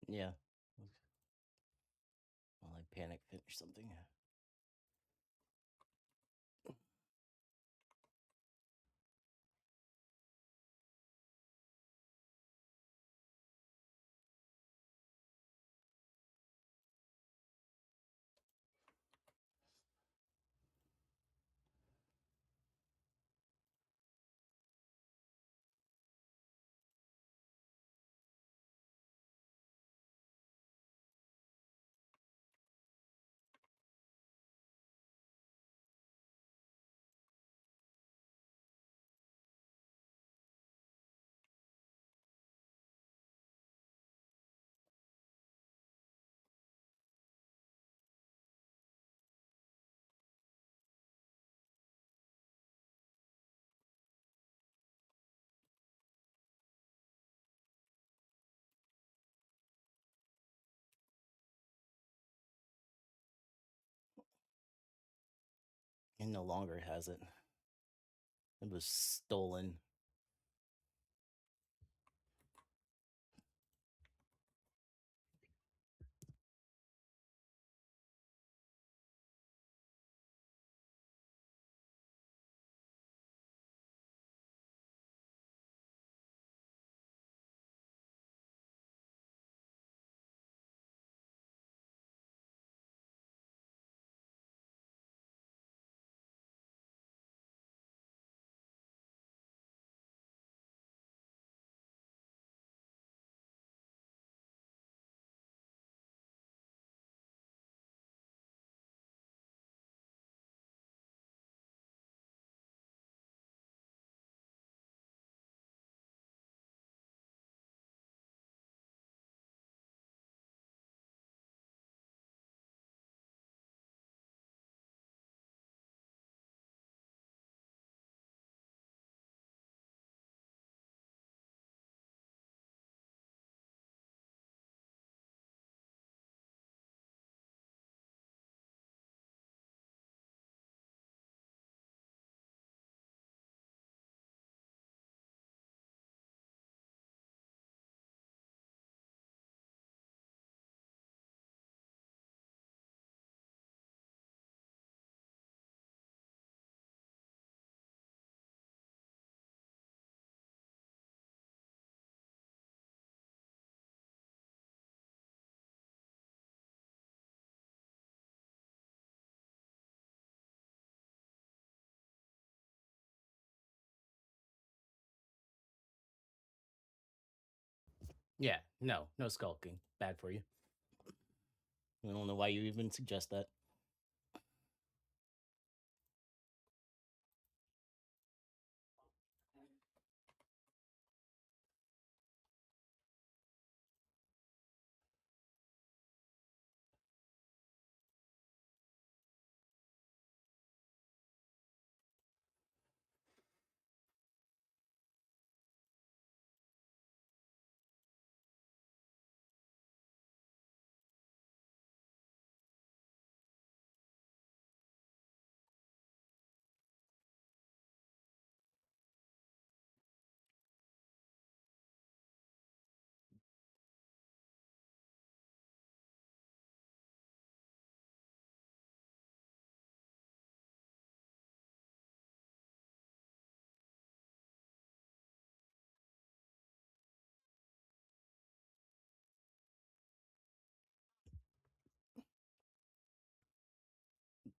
Yeah. While I panic finish something. It no longer has it. It was stolen. Yeah, no, no skulking. Bad for you. I don't know why you even suggest that.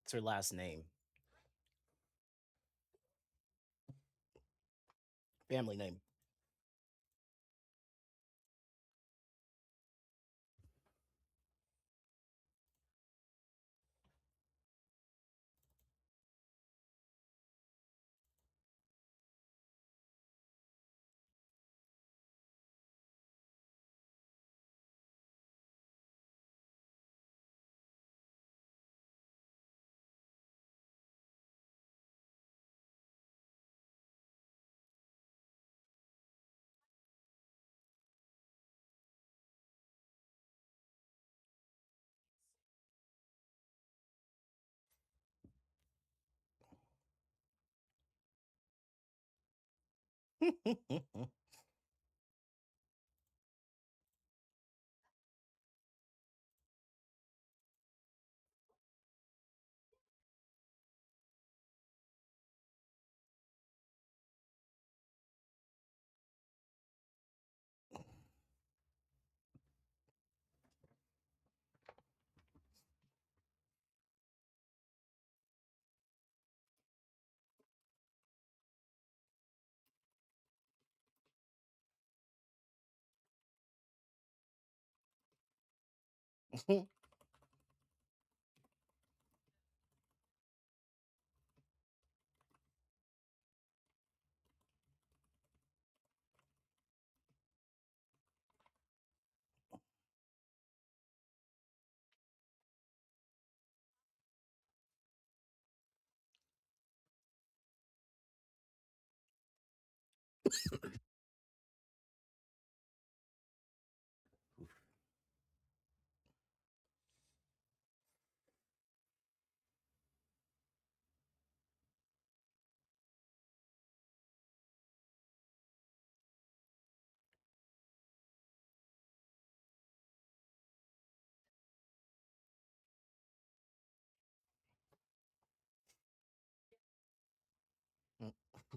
It's her last name, family name.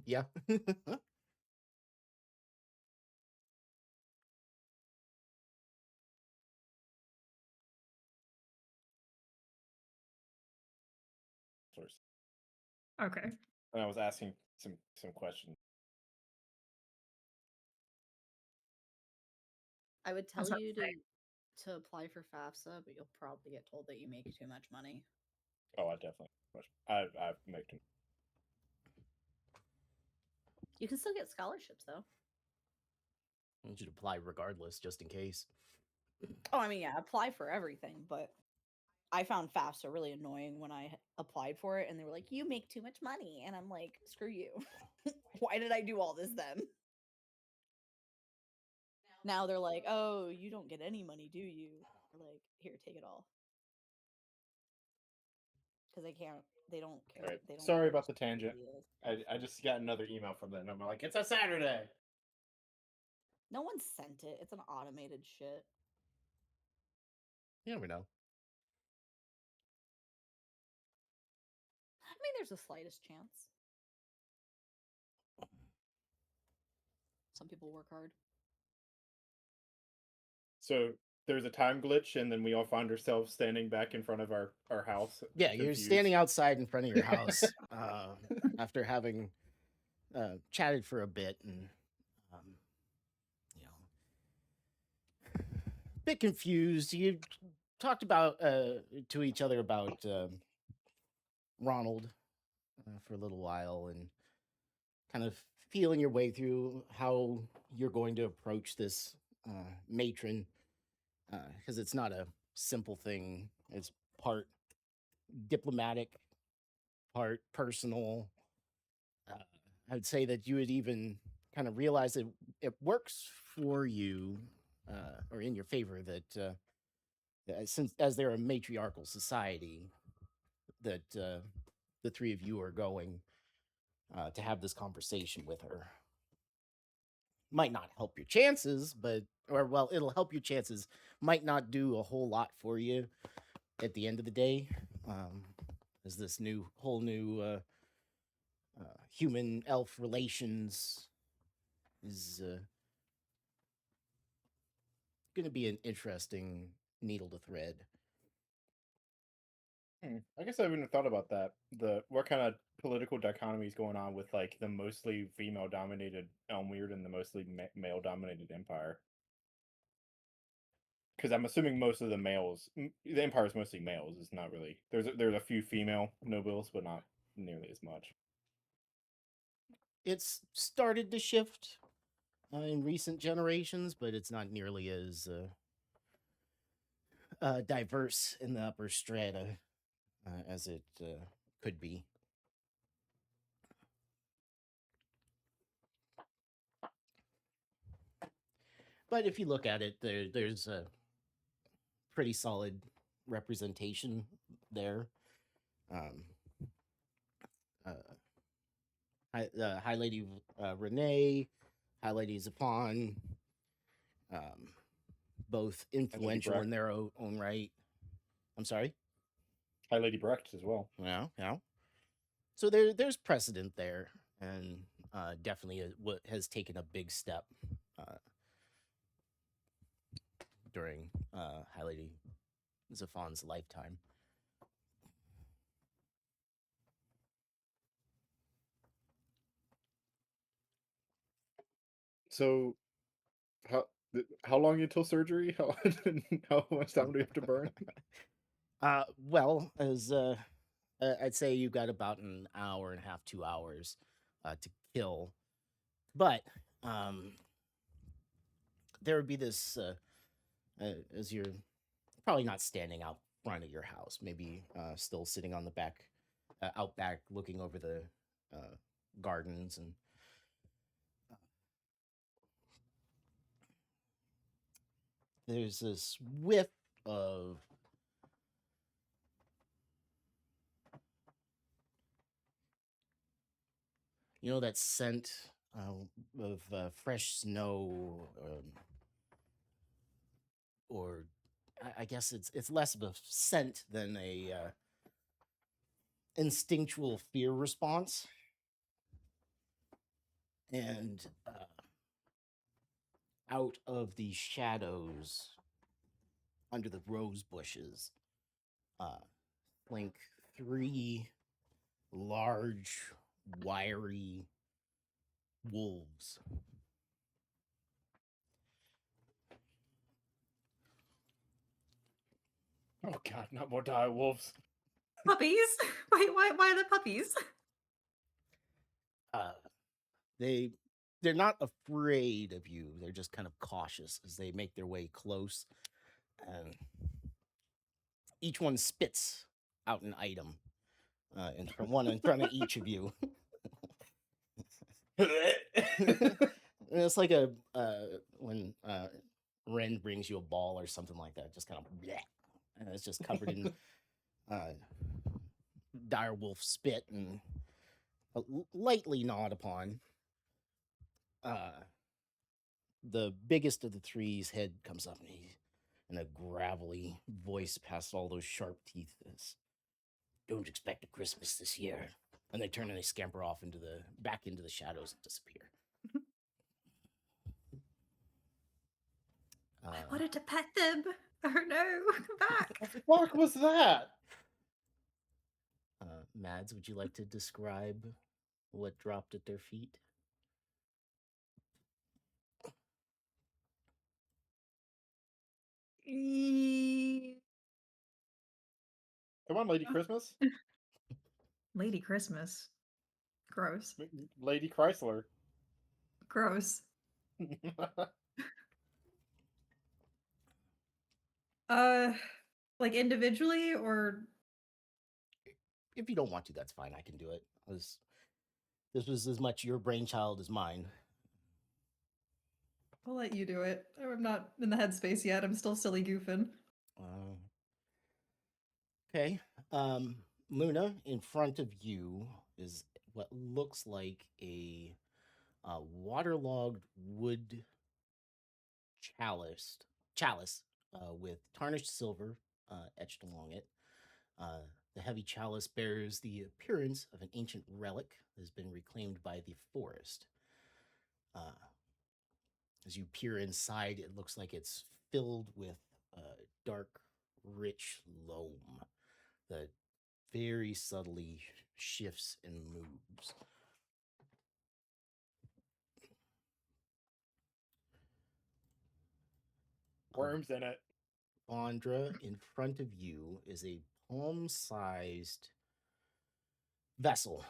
Yeah. First, Okay. and I was asking some questions. I would tell That's what you I'm saying. to apply for FAFSA, but you'll probably get told that you make too much money. Oh, I definitely. I've made them. You can still get scholarships though. You should apply regardless, just in case. Oh, I mean, yeah, apply for everything, but I found FAFSA really annoying when I applied for it, and they were like, "You make too much money," and I'm like, "Screw you! Why did I do all this then?" Now they're like, "Oh, you don't get any money, do you?" We're like, "Here, take it all," because they can't. They don't care. All right. They don't. Sorry care about the what tangent. it is. I just got another email from them, and I'm like, it's a Saturday. No one sent it. It's an automated shit. You never know. I mean, there's the slightest chance. Some people work hard. So there's a time glitch, and then we all find ourselves standing back in front of our house. Yeah, you're confused. standing outside in front of your house after having chatted for a bit and, you know, a bit confused. You talked about to each other about Ronald for a little while and kind of feeling your way through how you're going to approach this matron because it's not a simple thing. It's part diplomatic, part personal. Uh, I'd say that you would even kind of realize that it works for you or in your favor that since as they're a matriarchal society, that the three of you are going to have this conversation with her. Might not help your chances, but or well, it'll help your chances. Might not do a whole lot for you at the end of the day. As this whole new human elf relations is going to be an interesting needle to thread. I guess I haven't thought about that. What kind of political dichotomy is going on with like the mostly female dominated Elmweird and the mostly male dominated Empire? Because I'm assuming most of the the Empire is mostly males. It's not really. There's a few female nobles, but not nearly as much. It's started to shift in recent generations, but it's not nearly as diverse in the upper strata as it could be. But if you look at it, there's a pretty solid representation there. High Lady Renee, High Lady Zapon, both influential in their own right. I'm sorry? High Lady Brecht as well. Yeah, yeah. So there's precedent there, and definitely what has taken a big step during High Lady Zafon's lifetime. So, how How long until surgery? How much time do we have to burn? Well, as I'd say you've got about an hour and a half, 2 hours to kill, but um, there would be this as you're probably not standing out front of your house, maybe still sitting on the back, out back, looking over the uh, gardens, and there's this whiff of that scent of fresh snow, or I guess it's less of a scent than a instinctual fear response, and out of the shadows under the rose bushes, uh, blink three large, wiry wolves. Oh god, not more dire wolves. Puppies? Wait, why the puppies? Uh, they're not afraid of you. They're just kind of cautious as they make their way close, and each one spits out an item, one in front of each of you. And it's like a when Ren brings you a ball or something like that, just kind of bleh, and it's just covered in dire wolf spit and lightly gnawed upon. The biggest of the three's head comes up, and he, in a gravelly voice past all those sharp teeth, is, "Don't expect a Christmas this year." And they turn and they scamper off back into the shadows and disappear. I wanted to pet them. Oh no, come back. What the fuck was that? Mads, would you like to describe what dropped at their feet? Come on, Lady Christmas. Lady Christmas. Gross. Lady Chrysler. Gross. Like individually or If you don't want to, that's fine. I can do it. This was as much your brainchild as mine. I'll let you do it. I'm not in the headspace yet. I'm still silly goofing. Okay. Luna, in front of you is what looks like a waterlogged wood chalice with tarnished silver etched along it. The heavy chalice bears the appearance of an ancient relic that has been reclaimed by the forest. As you peer inside, it looks like it's filled with dark, rich loam that very subtly shifts and moves. Worms in it. Bondra, in front of you is a palm-sized vessel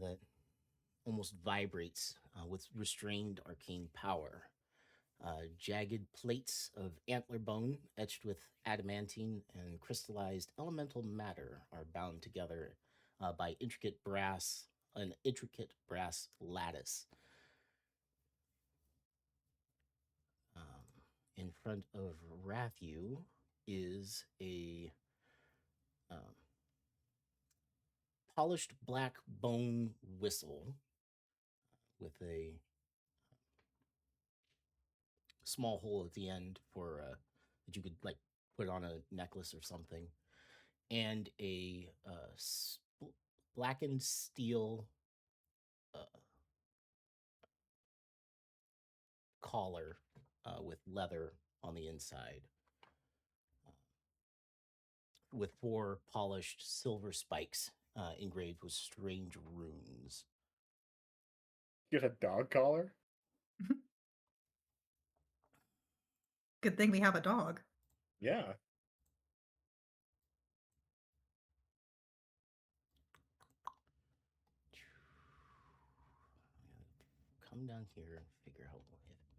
that almost vibrates with restrained arcane power. Jagged plates of antler bone etched with adamantine and crystallized elemental matter are bound together by an intricate brass lattice. In front of Rathu is a polished black bone whistle with a small hole at the end for that you could like put on a necklace or something, and a blackened steel collar with leather on the inside, with 4 polished silver spikes engraved with strange runes. You got a dog collar? Good thing we have a dog. Yeah. Come down here and figure out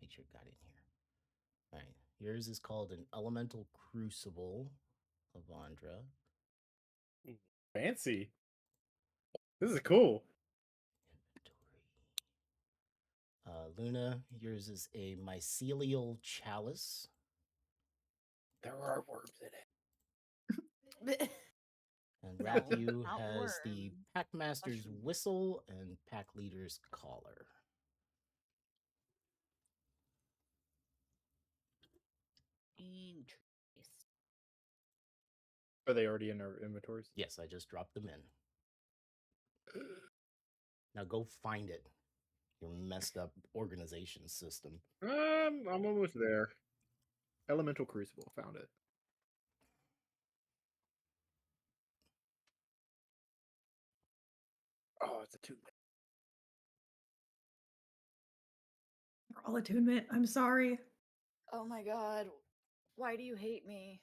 make sure it got in here. All right, yours is called an Elemental Crucible, Avandra. Fancy. This is cool. Inventory. Luna, yours is a Mycelial Chalice. There are worms in it. And No, Rathu not has the worm. Packmaster's Mushroom. Whistle and Pack Leader's Collar. Interesting. Are they already in our inventories? Yes, I just dropped them in. Now go find it. Your messed up organization system. I'm almost there. Elemental Crucible, found it. Oh, it's a 2. We're all attunement. I'm sorry. Oh my god. Why do you hate me?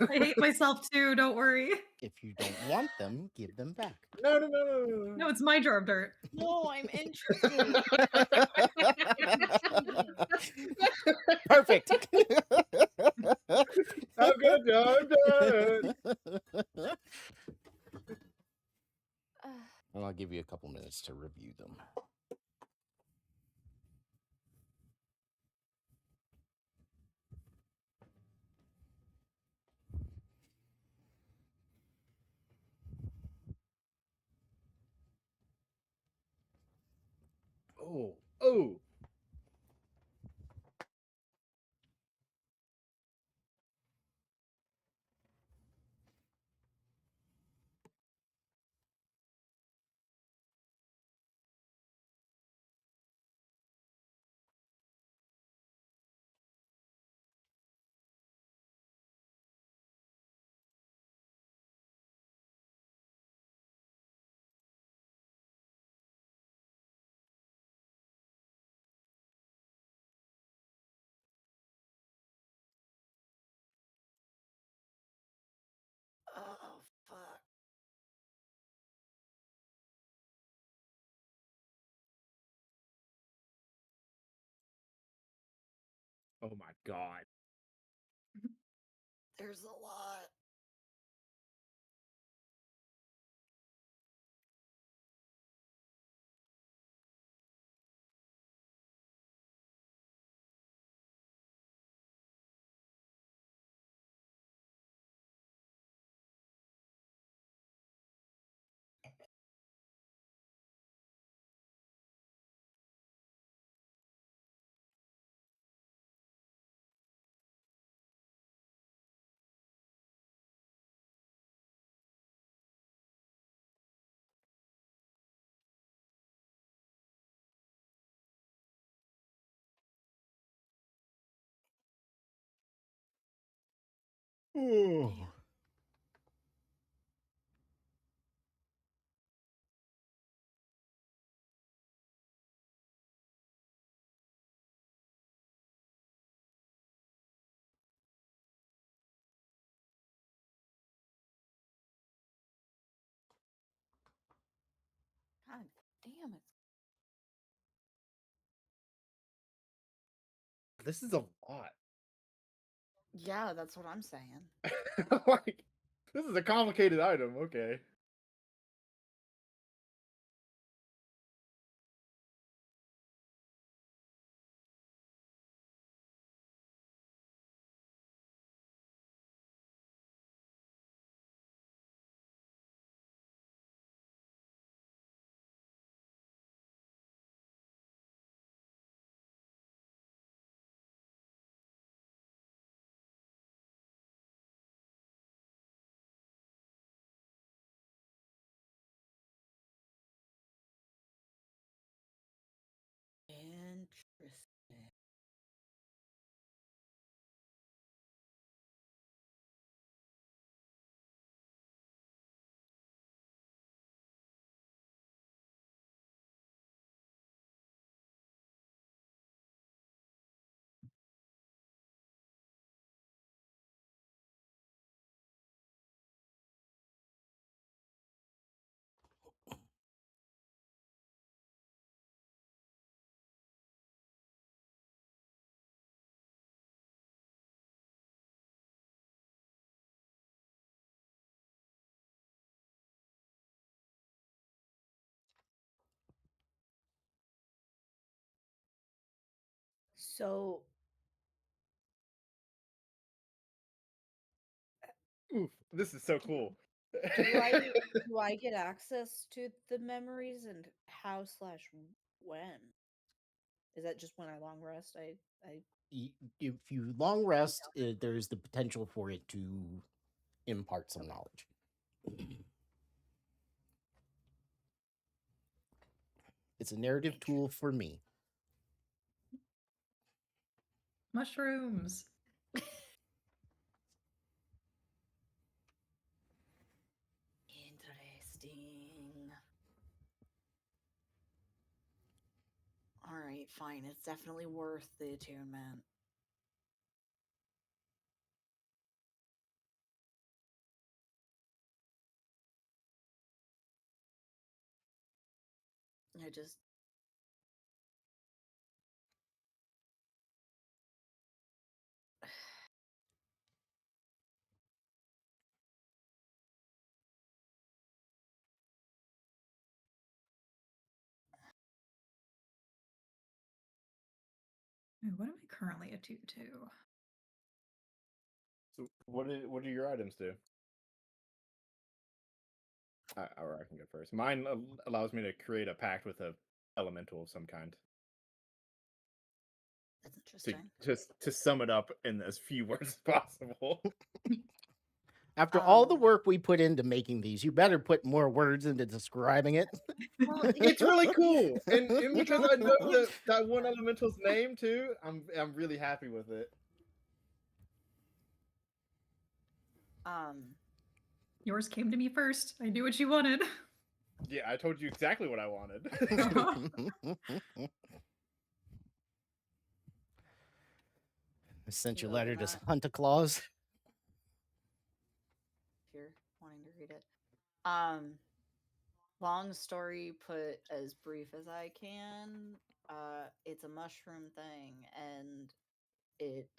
I hate myself too. Don't worry. If you don't want them, give them back. No, no, no, no, no, No, it's my jar of dirt. No, I'm interested. Perfect. I'm done. And I'll give you a couple minutes to review them. Oh, oh. Oh fuck. Oh my god. There's a lot. Oh. God damn it. This is a lot. Yeah, that's what I'm saying. Like, this is a complicated item. Okay. So Oof, this is so cool. do I get access to the memories, and how slash when? Is that just when I long rest? If you long rest, there's the potential for it to impart some knowledge. It's a narrative tool for me. Mushrooms. Interesting. All right, fine. It's definitely worth the attunement. I just Ooh, what am I currently attuned to? So what do your items do? Or I can go first. Mine allows me to create a pact with a elemental of some kind. that's To interesting. just to sum it up in as few words as possible. After all the Um, work we put into making these, you better put more words into describing it. Well, It's really cool, and because I know know- that one elemental's name too, I'm really happy with it. um, Yours came to me first. I knew what you wanted. Yeah, I told you exactly what I wanted. I sent you your letter open to that Santa Claus. if you're wanting to read it. Um, Long story put as brief as I can. It's a mushroom thing, and it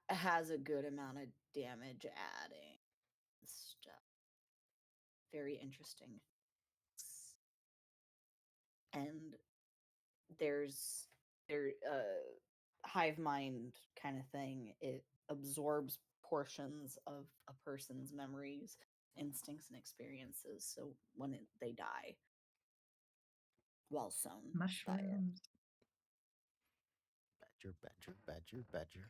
has a good amount of damage adding stuff. Very interesting. And there's hive mind kind of thing. It absorbs portions of a person's memories, instincts, and experiences. So when they die while sown by it. Mushrooms. Badger.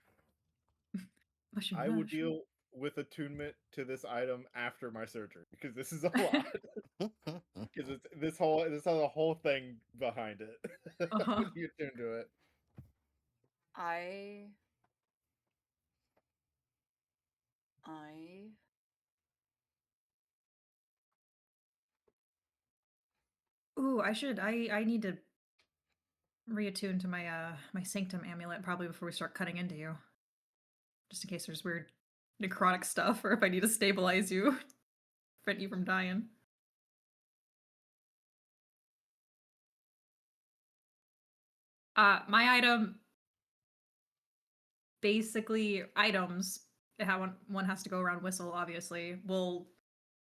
Mushroom. I will Mushroom. deal with attunement to this item after my surgery because this is a lot. Because it's this has a whole thing behind it. Uh-huh. When you attune to it. I I Ooh, I need to reattune to my my sanctum amulet probably before we start cutting into you. Just in case there's weird necrotic stuff or if I need to stabilize you. Prevent you from dying. My item basically items how one has to go around whistle obviously will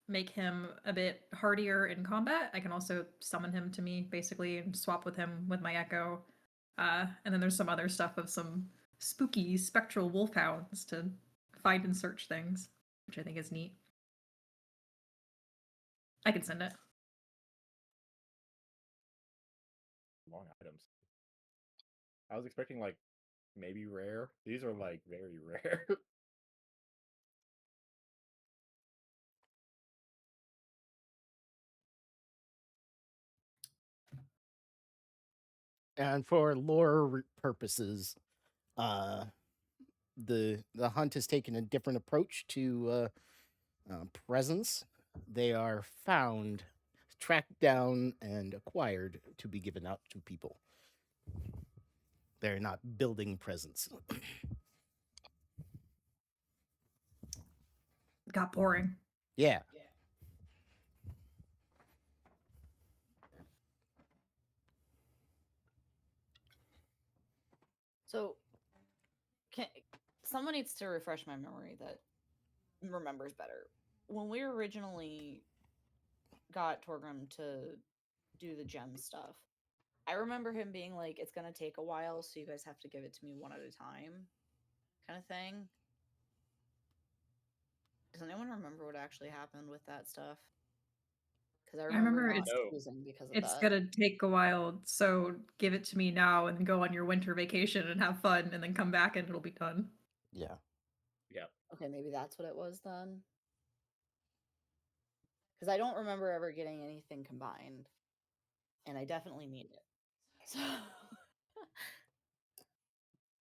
make him a bit hardier in combat. I can also summon him to me basically and swap with him with my echo. And then there's some other stuff of some spooky spectral wolfhounds to find and search things, which I think is neat. I can send it. Long items. I was expecting like maybe rare. These are like very rare. And for lore purposes, uh, the hunt has taken a different approach to presence. They are found, tracked down, and acquired to be given out to people. They're not building presence. Got boring. Yeah. so can someone needs to refresh my memory that remembers better. When we originally got Torgrim to do the gem stuff, I remember him being like, "It's gonna take a while, so you guys have to give it to me one at a time," kind of thing. Does anyone remember what actually happened with that stuff? Because I I remember remember not No. choosing because of it's that. gonna take a while, so give it to me now and go on your winter vacation and have fun, and then come back and it'll be done. Yeah. Yeah. Okay, maybe that's what it was then. Because I don't remember ever getting anything combined, and I definitely need it. So,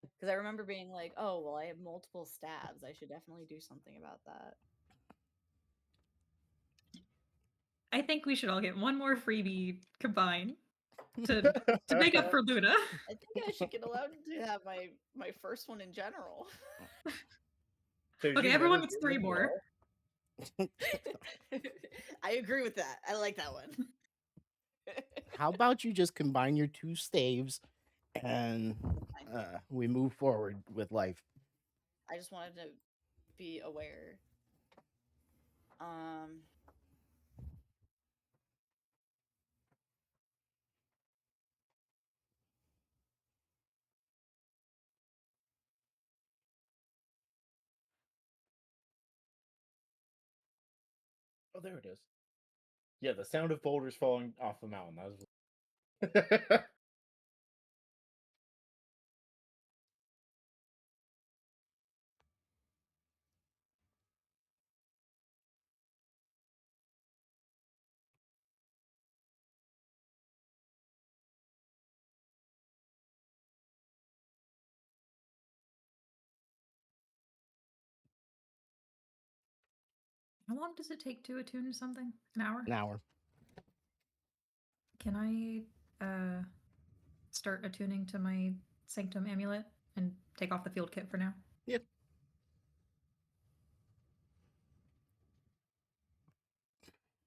because I remember being like, "Oh, well, I have multiple stabs. I should definitely do something about that." I think we should all get one more freebie combined to make up for Luna. I think I should get allowed to have my first one in general. So did Okay, you everyone never gets get 3 one at more. all? I agree with that. I like that one. How about you just combine your 2 staves and we move forward with life? I just wanted to be aware. Oh, there it is. Yeah, the sound of boulders falling off the mountain. That was. How long does it take to attune something? An hour? An hour. Can I start attuning to my Sanctum amulet and take off the field kit for now? Yep.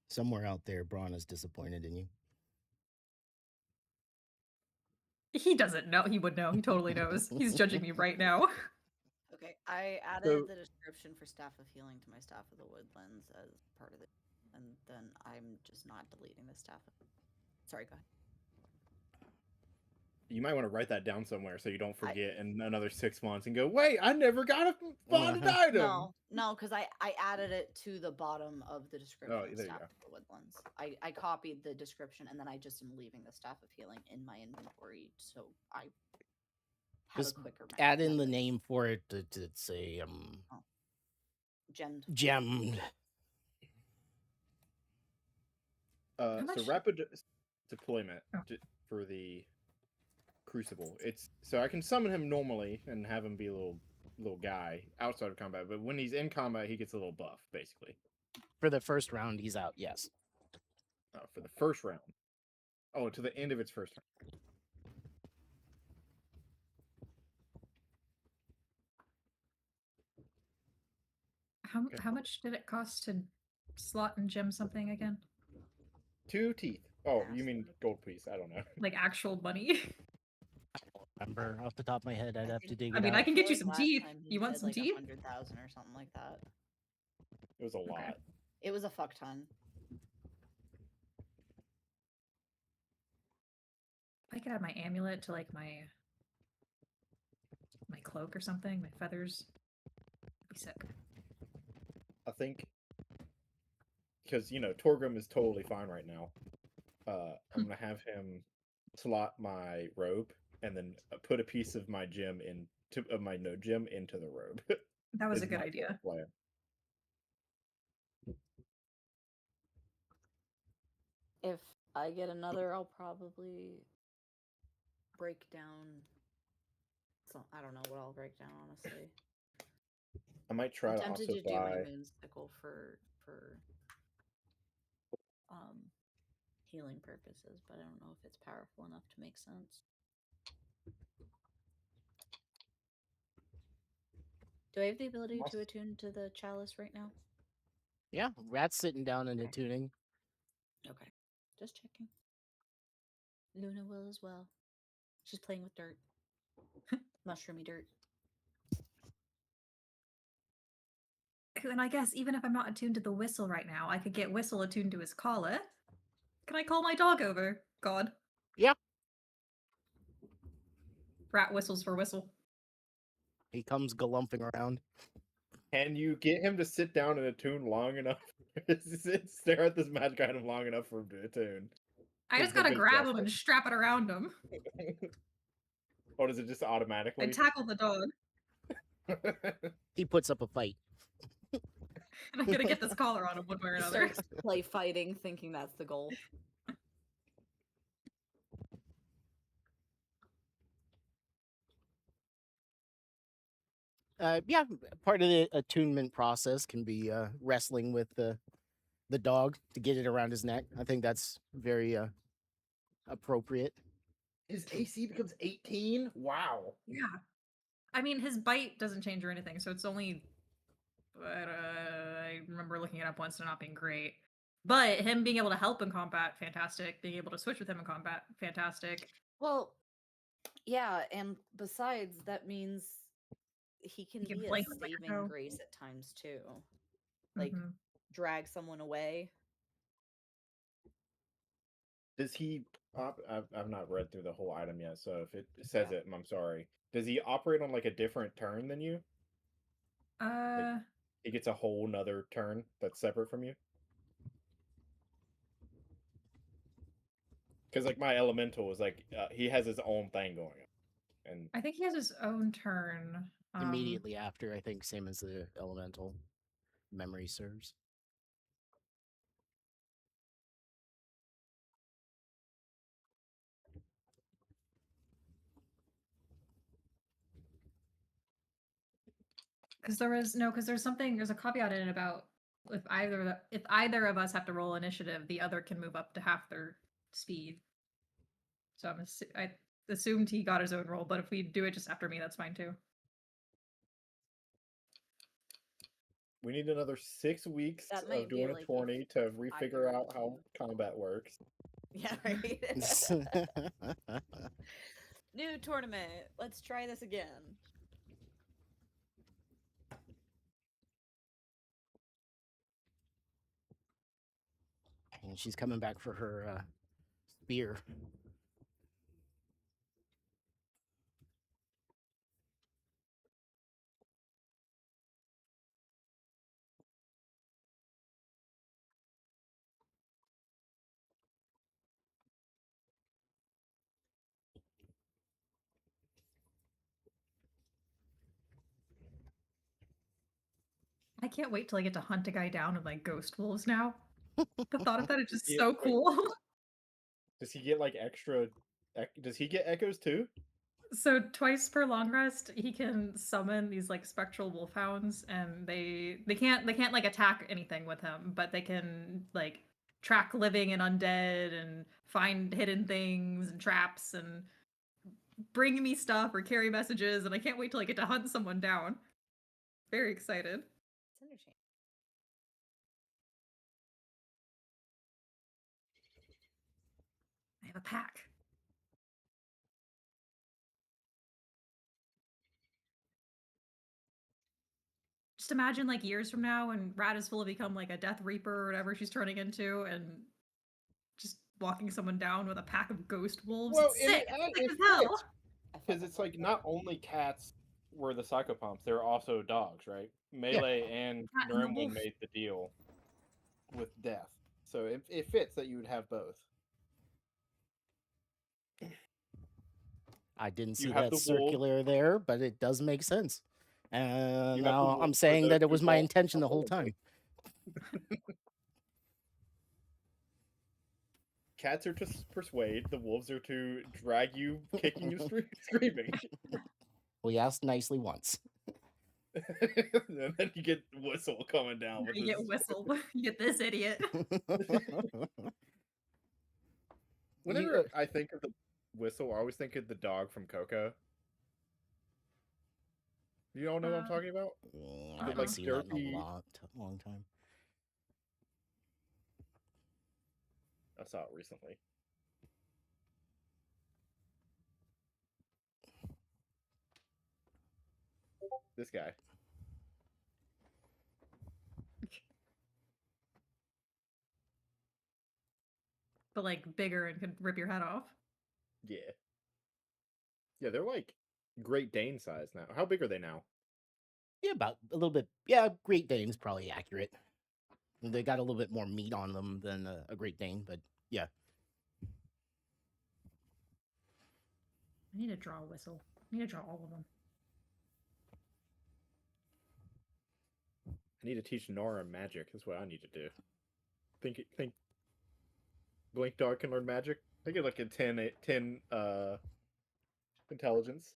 Somewhere out there, Braun is disappointed in you. He doesn't know. He would know. He totally knows. He's judging me right now. Okay, I added So- the description for Staff of Healing to my Staff of the Woodlands as part of it, and then I'm just not deleting the Staff. Sorry, go ahead. You might want to write that down somewhere so you don't forget in another 6 months and go, wait, I never got a bonded item. No, because I added it to the bottom of the description of there you Staff go. of the Woodlands. I copied the description and then I just am leaving the Staff of Healing in my inventory, so I have Just a quicker add in the method. name for it to say Gemmed. gemmed. So much- rapid deployment Oh. for the Crucible. It's so I can summon him normally and have him be a little guy outside of combat, but when he's in combat, he gets a little buff, basically. For the first round, he's out. Yes. For the first round. Oh, to the end of its first round. How much did it cost to slot and gem something again? 2 teeth. Oh, you mean gold piece? I don't know. Like actual money? Remember off the top of my head, I'd have to dig I it mean, out. I can get feel you like some last teeth. time he You want said, some like, teeth? 100,000 or something like that. It was a lot. It was a fuck ton. I could add my amulet to like my cloak or something, my feathers. That'd be sick. I think because Torgrim is totally fine right now. I'm gonna have him slot my robe and then put a piece of my gem of my node gem into the robe. That was a is good my idea. plan. If I get another, I'll probably break down. So I don't know what I'll break down, honestly. I might try I'm to tempted also to do my buy. moonsicle for healing purposes, but I don't know if it's powerful enough to make sense. Do I have the ability to attune to the chalice right now? Yeah, Rat's sitting down and Okay. attuning. Okay. Just checking. Luna will as well. She's playing with dirt. Mushroomy dirt. And I guess even if I'm not attuned to the whistle right now, I could get Whistle attuned to his collar. Can I call my dog over? God. Yeah. Rat whistles for Whistle. He comes galumping around. Can you get him to sit down and attune long enough? Stare at this magic item long enough for him to attune. I Is just the gotta big grab him question. and strap it around him Or does it just automatically? and tackle the dog. He puts up a fight. And I'm gonna get this collar on him one way or He another. starts play fighting, thinking that's the goal. Yeah, part of the attunement process can be wrestling with the dog to get it around his neck. I think that's very appropriate. His AC becomes 18? Wow. Yeah. I mean, his bite doesn't change or anything, so it's only. I remember looking it up once and not being great. But him being able to help in combat, fantastic. Being able to switch with him in combat, fantastic. Well, yeah, and besides, that means he can can be a flank with saving Echo. grace at times too. Like Mhm. drag someone away. Does he? I've not read through the whole item yet, so if it says Yeah. it, I'm sorry. Does he operate on like a different turn than you? He gets a whole nother turn that's separate from you. Because like my elemental is like he has his own thing going on, and I think he has his own turn. Immediately after, I think, same as the elemental. Memory serves. Because there's a caveat in it about if either of us have to roll initiative, the other can move up to half their speed. So I assumed he got his own roll, but if we do it just after me, that's fine too. we need another 6 weeks That might of be, doing like, a tourney to refigure either out how combat works. Yeah, right. New tournament. Let's try this again. And she's coming back for her spear. I can't wait till I get to hunt a guy down with like ghost wolves now. The thought of that is just Yeah, so wait. cool. Does he get like extra? Does he get echoes too? So twice per long rest, he can summon these like spectral wolfhounds, and they can't like attack anything with him, but they can like track living and undead and find hidden things and traps and bring me stuff or carry messages. And I can't wait till I get to hunt someone down. Very excited. It's interchange. I have a pack. Just imagine like years from now when Radis will have become like a Death Reaper or whatever she's turning into, and just walking someone down with a pack of ghost wolves. Well, It's sick. it It's sick as hell. fits. Because it's like not only cats were the psychopomps, there are also dogs, right? Melee and Cat and the Nuremberg wolf. made the deal with death. So it fits that you would have both. I didn't You see have that the wolf. circular there, but it does make sense. And You have the now wolf I'm for saying the that it was my default intention the whole ability. time. Cats are to persuade, the wolves are to drag you, kicking you, screaming. We asked nicely once. And then you get Whistle coming down with You his... get whistled. You get this idiot. Whenever I think of the Whistle, I always think of the dog from Coco. You all know what I'm talking about? I The, haven't like, seen that in derpy- a long time. I saw it recently. This guy. But like bigger and could rip your head off. Yeah. Yeah, they're like Great Dane size now. How big are they now? Yeah, about a little bit. Yeah, Great Dane's probably accurate. They got a little bit more meat on them than a Great Dane, but yeah. I need to draw a whistle. I need to draw all of them. I need to teach Nora magic. Is what I need to do. Think Blink Dog can learn magic. I get like a 10 intelligence.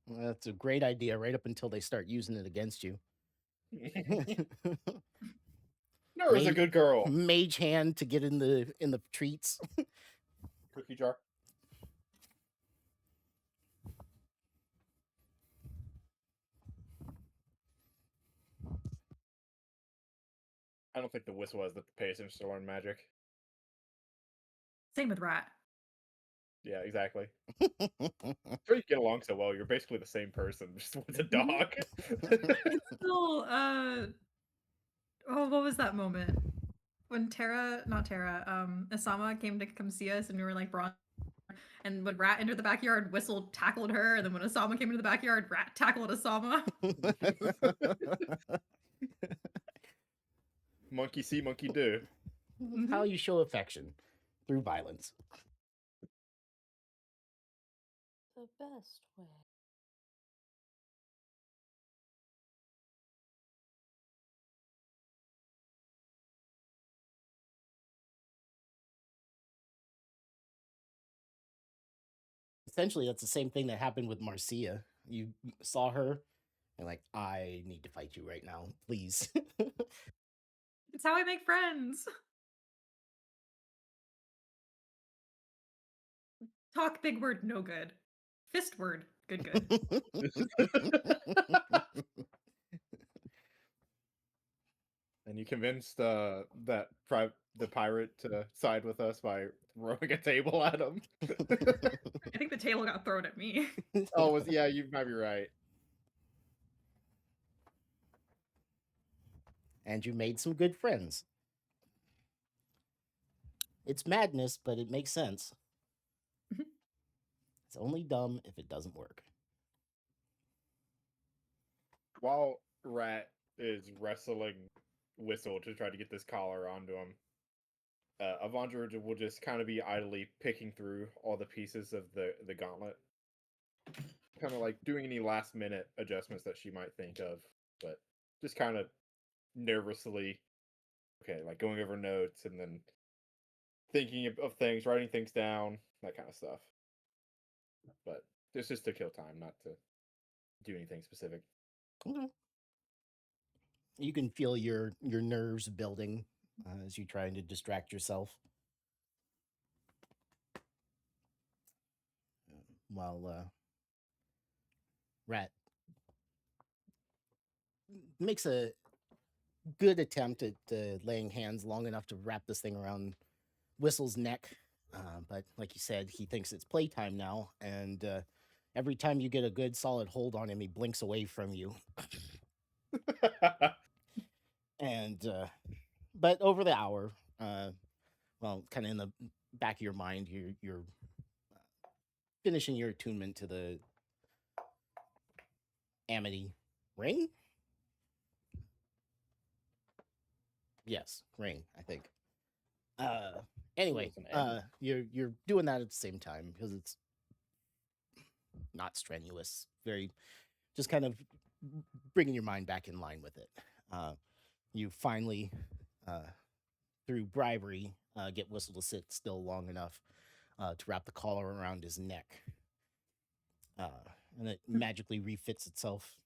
That's a great idea right up until they start using it against you. Nora's a Mage- good girl. Mage hand to get in the treats. Cookie jar. I don't think the whistle has the patience to learn magic. Same with Rat. Yeah, exactly. Sure, you get along so well. You're basically the same person, just with a dog. It's still oh, what was that moment? When Asama came to come see us and we were like bronze. And when Rat entered the backyard, Whistle tackled her, and then when Asama came into the backyard, Rat tackled Asama. Monkey see, monkey do. How you show affection through violence. The best way. Essentially, that's the same thing that happened with Marcia. You saw her and like, I need to fight you right now, please. It's how I make friends. Talk big word, no good. Fist word, good. And you convinced the pirate to side with us by throwing a table at him. I think the table got thrown at me. Oh, yeah, you might be right. And you made some good friends. It's madness, but it makes sense. It's only dumb if it doesn't work. While Rat is wrestling Whistle to try to get this collar onto him, Avandra will just kind of be idly picking through all the pieces of the gauntlet, kind of like doing any last minute adjustments that she might think of, but just kind of nervously, okay, like going over notes and then thinking of things, writing things down, that kind of stuff. But it's just to kill time, not to do anything specific. Okay. You can feel your nerves building as you're trying to distract yourself. While Rat makes a good attempt at laying hands long enough to wrap this thing around Whistle's neck. But like you said, he thinks it's playtime now. And every time you get a good solid hold on him, he blinks away from you. And but over the hour, well, kind of in the back of your mind, you're finishing your attunement to the Amity ring. Yes, ring, I think. Anyway, It's an amity. you're doing that at the same time because it's not strenuous. Very, just kind of bringing your mind back in line with it. You finally, through bribery, get Whistle to sit still long enough to wrap the collar around his neck, and it magically refits itself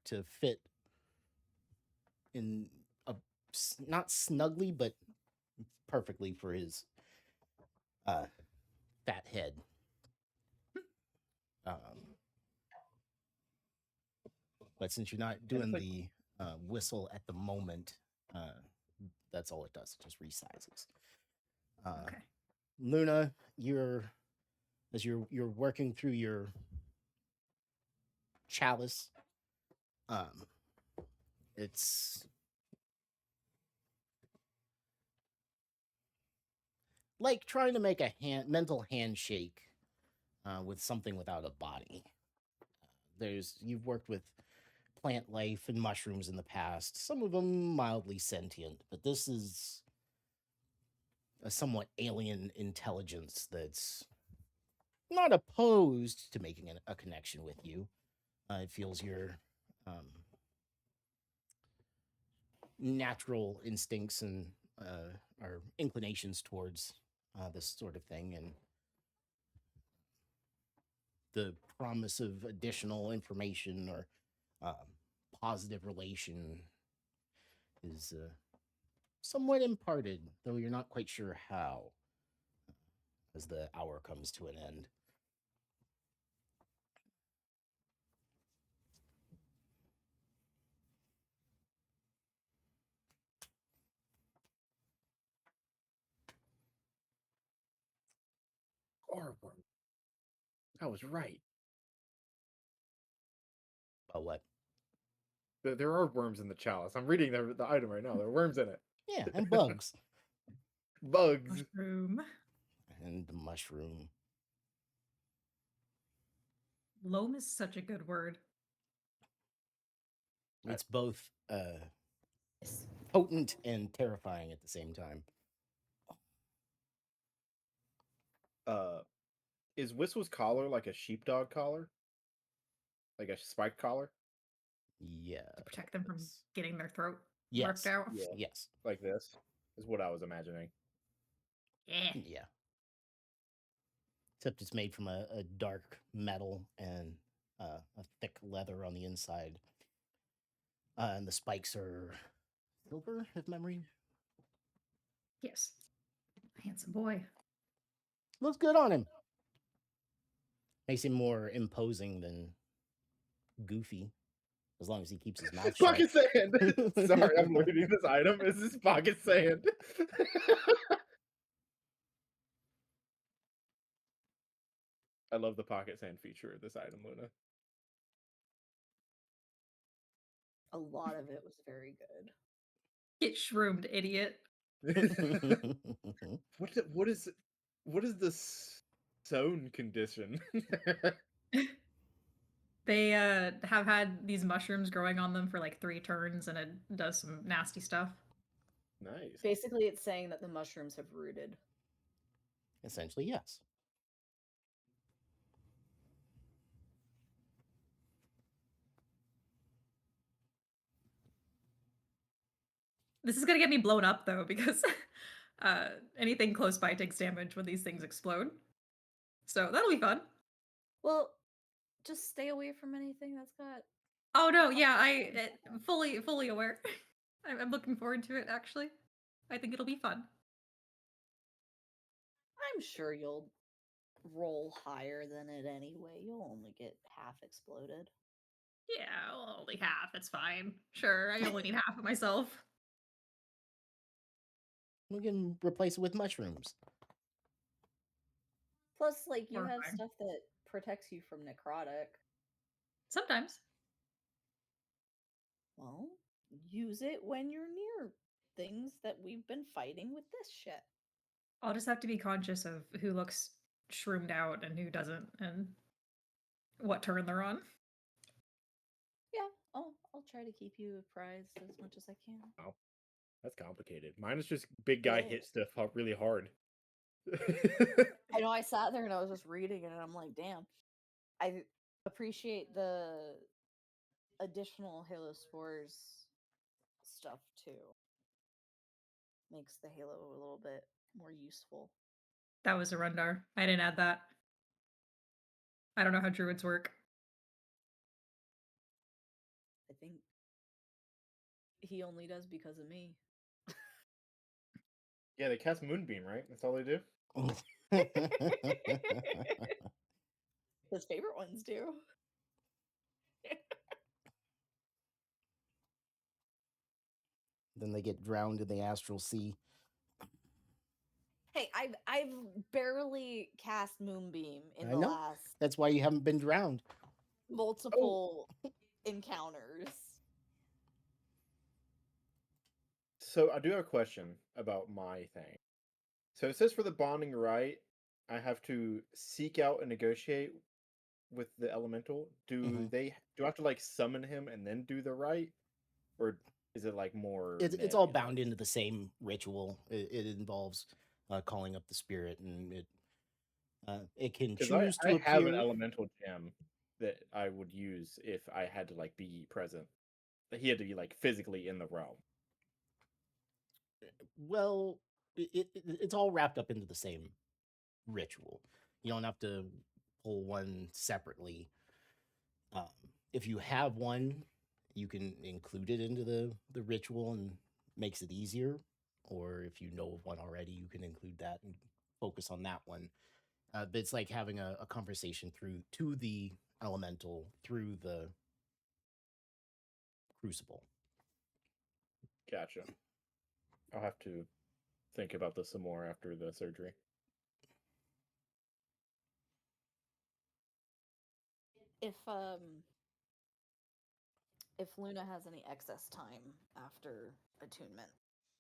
to fit in a not snugly, but perfectly for his fat head. But since you're not doing like- the whistle at the moment, that's all it does. It just resizes. Okay. Luna, you're working through your chalice. It's like trying to make a mental handshake with something without a body. You've worked with plant life and mushrooms in the past, some of them mildly sentient, but this is a somewhat alien intelligence that's not opposed to making a connection with you. It feels your um, natural instincts and or inclinations towards this sort of thing, and the promise of additional information or um, positive relation is somewhat imparted, though you're not quite sure how, as the hour comes to an end. Orworm. I was right. But what? There are worms in the chalice. I'm reading the item right now. There are worms in it. Yeah, and bugs. Bugs. Mushroom. And the mushroom. Loam is such a good word. It's both potent and terrifying at the same time. Is Whistle's collar like a sheepdog collar? Like a spiked collar? Yeah. To protect them from getting their throat Yes. ripped out. Yeah. Yes. Like this is what I was imagining. Yeah. Yeah. Except it's made from a dark metal and a thick leather on the inside. And the spikes are silver, if memory. Yes. Handsome boy. Looks good on him. Makes him more imposing than goofy, as long as he keeps his mouth shut. Pocket sand! Sorry, I'm reading this item. Is this pocket sand? I love the pocket sand feature of this item, Luna. A lot of it was very good. Get shroomed, idiot. What is this zone condition? They have had these mushrooms growing on them for like 3 turns, and it does some nasty stuff. Nice. Basically, it's saying that the mushrooms have rooted. Essentially, yes. This is gonna get me blown up though, because anything close by takes damage when these things explode. So that'll be fun. Well, just stay away from anything that's got. Oh no, yeah, I fully aware. I'm looking forward to it. Actually, I think it'll be fun. I'm sure you'll roll higher than it anyway. You'll only get half exploded. Yeah, well, only half. It's fine. Sure, I only need half of myself. We can replace it with mushrooms. Plus, like, you have Horrifying. stuff that protects you from necrotic. Sometimes. Well, use it when you're near things that we've been fighting with this shit. I'll just have to be conscious of who looks shroomed out and who doesn't, and what turn they're on. Yeah, I'll try to keep you apprised as much as I can. Wow. That's complicated. Mine is just big guy It hit is. stuff really hard. I know I sat there and I was just reading it and I'm like, damn. I appreciate the additional Halo Spores stuff too. Makes the Halo a little bit more useful. That was a Rundar. I didn't add that. I don't know how druids work. I think he only does because of me. Yeah, they cast Moonbeam, right? That's all they do? His favorite ones do. Then they get drowned in the astral sea. Hey, I've barely cast Moonbeam in I the know. last That's why you haven't been drowned. multiple encounters. So I do have a question about my thing. So it says for the bonding rite, I have to seek out and negotiate with the elemental. Do Mhm. I have to like summon him and then do the rite, or is it like more It's all bound nebulous? into the same ritual. It involves calling up the spirit, and it can Because choose I to have an appear. elemental gem that I would use if I had to like be present. He had to be like physically in the realm. Well, it's all wrapped up into the same ritual. You don't have to pull one separately. Um, if you have one, you can include it into the ritual and makes it easier. Or if you know of one already, you can include that and focus on that one. But it's like having a conversation through to the elemental through the crucible. Gotcha. I'll have to think about this some more after the surgery. If Luna has any excess time after attunement,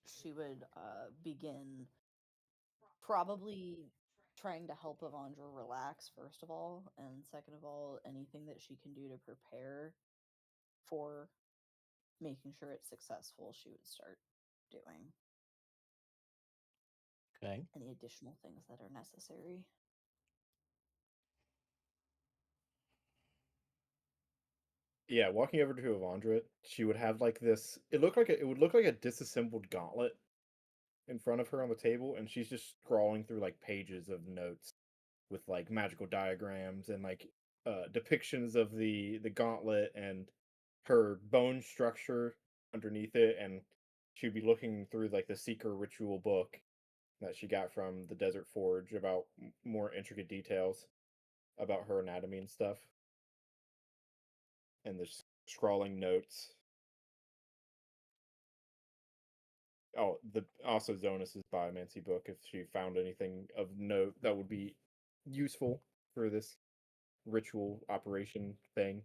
she would begin probably trying to help Avandra relax, first of all, and second of all, anything that she can do to prepare for making sure it's successful, she would start doing Okay. any additional things that are necessary. Yeah, walking over to Avandra, she would have like this. It would look like a disassembled gauntlet in front of her on the table, and she's just scrawling through like pages of notes with like magical diagrams and like depictions of the gauntlet and her bone structure underneath it, and she'd be looking through like the Seeker ritual book that she got from the Desert Forge about more intricate details about her anatomy and stuff, and there's scrawling notes. Oh, the also Zonas's biomancy book if she found anything of note that would be useful for this ritual operation thing.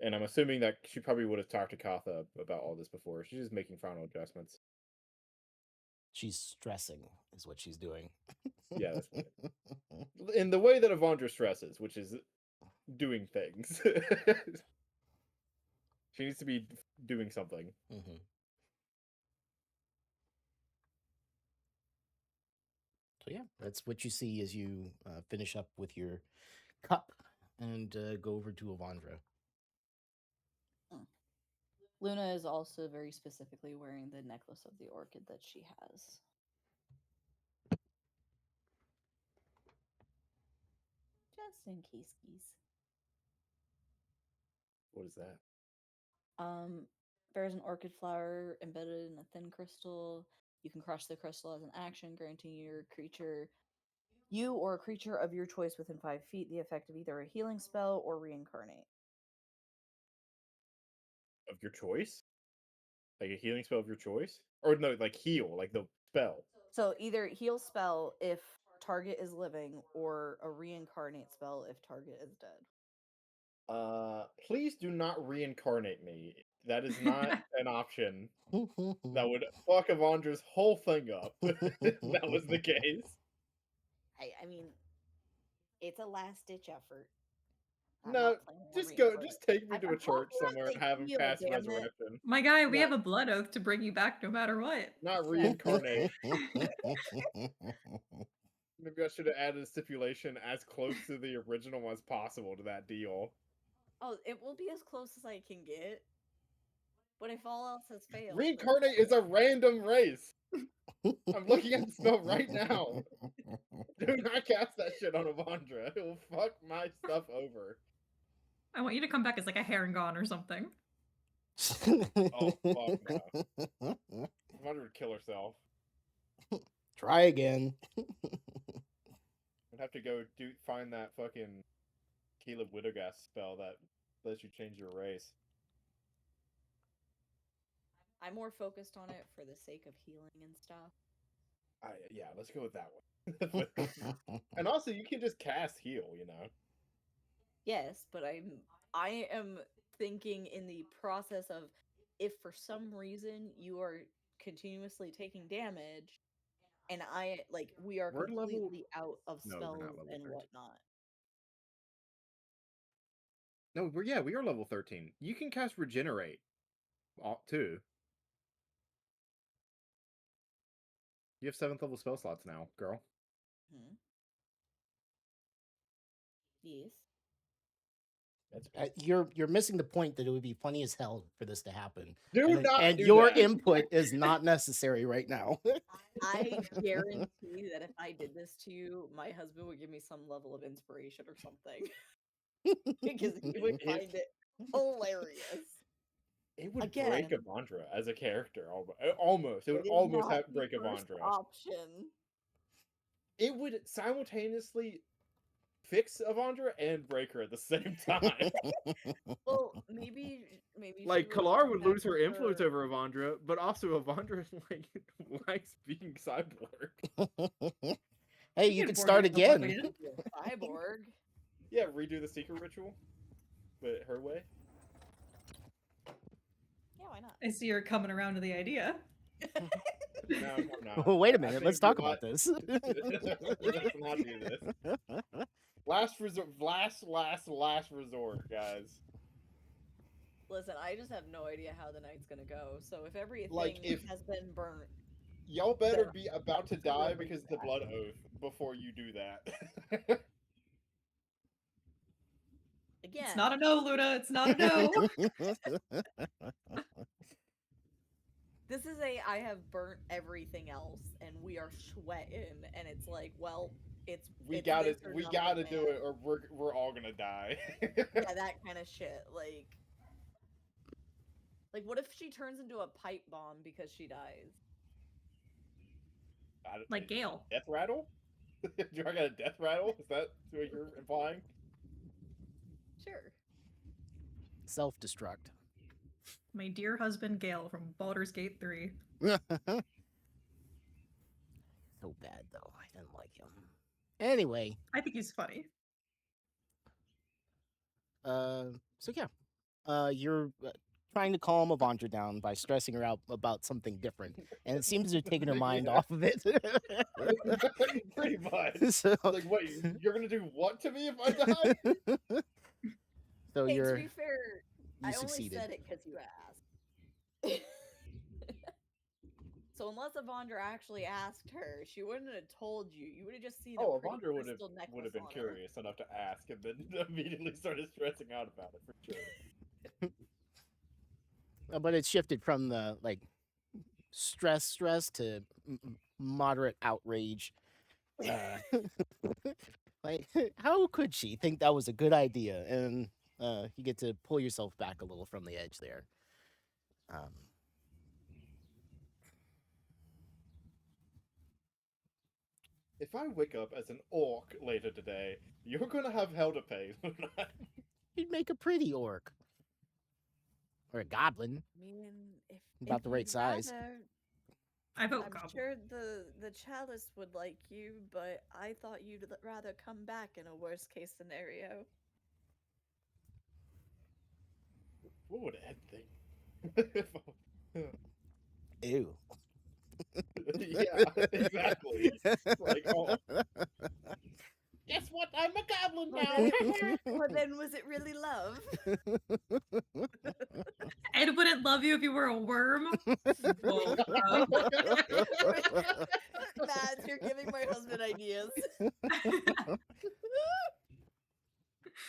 And I'm assuming that she probably would have talked to Katha about all this before. She's just making final adjustments. She's stressing, is what she's doing. Yeah, that's in the way that Avandra stresses, which is doing things. She needs to be doing something. Hmm. So yeah, that's what you see as you finish up with your cup and go over to Avandra. Mm. Luna is also very specifically wearing the necklace of the orchid that she has. Just in case, geese. What is that? Um, bears an orchid flower embedded in a thin crystal. You can crush the crystal as an action, granting you or a creature of your choice within 5 feet the effect of either a healing spell or reincarnate. Of your choice? Like a healing spell of your choice? Or no, like heal, like the spell. So either heal spell if target is living, or a reincarnate spell if target is dead. Please do not reincarnate me. That is not an option. That would fuck Avandra's whole thing up. If that was the case. I mean, it's a last ditch effort. I'm No, not planning on just reincarnating. take me to a I'm church talking about somewhere and the have him heal, cast damn it. resurrection. My guy, we Not, have a blood oath to bring you back no matter what. not reincarnate. Maybe I should have added a stipulation as close to the original as possible to that deal. Oh, it will be as close as I can get. But if all else has failed, then Reincarnate is a random race. I'm looking at the spell right now. Do not cast that shit on Avandra. It will fuck my stuff over. I want you to come back as like a Harangon or something. Oh, fuck no. Avandra would kill herself. Try again. I'd have to go find that fucking Caleb Widogast spell that lets you change your race. I'm more focused on it for the sake of healing and stuff. Yeah, let's go with that one. And also, you can just cast heal, you know. Yes, but I am thinking in the process of, if for some reason you are continuously taking damage and I like we are We're level- completely out of No, we're not spells level and 13. whatnot. No, we are level 13. You can cast Regenerate too. You have 7th level spell slots now, girl. Hmm. Yes. That's You're missing the point that it would be funny as hell for this to happen. Do and not and do your that. input is not necessary right now. I guarantee that if I did this to you, my husband would give me some level of inspiration or something. Because he would It- find it hilarious. It would Again, break Avandra as a character. Almost. It would It is almost not have the break first Avandra. option. It would simultaneously fix Avandra and break her at the same time. Well, maybe she Like would Kalar come would back lose her with influence over Avandra, but also Avandra like likes being cyborg. Hey, You you can could board start yourself up again. again. cyborg. Yeah, redo the secret ritual, but her way. Yeah, why not? I see you're coming around to the idea. No, I'm not. Wait a I minute, let's think talk about this. Let's not do this. Last resort, last resort, guys. Listen, I just have no idea how the night's gonna go. So if everything if- has been burnt, Y'all better Then be about to I'm die really because of the sad. blood oath before you do that. again, It's not a no, Luna. It's not a no. this is I have burnt everything else, and we are sweating, and it's like, well, it's we it's gotta this or we nothing, gotta do man. it, or we're all gonna die. Yeah, that kind of shit. Like, what if she turns into a pipe bomb because she dies? Like Gale. Death rattle? Do I got a death rattle? Is that what you're implying? Sure. Self-destruct. My dear husband Gale from Baldur's Gate 3. So bad though. I didn't like him. Anyway, I think he's funny. so yeah, you're trying to calm Avandra down by stressing her out about something different, and it seems to have taken her mind Yeah. off of it. Pretty much. So, Like, wait, you're gonna do what to me if I die? so Hey, to you're be fair, you I succeeded. only said it because you asked. So unless Avandra actually asked her, she wouldn't have told you. You would have just seen Oh, a pretty Avandra would crystal have necklace been on her. curious enough to ask, and then immediately started stressing out about it for sure. But it shifted from the like stress to moderate outrage. Like, how could she think that was a good idea? And you get to pull yourself back a little from the edge there. If I wake up as an orc later today, you're gonna have hell to pay. You'd make a pretty orc or a goblin. I mean, if About if the right you'd size. rather, I vote I'm Goblin. sure the chalice would like you, but I thought you'd rather come back in a worst case scenario. What would Ed think? Ew. Yeah, exactly. Like, oh. Guess what? I'm a goblin now. Well, then was it really love? Ed wouldn't love you if you were a worm. Well, Mads, you're giving my husband ideas.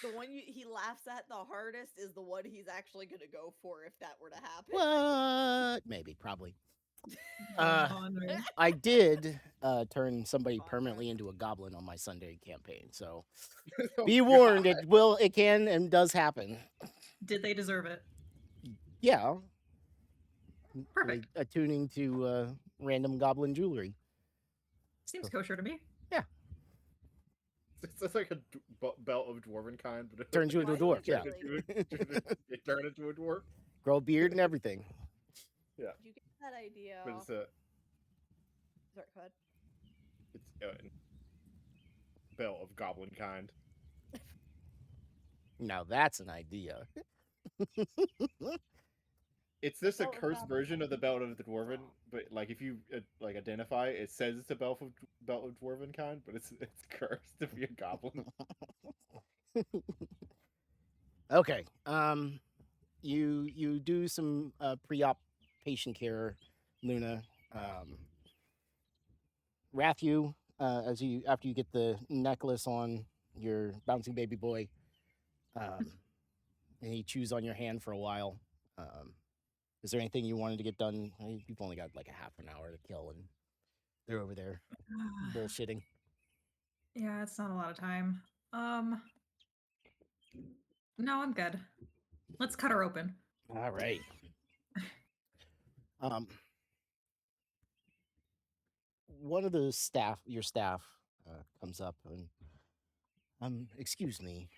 The one he laughs at the hardest is the one he's actually gonna go for if that were to happen. What? Maybe, probably. Honor. I did turn somebody Fine, permanently fine. into a goblin on my Sunday campaign, so Oh, be warned, God. it can and does happen. Did they deserve it? Yeah. Perfect. Like attuning to random goblin jewelry. Seems kosher to me. It's like a belt of dwarven kind, but it Turns you into a Why dwarf, yeah. It turned into a dwarf. Grow a beard and everything. Yeah, Did you get that idea? but it's a Sorry, go ahead. it's a belt of goblin kind. Now that's an idea. It's this a Oh, cursed no. version of the Belt of the Dwarven, but like if you like identify, it says it's a Belt of Dwarven kind, but it's cursed to be a goblin. Okay. You do some pre-op patient care, Luna. Rathu, after you get the necklace on your bouncing baby boy, and he chews on your hand for a while. Is there anything you wanted to get done? You've only got like a half an hour to kill, and they're over there bullshitting. Yeah, it's not a lot of time. No, I'm good. Let's cut her open. All right. One of the your staff, comes up and, excuse me,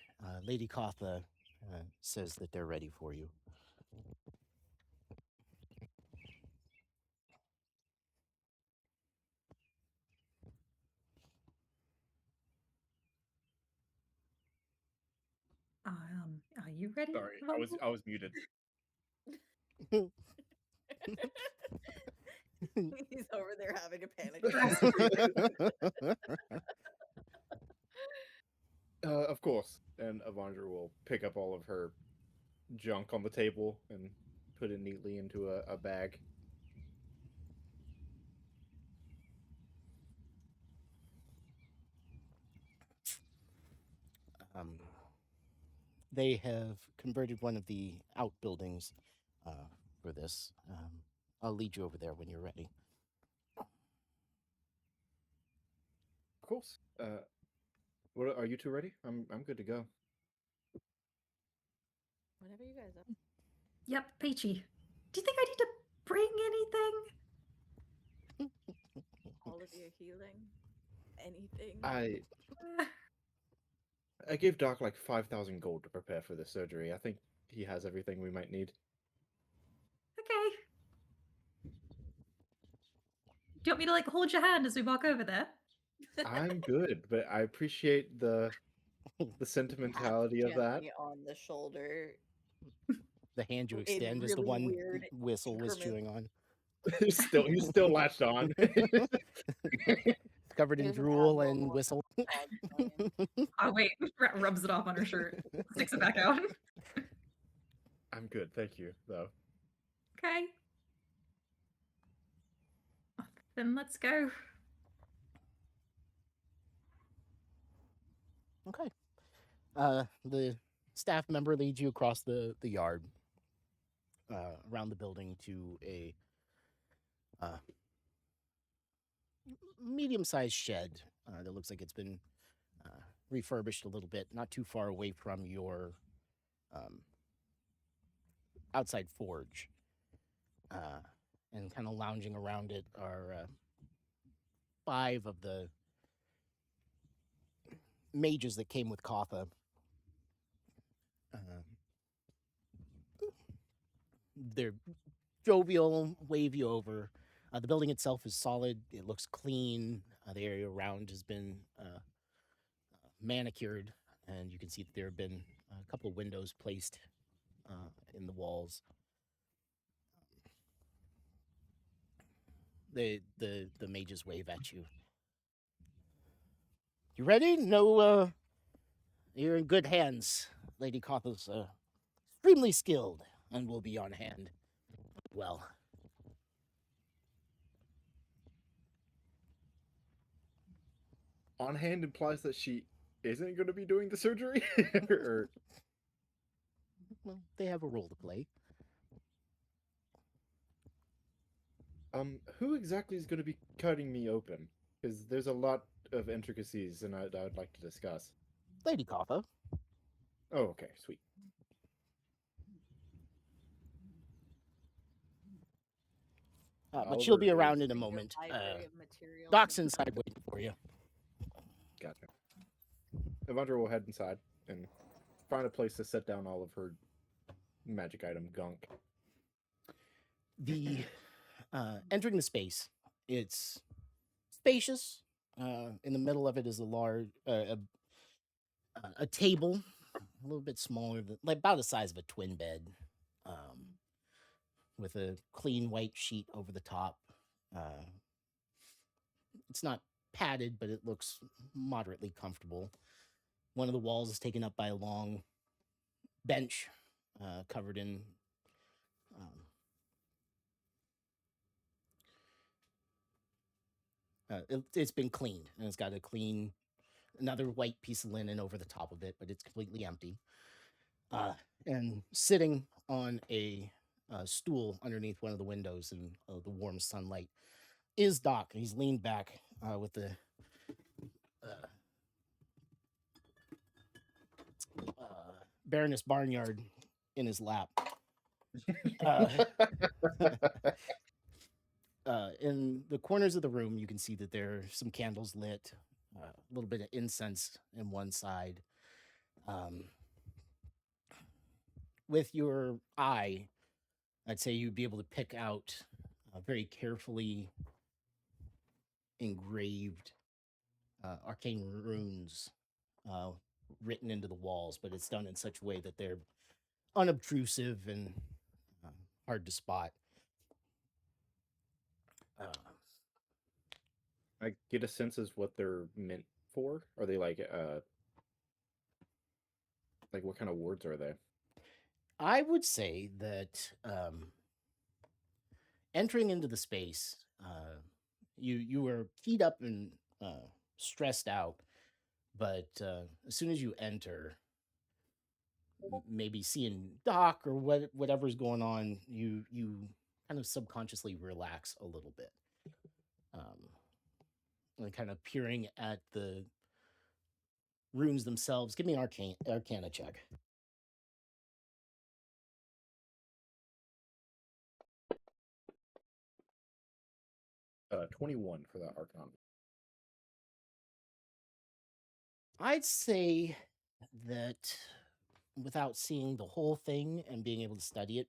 Lady Kotha says that they're ready for you. Are you ready? Sorry, Vogel? I was muted. He's over there having a panic attack. Of course. And Avandra will pick up all of her junk on the table and put it neatly into a bag. They have converted one of the outbuildings for this. I'll lead you over there when you're ready. Of course. What are you two ready? I'm good to go. Whatever you guys are. Yep, Peachy. Do you think I need to bring anything? All of your healing, anything. I gave Doc like 5,000 gold to prepare for the surgery. I think he has everything we might need. Okay. Do you want me to like hold your hand as we walk over there? I'm good, but I appreciate the sentimentality of that. Gently on the shoulder. The hand you In extend is the really one weird Whistle was chewing increments. on. He's still latched on. Covered in There's an drool and abnormal Whistle. dog playing. Oh wait, rubs it off on her shirt, sticks it back out. I'm good, thank you, though. Okay. Then let's go. Okay. The staff member leads you across the yard, around the building to a medium-sized shed that looks like it's been refurbished a little bit, not too far away from your outside forge. And kind of lounging around it are 5 of the mages that came with Kotha. They're jovial, wave you over. The building itself is solid. It looks clean. The area around has been manicured, and you can see that there have been a couple of windows placed in the walls. The mages wave at you. You ready? No, you're in good hands. Lady Kotha's extremely skilled and will be on hand. Well, On hand implies that she isn't going to be doing the surgery? Or... well, they have a role to play. Who exactly is going to be cutting me open? Because there's a lot of intricacies, and I'd like to discuss. Lady Kotha. Oh, okay, sweet. But she'll be Oliver around is- in a Your moment. library of materials Doc's and- inside waiting for you. Gotcha. Evandra will head inside and find a place to set down all of her magic item gunk. The entering the space, it's spacious. In the middle of it is a large a table, a little bit smaller than, like about the size of a twin bed. with a clean white sheet over the top. It's not padded, but it looks moderately comfortable. One of the walls is taken up by a long bench covered in it's been cleaned, and it's got another white piece of linen over the top of it, but it's completely empty. And sitting on a stool underneath one of the windows in the warm sunlight is Doc. He's leaned back with the Baroness Barnyard in his lap. In the corners of the room, you can see that there are some candles lit, a little bit of incense in one side. With your eye, I'd say you'd be able to pick out very carefully engraved arcane runes written into the walls, but it's done in such a way that they're unobtrusive and hard to spot. I get a sense as what they're meant for. Are they like what kind of words are they? I would say that entering into the space, you were keyed up and stressed out, but as soon as you enter, maybe seeing Doc or whatever's going on, you kind of subconsciously relax a little bit, and kind of peering at the runes themselves. Give me an Arcana check. 21 for that Archon. I'd say that without seeing the whole thing and being able to study it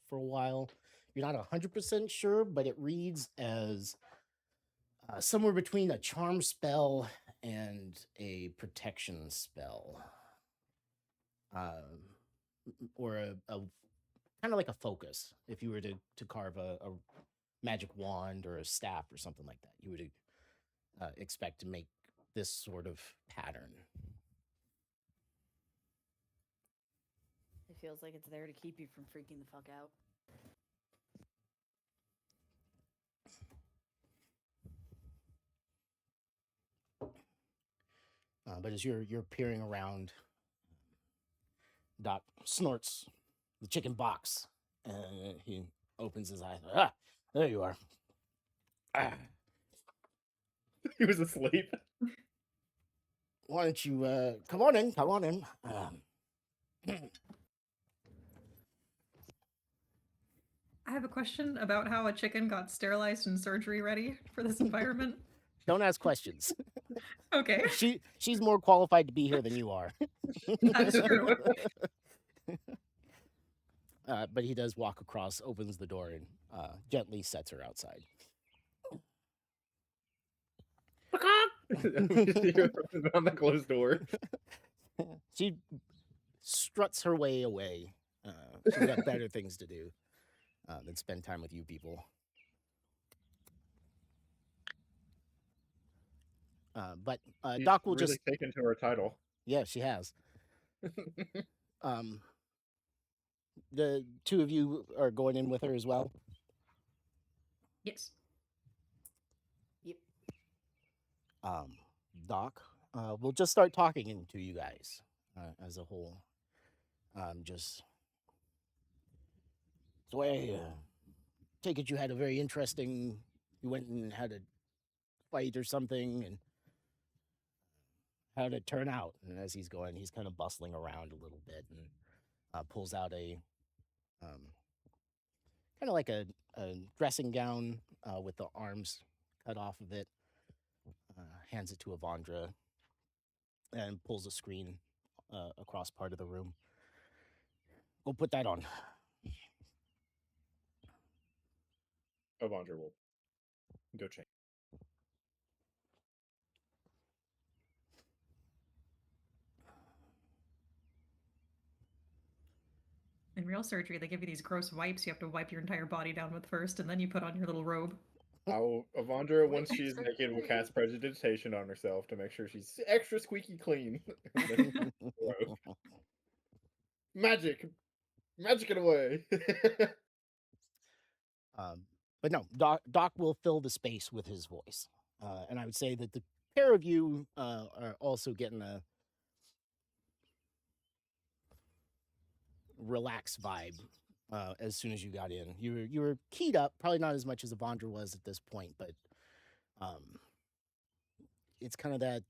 for a while, you're not 100% sure, but it reads as somewhere between a charm spell and a protection spell. Or a kind of like a focus. If you were to carve a magic wand or a staff or something like that, you would expect to make this sort of pattern. It feels like it's there to keep you from freaking the fuck out. But as you're peering around, Doc snorts the chicken box, and he opens his eyes. Ah, there you are. Ah, He was asleep. why don't you come on in? Come on in. I have a question about how a chicken got sterilized and surgery ready for this environment. Don't ask questions. Okay, She's more qualified to be here than you are. that's true. But he does walk across, opens the door, and gently sets her outside. On the closed door. She struts her way away. She's got better things to do than spend time with you people. But She's Doc will really just... taken to her title. Yeah, she has. The two of you are going in with her as well? Yes. Yep. Doc, we'll just start talking to you guys as a whole. So I take it you had a very interesting... You went and had a fight or something, and how did it turn out? And as he's going, he's kind of bustling around a little bit and pulls out a kind of like a dressing gown with the arms cut off of it, hands it to Avandra, and pulls a screen across part of the room. Go put that on. Avandra will go change. in real surgery, they give you these gross wipes you have to wipe your entire body down with first, and then you put on your little robe. Avandra, once Wait, she's so naked, will cute. cast prestidigitation on herself to make sure she's extra squeaky clean. And then robe. Magic, magic it away. But no, Doc will fill the space with his voice, and I would say that the pair of you are also getting a relaxed vibe as soon as you got in. You were keyed up, probably not as much as Avandra was at this point, but um, it's kind of that.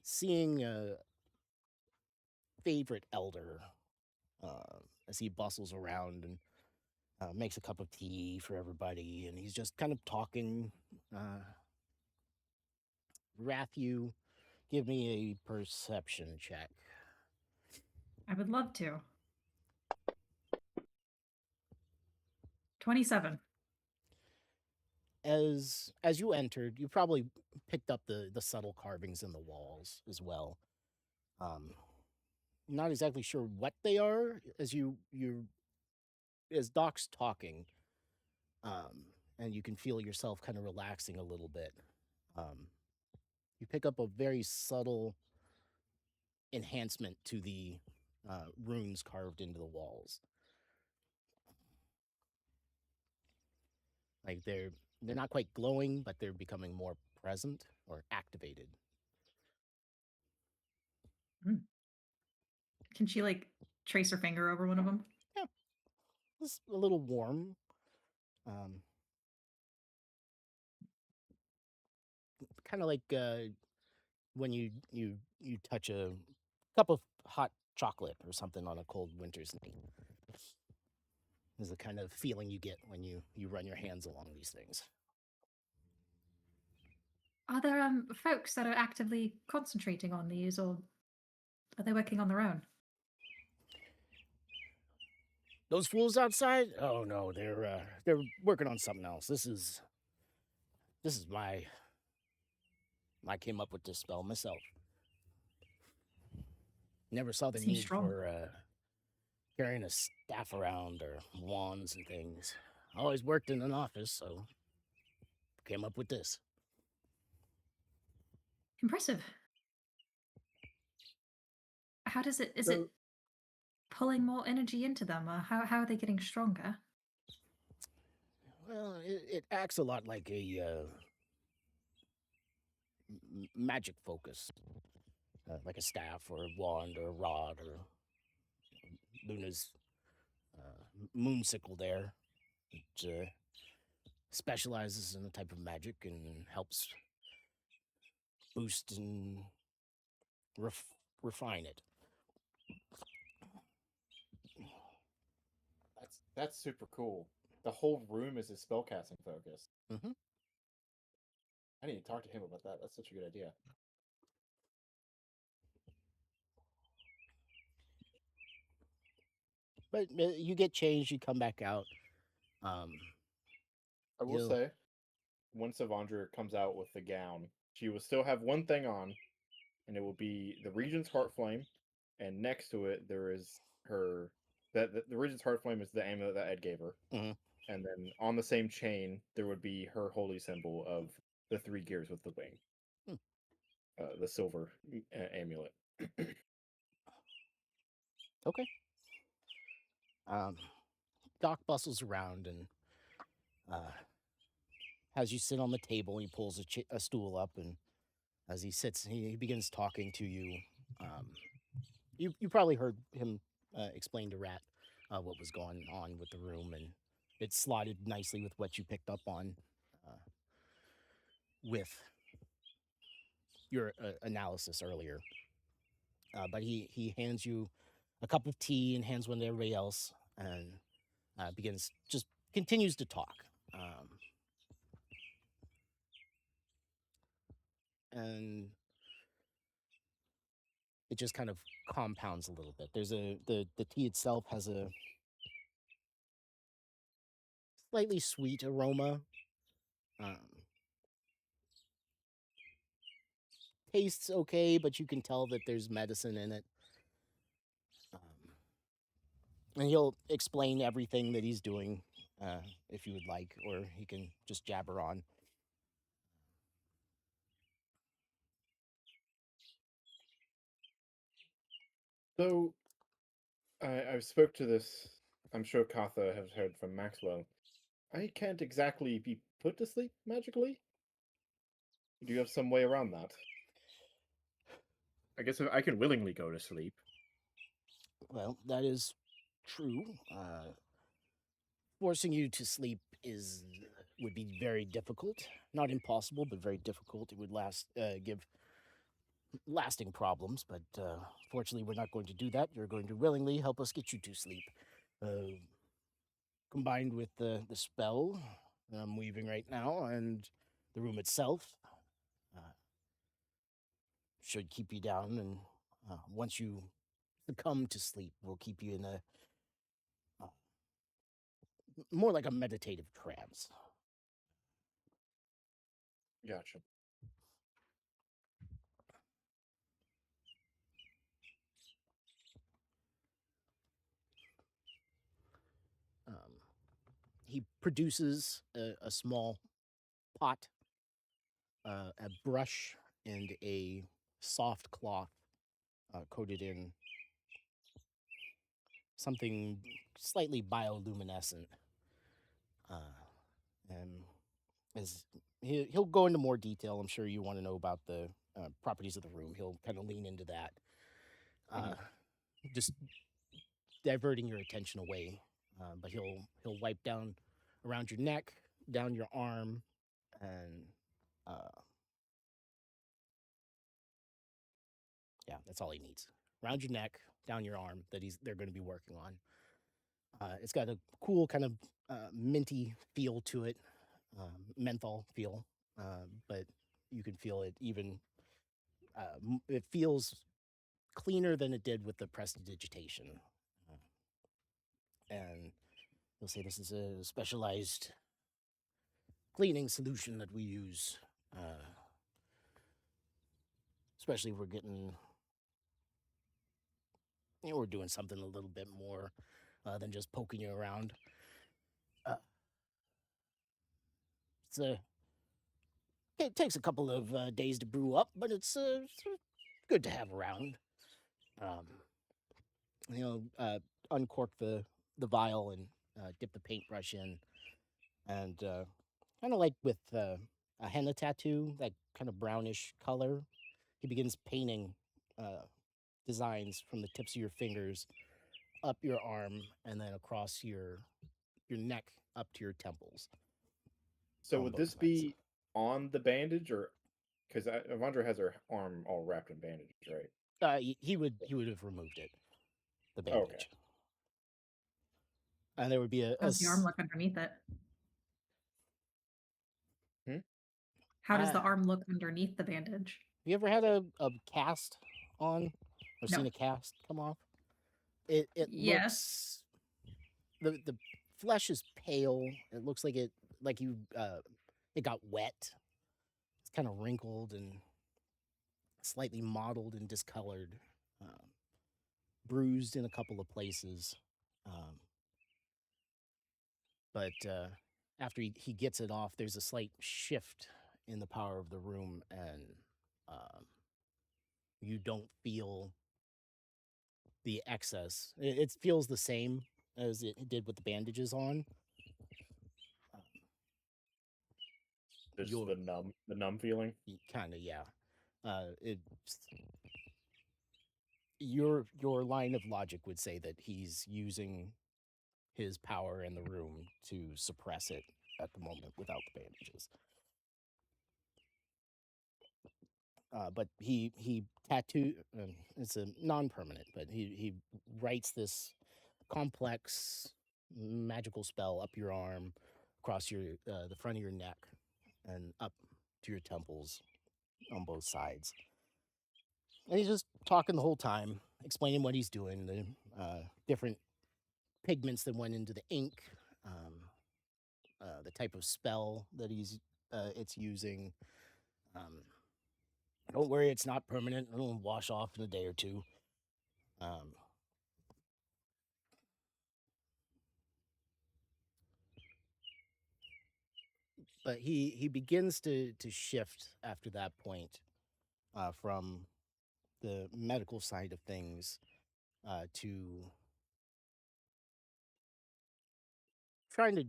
Seeing a favorite elder as he bustles around and makes a cup of tea for everybody, and he's just kind of talking. Rathu, give me a perception check. I would love to. 27. As you entered, you probably picked up the subtle carvings in the walls as well. Not exactly sure what they are as as Doc's talking, and you can feel yourself kind of relaxing a little bit. You pick up a very subtle enhancement to the runes carved into the walls. Like they're not quite glowing, but they're becoming more present or activated. Can she like trace her finger over one of them? It's a little warm. Kind of like when you touch a cup of hot chocolate or something on a cold winter's night. Is the kind of feeling you get when you run your hands along these things. Are there folks that are actively concentrating on these, or are they working on their own? Those fools outside? Oh no, they're working on something else. This is my I came up with this spell myself. Never saw the Seems need strong. for carrying a staff around or wands and things. Always worked in an office, so came up with this. Impressive. How does it? Is So- it pulling more energy into them? How are they getting stronger? Well, it acts a lot like a magic focus, like a staff or a wand or a rod or Luna's moonsicle there. It specializes in a type of magic and helps boost and refine it. That's super cool. The whole room is a spellcasting focus. Mhm. I need to talk to him about that. That's such a good idea. But you get changed, you come back out. I will You'll- say, once Avandra comes out with the gown, she will still have one thing on, and it will be the Regent's Heart Flame, and next to it there is her the Regent's Heart Flame is the amulet that Ed gave her, Mhm. and then on the same chain there would be her holy symbol of the 3 gears with the wing, Hmm. the silver amulet. Okay. Doc bustles around and has you sit on the table. And he pulls a stool up, and as he sits, he begins talking to you. You probably heard him explain to Rat what was going on with the room, and it slotted nicely with what you picked up on with your analysis earlier. But he hands you a cup of tea and hands one to everybody else, and continues to talk. And it just kind of compounds a little bit. There's the tea itself has a slightly sweet aroma. tastes okay, but you can tell that there's medicine in it. And he'll explain everything that he's doing, if you would like, or he can just jabber on. So I've spoke to this. I'm sure Katha has heard from Maxwell. I can't exactly be put to sleep magically. Do you have some way around that? I guess I can willingly go to sleep. Well, that is true. Forcing you to sleep would be very difficult. Not impossible, but very difficult. It would give lasting problems, but fortunately, we're not going to do that. You're going to willingly help us get you to sleep. Combined with the spell that I'm weaving right now and the room itself, should keep you down. And once you succumb to sleep, we'll keep you in a more like a meditative trance. Gotcha. He produces a small pot, a brush, and a soft cloth coated in something slightly bioluminescent. And as he'll go into more detail, I'm sure you want to know about the properties of the room. He'll kind of lean into that, just diverting your attention away. But he'll wipe down around your neck, down your arm, and yeah, that's all he needs. Around your neck, down your arm that they're going to be working on. It's got a cool kind of minty feel to it, menthol feel, but you can feel it even. It feels cleaner than it did with the prestidigitation. And they'll say this is a specialized cleaning solution that we use, especially if we're getting, we're doing something a little bit more than just poking you around. It takes a couple of days to brew up, but it's good to have around. Uncork the vial and dip the paintbrush in, and kind of like with a henna tattoo, that kind of brownish color. He begins painting designs from the tips of your fingers up your arm and then across your neck up to your temples. So would this be on the bandage, or because Avandra has her arm all wrapped in bandages, right? He would have removed it, the bandage. Okay. And there would be How's the arm look underneath it? How does the arm look underneath the bandage? Have you ever had a cast on or No. seen a cast come off? It Yes. looks, the flesh is pale. It looks like it got wet. It's kind of wrinkled and slightly mottled and discolored, bruised in a couple of places. But after he gets it off, there's a slight shift in the power of the room, and you don't feel the excess. It feels the same as it did with the bandages on. Just the numb feeling. Kind of, yeah. Your line of logic would say that he's using his power in the room to suppress it at the moment without the bandages. But he tattooed. It's a non-permanent, but he writes this complex magical spell up your arm, across your the front of your neck, and up to your temples on both sides. And he's just talking the whole time, explaining what he's doing, the different pigments that went into the ink, the type of spell that it's using, Don't worry, it's not permanent. It'll wash off in a day or two. Um, but he begins to shift after that point from the medical side of things to trying to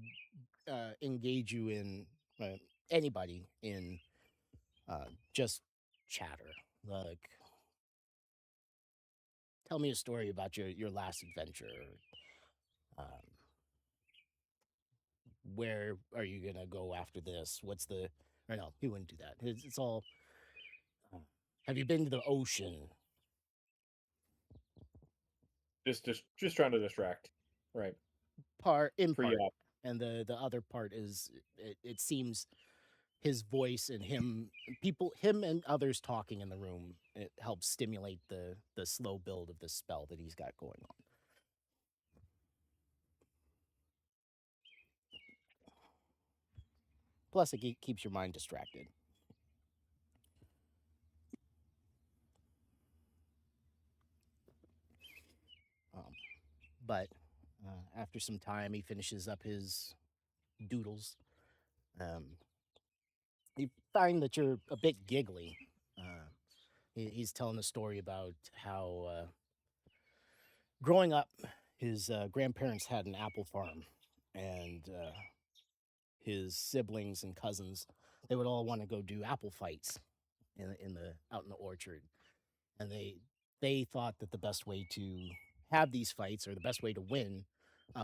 engage you in anybody in just chatter. Like, tell me a story about your last adventure. Um, where are you gonna go after this? What's the? Or no, he wouldn't do that. It's all. Uh, have you been to the ocean? Just trying to distract, right? In Free part, up. and the other part is it seems his voice and him and others talking in the room, it helps stimulate the slow build of the spell that he's got going on. Plus, it keeps your mind distracted. But after some time, he finishes up his doodles. You find that you're a bit giggly. He's telling a story about how growing up, his grandparents had an apple farm, and his siblings and cousins, they would all want to go do apple fights in the out in the orchard, and they thought that the best way to have these fights, or the best way to win,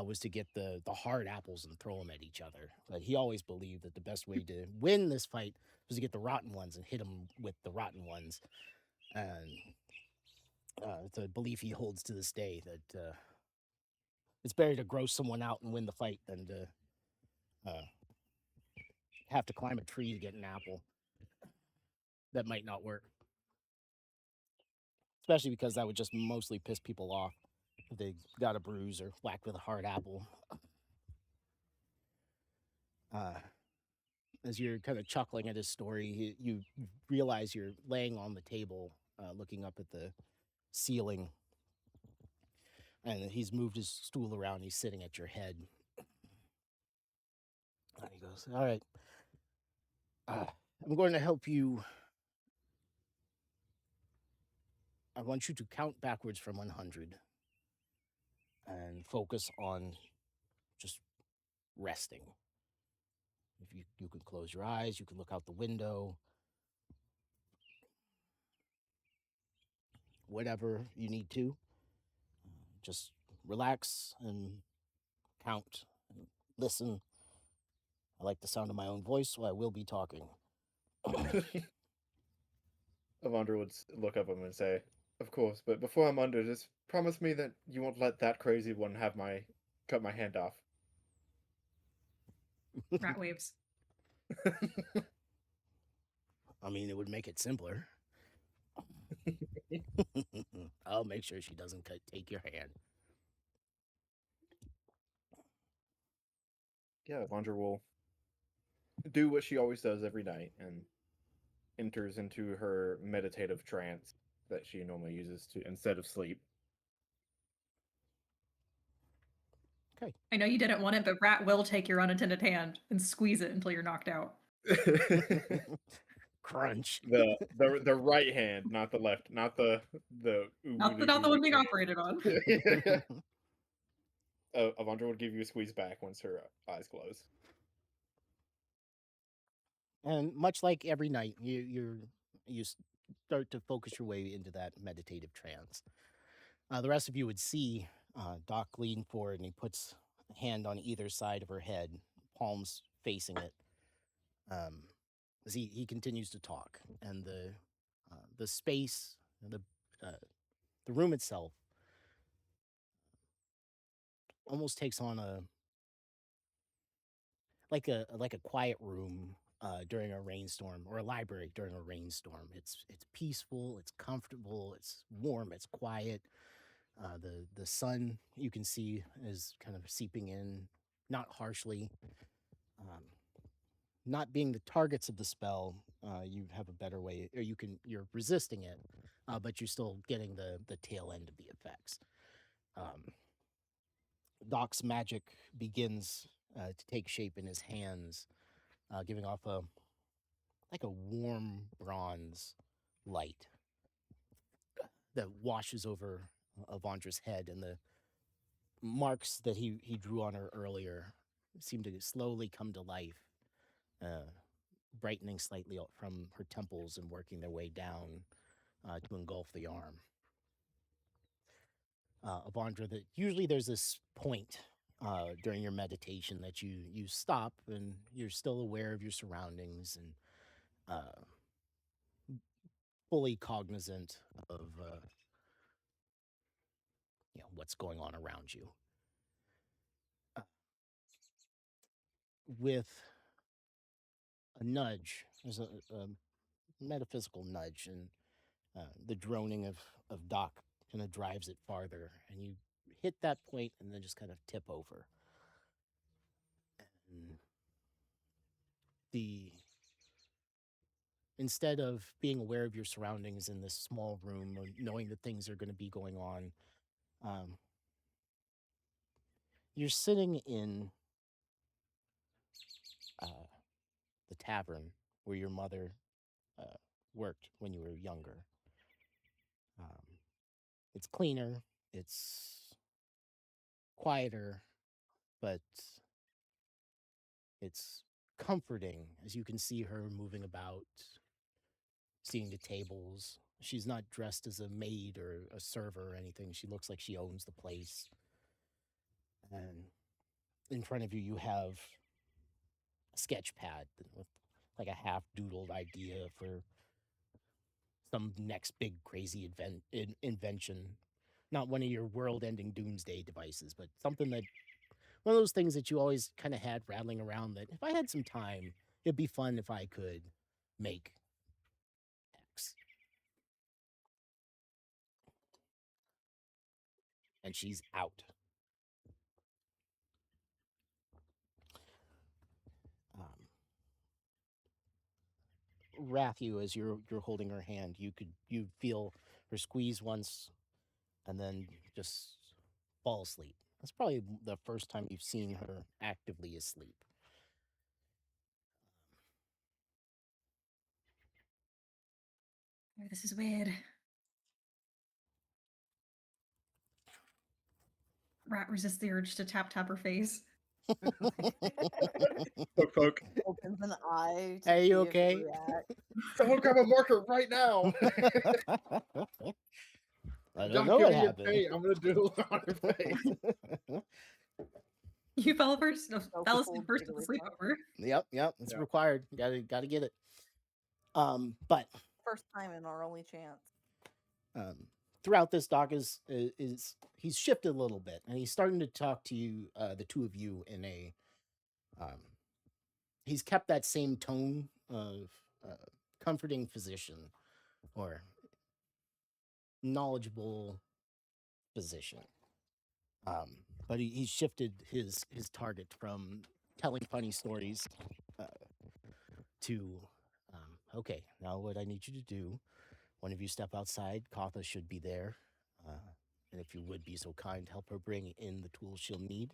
was to get the hard apples and throw them at each other. But he always believed that the best way to win this fight was to get the rotten ones and hit them with the rotten ones. And it's a belief he holds to this day that it's better to gross someone out and win the fight than to uh, have to climb a tree to get an apple. That might not work, especially because that would just mostly piss people off if they got a bruise or whacked with a hard apple. Uh, as you're kind of chuckling at his story, you realize you're laying on the table, looking up at the ceiling, and he's moved his stool around. He's sitting at your head, and he goes, "All right, I'm going to help you. I want you to count backwards from 100 and focus on just resting. If you can close your eyes, you can look out the window, whatever you need to. Just relax and count and listen. I like the sound of my own voice, so I will be talking." Avandra would look up at him and say, "Of course, but before I'm under, just promise me that you won't let that crazy one cut my hand off." Rat waves. I mean, it would make it simpler. I'll make sure she doesn't take your hand. Yeah, Avandra will do what she always does every night and enters into her meditative trance that she normally uses to instead of sleep. Okay. I know you didn't want it, but Rat will take your unattended hand and squeeze it until you're knocked out. Crunch. The right hand, not the left, not the Not the one being operated on. Avandra would give you a squeeze back once her eyes close. And much like every night, you start to focus your way into that meditative trance. The rest of you would see Doc lean forward, and he puts a hand on either side of her head, palms facing it. As he continues to talk, and the space, the room itself, almost takes on a quiet room during a rainstorm, or a library during a rainstorm. It's peaceful, it's comfortable, it's warm, it's quiet. The sun, you can see, is kind of seeping in, not harshly. Not being the targets of the spell, you have a better way, or you're resisting it, but you're still getting the tail end of the effects. Doc's magic begins to take shape in his hands, giving off a warm bronze light that washes over Avandra's head, and the marks that he drew on her earlier seem to slowly come to life, brightening slightly from her temples and working their way down to engulf the arm. Avandra, that usually there's this point during your meditation that you stop and you're still aware of your surroundings and fully cognizant of what's going on around you. With a nudge, there's a metaphysical nudge, and the droning of Doc kind of drives it farther, and you hit that point and then just kind of tip over. And instead of being aware of your surroundings in this small room or knowing that things are going to be going on, you're sitting in the tavern where your mother worked when you were younger. It's cleaner, it's quieter, but it's comforting as you can see her moving about, seeing the tables. She's not dressed as a maid or a server or anything. She looks like she owns the place. And in front of you, you have a sketch pad with like a half-doodled idea for some next big crazy invention. Not one of your world-ending doomsday devices, but something that, one of those things that you always kind of had rattling around that if I had some time, it'd be fun if I could make X. And she's out. Rathu, as you're holding her hand, you feel her squeeze once, and then just fall asleep. That's probably the first time you've seen her actively asleep. Oh, this is weird. Rat resists the urge to tap her face. Poke, poke. Opens an eye. To Hey, you see if it okay? reacts. Someone grab a marker right now. I don't Doc, know give what me your happened. fate. I'm gonna doodle on her face. You fell first. No, So fell cold asleep first to at the the sleepover. Yep, it's Yeah. required. Gotta get it. But First time and our only chance. throughout this, Doc is he's shifted a little bit, and he's starting to talk to you, the two of you, in a he's kept that same tone of comforting physician or knowledgeable physician, but he's shifted his target from telling funny stories to okay, now what I need you to do, one of you step outside. Katha should be there, and if you would be so kind, help her bring in the tools she'll need.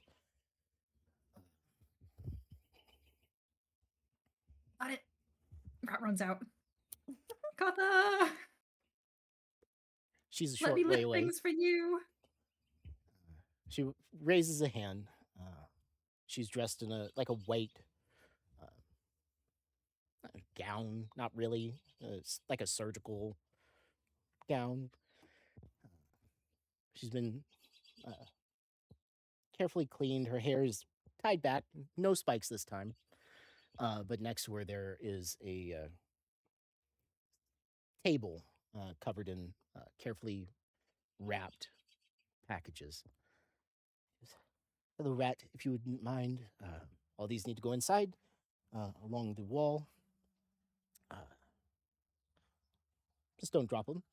Got it. Rat runs out. Katha! She's a Let short me way lift away. things for you. She raises a hand. She's dressed in a white gown, not really. It's like a surgical gown. She's been carefully cleaned. Her hair is tied back, no spikes this time. But next to her there is a table covered in carefully wrapped packages. Hello, Rat, if you wouldn't mind. All these need to go inside along the wall. Just don't drop them.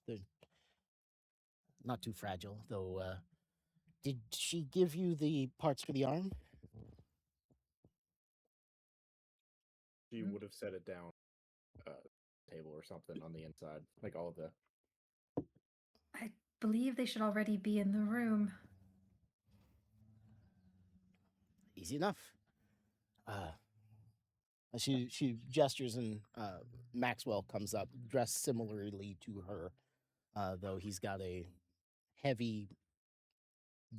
They're not too fragile, though. Did she give you the parts for the arm? She would have set it down. table or something on the inside, like all the. I believe they should already be in the room. Easy enough. She gestures and Maxwell comes up, dressed similarly to her, though he's got a heavy,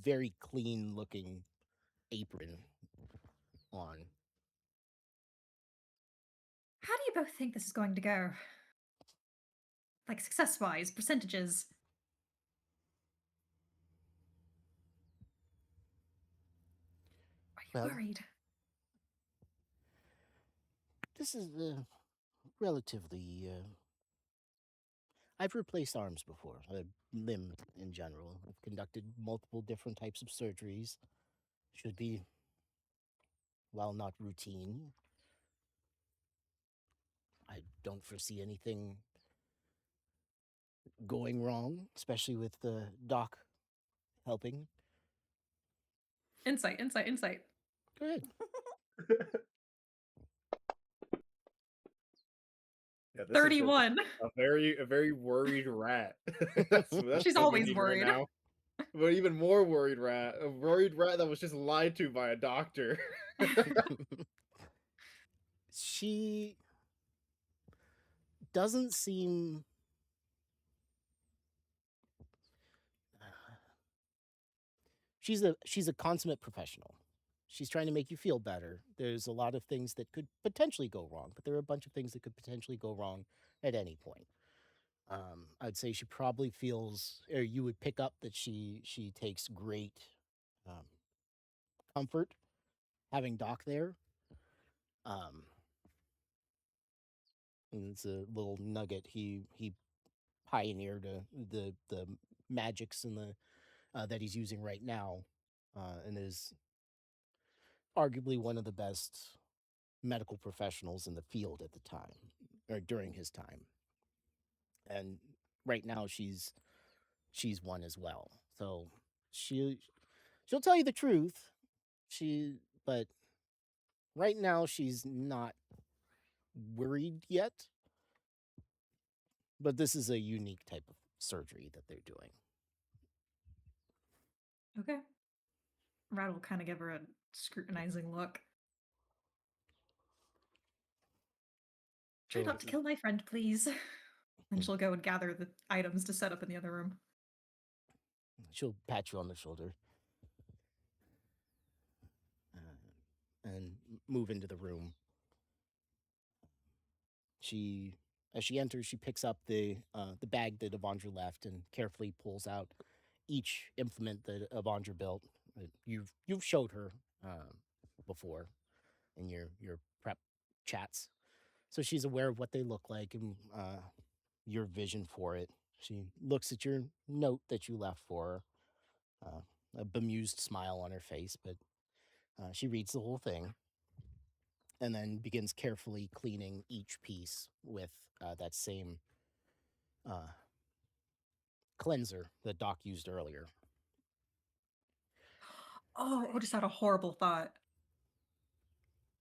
very clean looking apron on. How do you both think this is going to go? Like success wise, percentages. Are you Well, worried? this is relatively. I've replaced arms before, limbs in general. I've conducted multiple different types of surgeries. Should be, while not routine, I don't foresee anything going wrong, especially with the doc helping. Insight, insight, insight. Go ahead. Yeah, this is 31. a very worried rat. That's She's what we always need worried. now. But even more worried rat, a worried rat that was just lied to by a doctor. She doesn't seem she's a consummate professional. She's trying to make you feel better. There's a lot of things that could potentially go wrong, but there are a bunch of things that could potentially go wrong at any point. I'd say she probably feels, or you would pick up that she takes great comfort having Doc there. And it's a little nugget. He pioneered the magics and the that he's using right now, and is arguably one of the best medical professionals in the field at the time, or during his time. And right now she's one as well. So she'll tell you the truth. But right now she's not worried yet. But this is a unique type of surgery that they're doing. Okay. Rat will kind of give her a scrutinizing look. Try not to kill my friend, please. And she'll go and gather the items to set up in the other room. She'll pat you on the shoulder and move into the room. As she enters, she picks up the bag that Avandra left and carefully pulls out each implement that Avandra built. You've showed her before in your prep chats, so she's aware of what they look like and your vision for it. She looks at your note that you left for her, a bemused smile on her face, but she reads the whole thing and then begins carefully cleaning each piece with that same cleanser that Doc used earlier. Oh, I just had a horrible thought.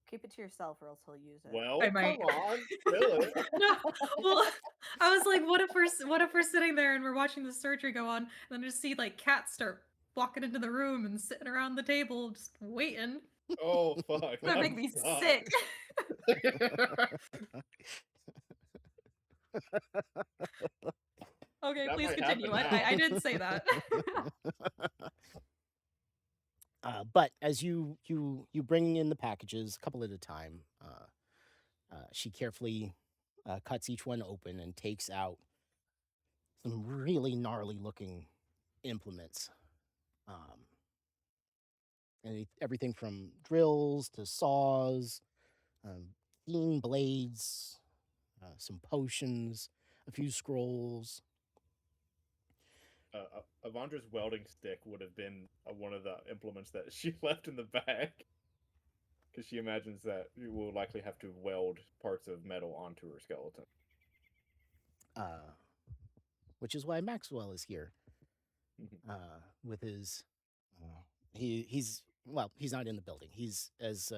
Keep it to yourself, or else he'll use it. Well, I might. come on, spill it. No, well, I was like, what if we're sitting there and we're watching the surgery go on, and then just see like cats start walking into the room and sitting around the table just waiting. Oh fuck! That make me sucks. sick. Okay, That please might continue. happen I now. didn't say that. But as you bring in the packages a couple at a time, she carefully cuts each one open and takes out some really gnarly looking implements. And everything from drills to saws, keen blades, some potions, a few scrolls. Avandra's welding stick would have been one of the implements that she left in the bag, because she imagines that you will likely have to weld parts of metal onto her skeleton. Which is why Maxwell is here. With his, he's not in the building. He's as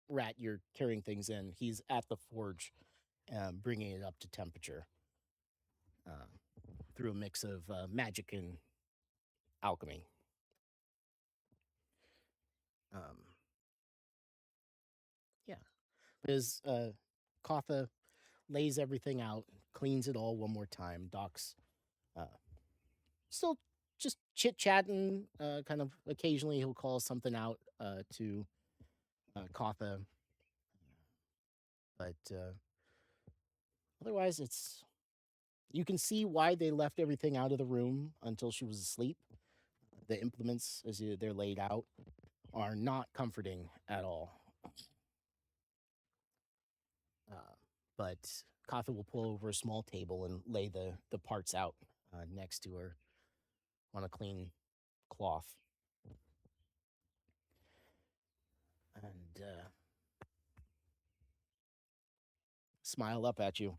Rat, you're carrying things in. He's at the forge, bringing it up to temperature through a mix of magic and alchemy. Yeah, as Kotha lays everything out, cleans it all one more time. Doc's still just chit chatting. Kind of occasionally he'll call something out to Kotha, but otherwise you can see why they left everything out of the room until she was asleep. The implements, as they're laid out, are not comforting at all. But Kotha will pull over a small table and lay the parts out next to her on a clean cloth. And smile up at you.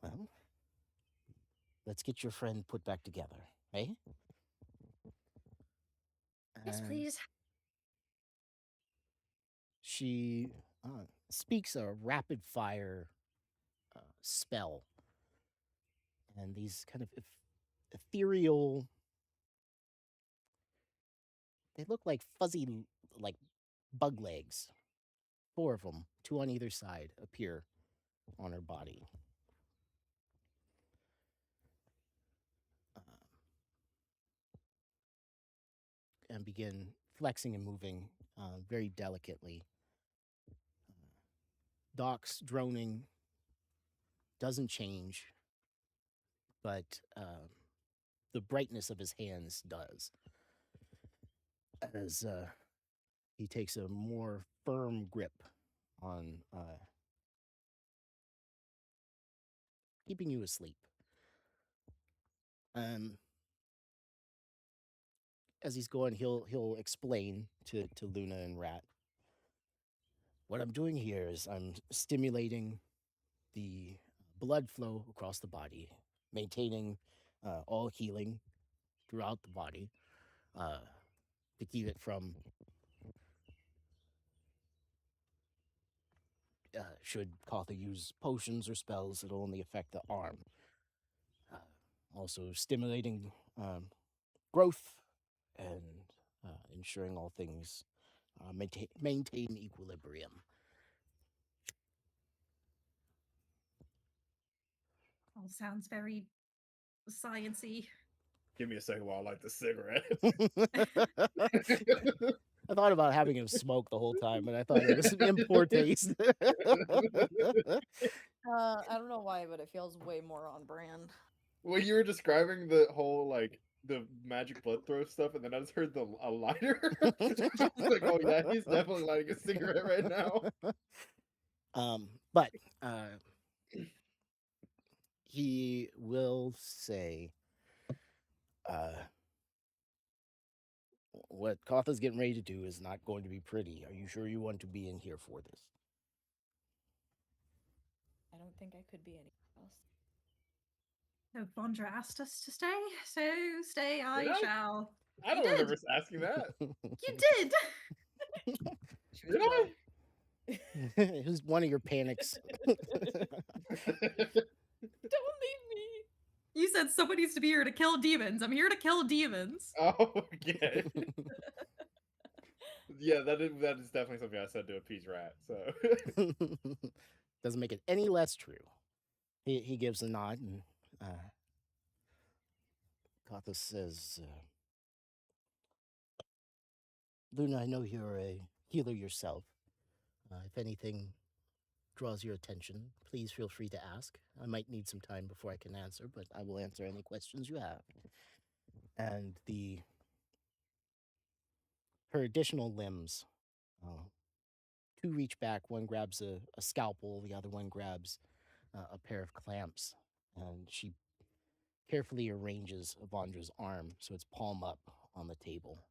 Well, let's get your friend put back together, eh? Yes, And please. she speaks a rapid fire spell. And these kind of ethereal, they look like fuzzy, like bug legs. 4 of them, 2 on either side, appear on her body. And begin flexing and moving very delicately. Doc's droning doesn't change, but the brightness of his hands does. As he takes a more firm grip on keeping you asleep. As he's going, he'll explain to Luna and Rat. What I'm doing here is I'm stimulating the blood flow across the body, maintaining all healing throughout the body to keep it from, should Kotha use potions or spells, it'll only affect the arm. Also stimulating growth and ensuring all things maintain equilibrium. All sounds very science-y. Give me a second while I light the cigarette. I thought about having him smoke the whole time, but I thought it was in poor taste. I don't know why, but it feels way more on brand. When you were describing the whole like the magic blood throw stuff, and then I just heard a lighter. I was like, oh yeah, he's definitely lighting a cigarette right now. But he will say, what Kotha's getting ready to do is not going to be pretty. Are you sure you want to be in here for this? I don't think I could be anywhere else. So Vondra asked us to stay, so stay I Did I? shall. I You don't did. remember asking that. You did! Did I? It was one of your panics. Don't leave me. You said somebody needs to be here to kill demons. I'm here to kill demons. Oh, okay. Yeah, that is definitely something I said to appease Rat. So Doesn't make it any less true. He gives a nod, and Kotha says, Luna, I know you're a healer yourself. If anything draws your attention, please feel free to ask. I might need some time before I can answer, but I will answer any questions you have. And her additional limbs, 2 reach back. One grabs a scalpel, the other one grabs a pair of clamps, and she carefully arranges Vondra's arm so it's palm up on the table.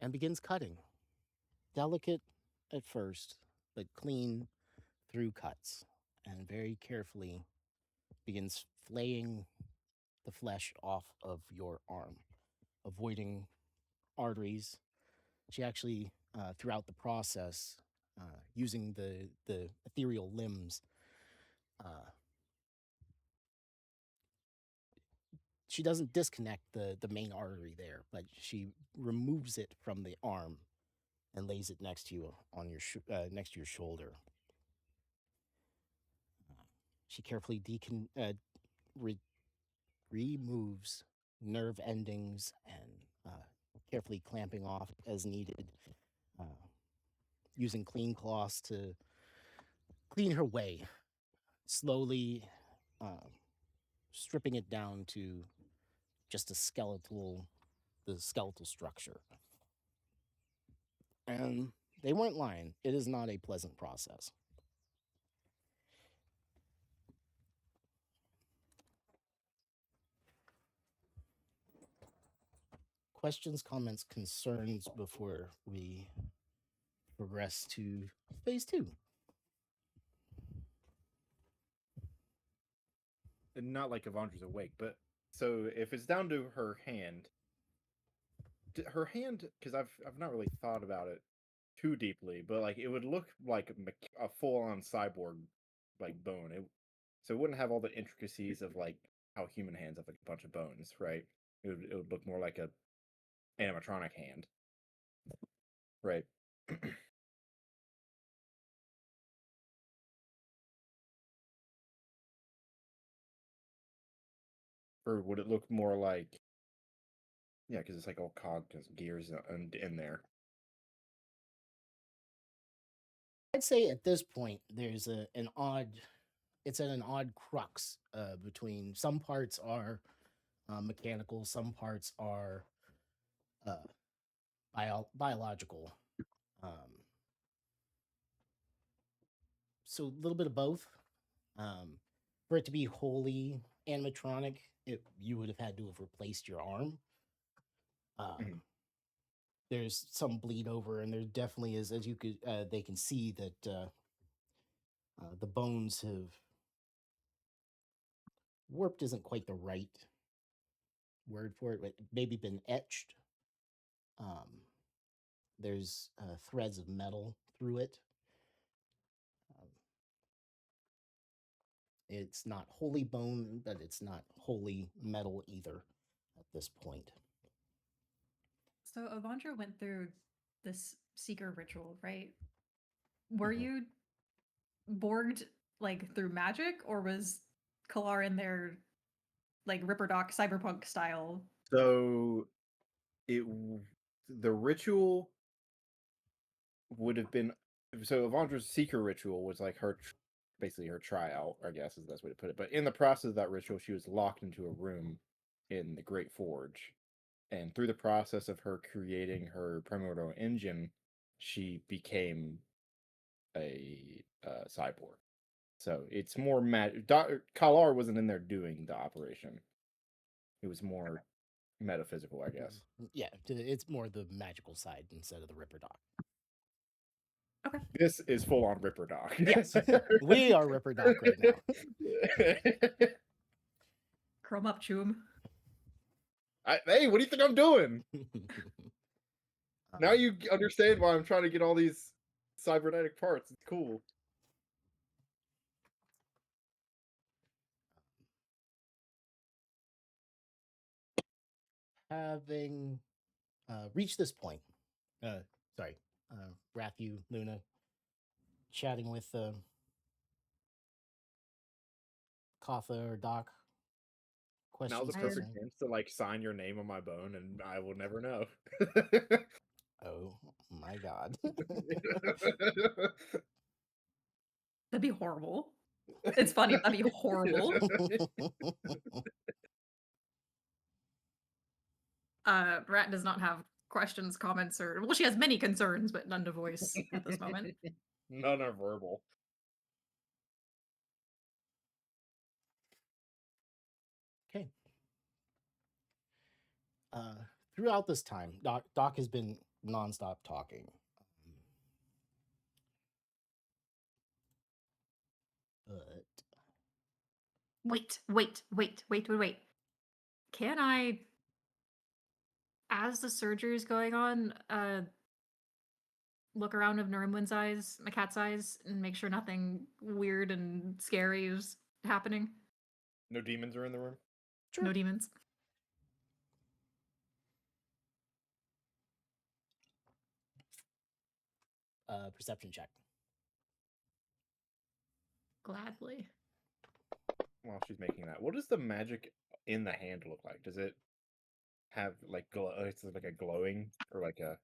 And begins cutting. Delicate at first, but clean through cuts, and very carefully begins flaying the flesh off of your arm, avoiding arteries. She actually, throughout the process, using the ethereal limbs, she doesn't disconnect the main artery there, but she removes it from the arm and lays it next to you on your next to your shoulder. She carefully removes nerve endings and carefully clamping off as needed, using clean cloths to clean her way, slowly stripping it down to just the skeletal structure. And they weren't lying. It is not a pleasant process. Questions, comments, concerns before we progress to phase 2? And not like Avandra's awake, but so if it's down to her hand, her hand, because I've not really thought about it too deeply, but like it would look like a full-on cyborg like bone. So it wouldn't have all the intricacies of like how human hands have like a bunch of bones, right? It would look more like a animatronic hand, right? Or would it look more like, yeah, because it's like all cogs, gears in there. I'd say at this point there's it's at an odd crux between some parts are mechanical, some parts are biological. So a little bit of both. For it to be wholly animatronic, you would have had to have replaced your arm. Mhm. There's some bleed over, and there definitely is, as you could, they can see that the bones have warped. Isn't quite the right word for it, but maybe been etched. There's threads of metal through it. It's not wholly bone, but it's not wholly metal either at this point. So Avandra went through this seeker ritual, right? Were Mhm. you borged like through magic, or was Kalar in there like Ripperdoc cyberpunk style? So the ritual would have been, so Avandra's seeker ritual was like her basically her tryout, I guess is the best way to put it. But in the process of that ritual, she was locked into a room in the Great Forge, and through the process of her creating her primordial engine, she became a cyborg. So it's more Kalar wasn't in there doing the operation. It was more metaphysical, I guess. Yeah, it's more the magical side instead of the Ripper Doc. Okay. This is full on Ripper Doc. Yes, we are Ripper Doc right now. Chrome up, Choom. Hey, what do you think I'm doing? Now you understand why I'm trying to get all these cybernetic parts. It's cool. Having reached this point, Rathu, Luna, chatting with Katha or Doc. Now's Questions, a perfect concerns? chance to like sign your name on my bone, and I will never know. Oh my god. That'd be horrible. It's funny. That'd be horrible. Rat does not have questions, comments, or well, she has many concerns, but none to voice at this moment. None are verbal. Okay. Throughout this time, Doc has been nonstop talking. But Wait. Can I As the surgery is going on, look around of Norwin's eyes, my cat's eyes, and make sure nothing weird and scary is happening. No demons are in the room. No demons. Perception check. Gladly. While she's making that, what does the magic in the hand look like? Does it have like glow? It's like a glowing or like a.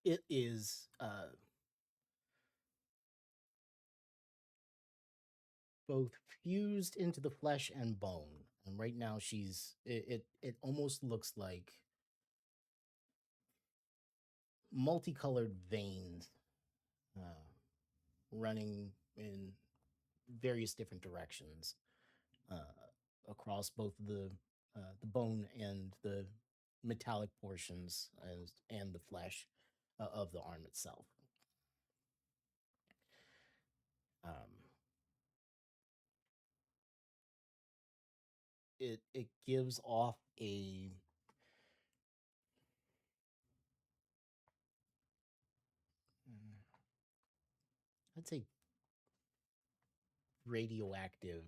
It is both fused into the flesh and bone, and right now it almost looks like multicolored veins running in various different directions across both the bone and the metallic portions and the flesh of the arm itself. It gives off a I'd say radioactive,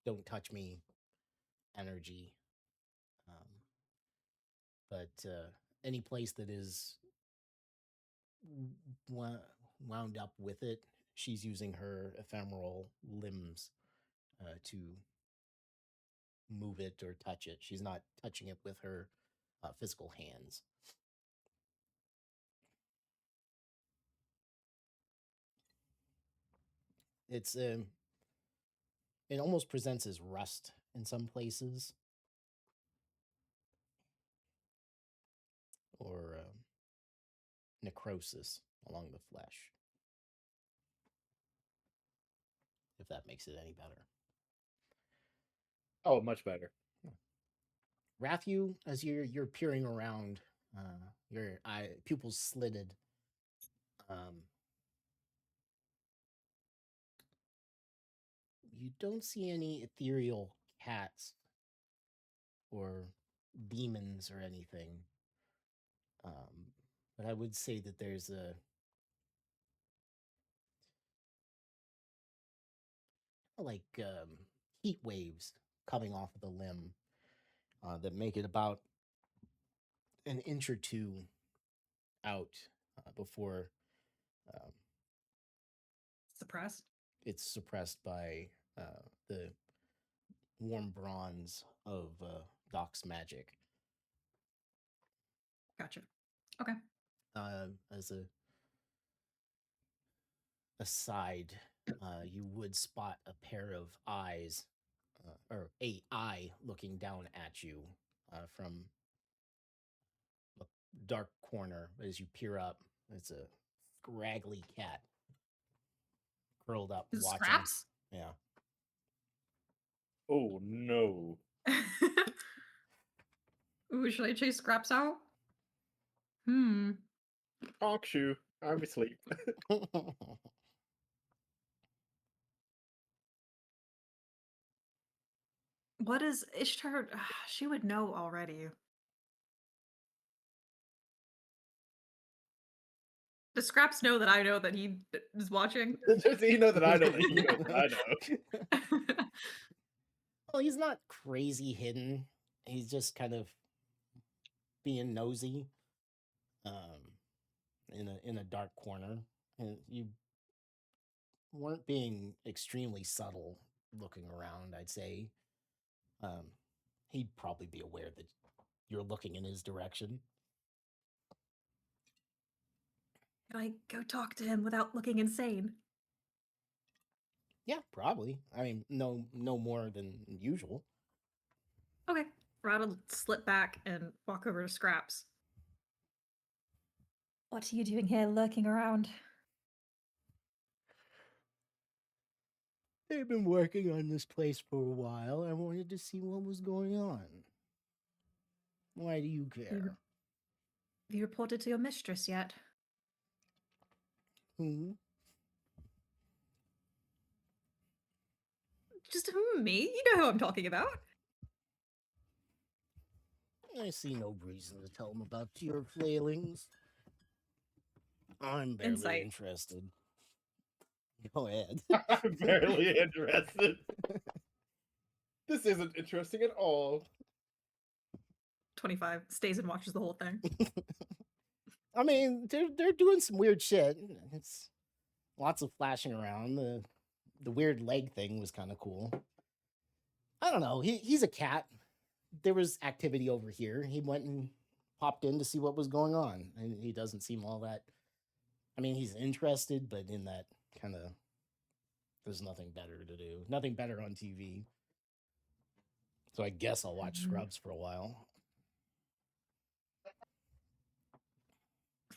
don't touch me energy. But any place that is wound up with it, she's using her ephemeral limbs to move it or touch it. She's not touching it with her physical hands. It's it almost presents as rust in some places, or necrosis along the flesh. If that makes it any better. Oh, much better. Rathu, as you're peering around, your eye pupils slitted. You don't see any ethereal cats or demons or anything. But I would say that there's heat waves coming off of the limb that make it about an inch or two out before Suppressed. it's suppressed by the warm bronze of Doc's magic. Gotcha. Okay. As a aside, you would spot a pair of eyes, or a eye looking down at you from a dark corner as you peer up. It's a scraggly cat curled up Is it watching. Scraps? Yeah. Oh no. Ooh, should I chase Scraps out? Hmm. Honk shoe. I'm asleep. What is Ishtar? She would know already. Does Scraps know that I know that he is watching? Just so you know that I know that you know that I know. Well, he's not crazy hidden. He's just kind of being nosy in a dark corner. And you weren't being extremely subtle looking around, I'd say. He'd probably be aware that you're looking in his direction. Can I go talk to him without looking insane? Yeah, probably. I mean, no more than usual. Okay. Rat'll slip back and walk over to Scraps. What are you doing here lurking around? They've been working on this place for a while. I wanted to see what was going on. Why do you care? Have you reported to your mistress yet? Just me? You know who I'm talking about. I see no reason to tell him about your flailings. I'm barely Insight. interested. Go ahead. I'm barely interested. This isn't interesting at all. 25 stays and watches the whole thing. I mean, they're doing some weird shit. It's lots of flashing around. The weird leg thing was kind of cool. I don't know. He's a cat. There was activity over here. He went and popped in to see what was going on, and he doesn't seem all that. I mean, he's interested, but in that kind of, there's nothing better to do. Nothing better on TV. So I guess I'll watch Scrubs for a while.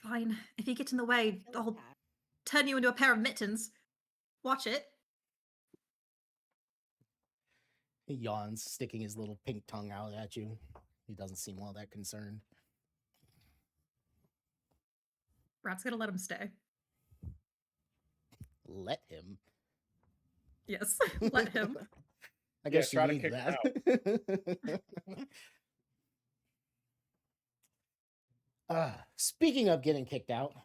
Fine. If you get in the way, Kill I'll the cat. turn you into a pair of mittens. Watch it. He yawns, sticking his little pink tongue out at you. He doesn't seem all that concerned. Brad's gonna let him stay. Let him. Yes, let him. I guess try you to need kick him that. Speaking of getting kicked out,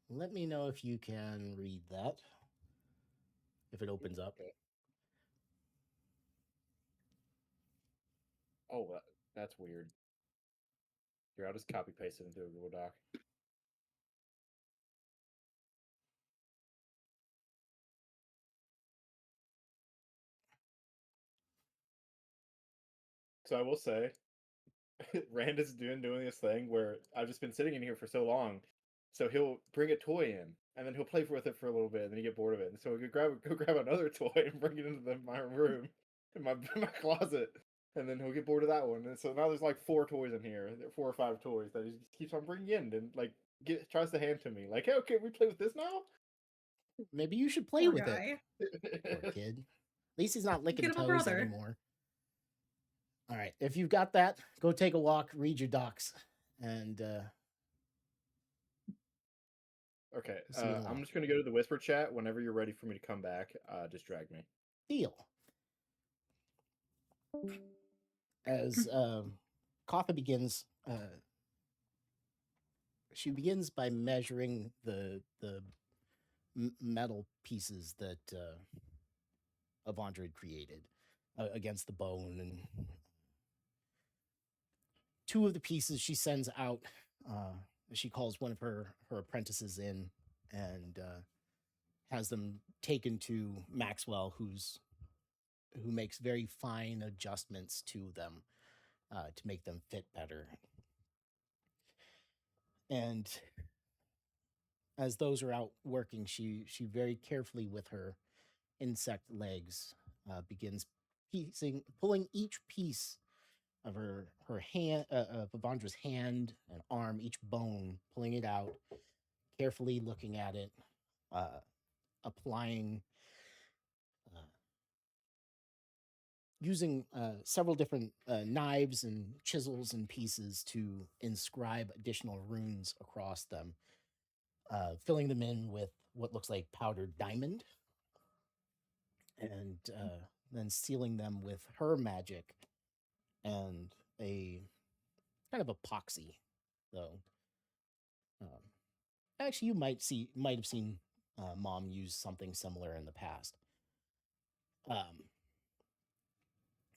let me know if you can read that. If it opens up. Okay. Oh, that's weird. Here, I'll just copy paste it into a Google Doc. So I will say, Rand is doing this thing where I've just been sitting in here for so long. So he'll bring a toy in, and then he'll play with it for a little bit, and then he get bored of it. And so he'll go grab another toy and bring it into my room, in my closet, and then he'll get bored of that one. And so now there's like 4 toys in here, 4 or 5 toys that he just keeps on bringing in, and like tries to hand to me, like, "Hey, okay, we play with this now." Maybe you should play Poor with guy. it. Poor kid. At least he's not licking Get him a toes brother. anymore. All right. If you've got that, go take a walk, read your docs, and Okay, See you in a while. I'm just gonna go to the whisper chat. Whenever you're ready for me to come back, just drag me. deal. As Kotha begins, she begins by measuring the metal pieces that Avandra had created against the bone, and 2 of the pieces she sends out. She calls one of her apprentices in and has them taken to Maxwell, who makes very fine adjustments to them to make them fit better. And as those are out working, she very carefully with her insect legs begins pulling each piece of her hand, of Avandra's hand and arm, each bone, pulling it out, carefully looking at it, applying, using several different knives and chisels and pieces to inscribe additional runes across them, filling them in with what looks like powdered diamond, and then sealing them with her magic and a kind of epoxy, though. Actually, you might have seen Mom use something similar in the past.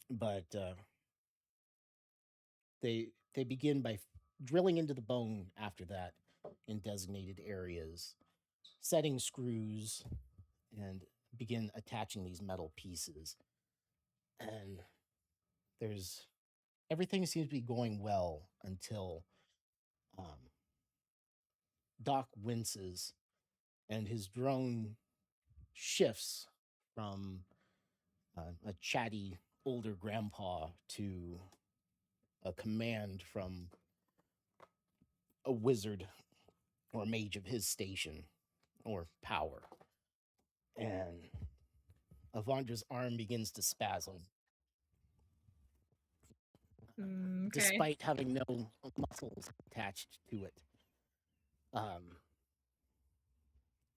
But they begin by drilling into the bone after that in designated areas, setting screws, and begin attaching these metal pieces. And everything seems to be going well until Doc winces and his drone shifts from a chatty older grandpa to a command from a wizard or a mage of his station or power. And Avandra's arm begins to spasm, Okay. despite having no muscles attached to it.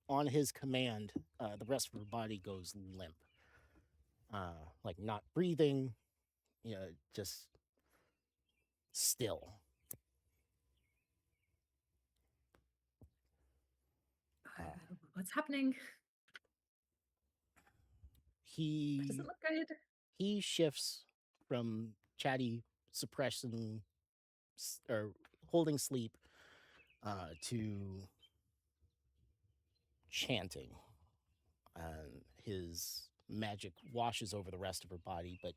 on his command, the rest of her body goes limp. Like not breathing, just still. What's happening? He Doesn't look good. he shifts from chatty, suppressing, or holding sleep, to chanting. His magic washes over the rest of her body, but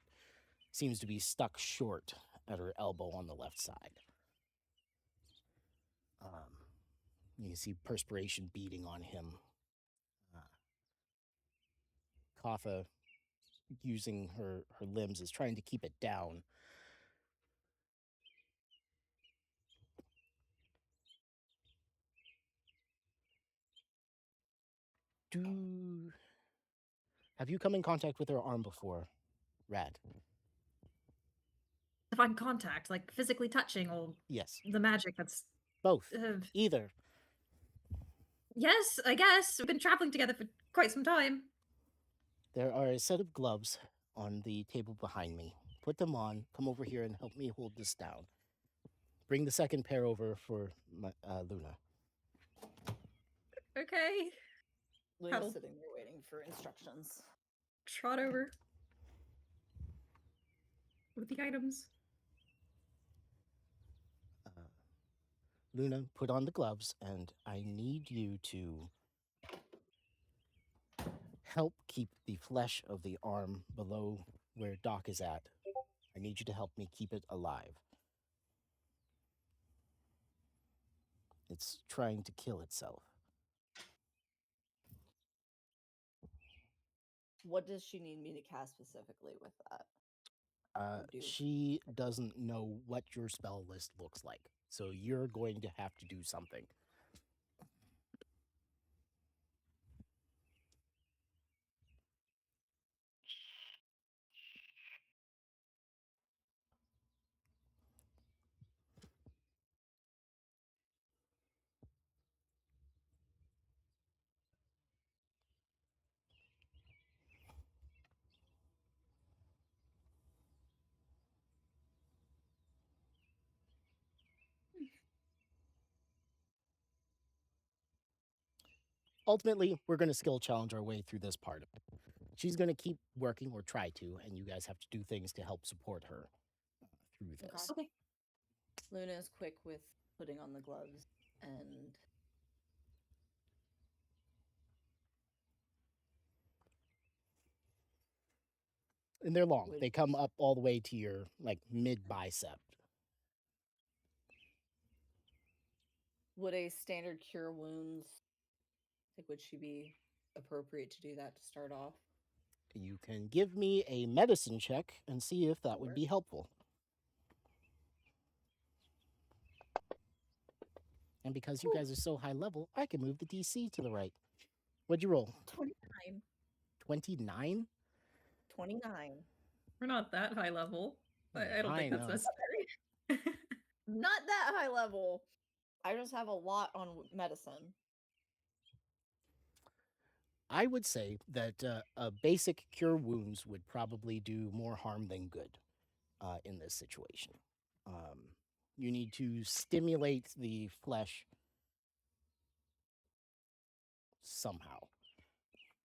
seems to be stuck short at her elbow on the left side. You can see perspiration beading on him. Kaffa, using her limbs, is trying to keep it down. Have you come in contact with her arm before, Rad? To find contact, like physically touching, or Yes. the magic that's. Both. Either. Yes, I guess. We've been traveling together for quite some time. There are a set of gloves on the table behind me. Put them on. Come over here and help me hold this down. Bring the second pair over for Luna. Okay. Luna's Huddle. sitting there waiting for instructions. Trot over. With the items. Luna, put on the gloves, and I need you to help keep the flesh of the arm below where Doc is at. I need you to help me keep it alive. It's trying to kill itself. What does she need me to cast specifically with that? She doesn't know what your spell list looks like, so you're going to have to do something. Ultimately, we're going to skill challenge our way through this part of it. She's going to keep working, or try to, and you guys have to do things to help support her through this. Okay. Luna is quick with putting on the gloves and And they're long. They come up all the way to your, like, mid-bicep. would a standard cure wounds, like, would she be appropriate to do that to start off? You can give me a medicine check and see if that would be helpful. And because you guys are so high level, I can move the DC to the right. What'd you roll? 29. 29? 29. We're not that high level. I don't I think that's know. necessary. Not that high level. I just have a lot on medicine. I would say that a basic cure wounds would probably do more harm than good in this situation. You need to stimulate the flesh somehow.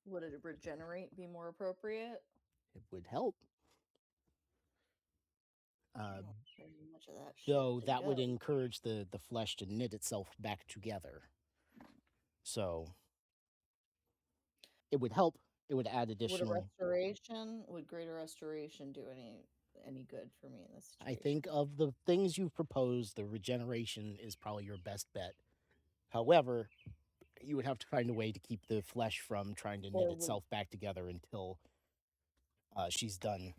Would it regenerate be more appropriate? It would help. I don't very much of that shit Though to that would go. encourage the flesh to knit itself back together. So it would help. It would add additional. Would greater restoration do any good for me in this I situation? think of the things you've proposed, the regeneration is probably your best bet. However, you would have to find a way to keep the flesh from trying to knit Or would- itself back together until she's done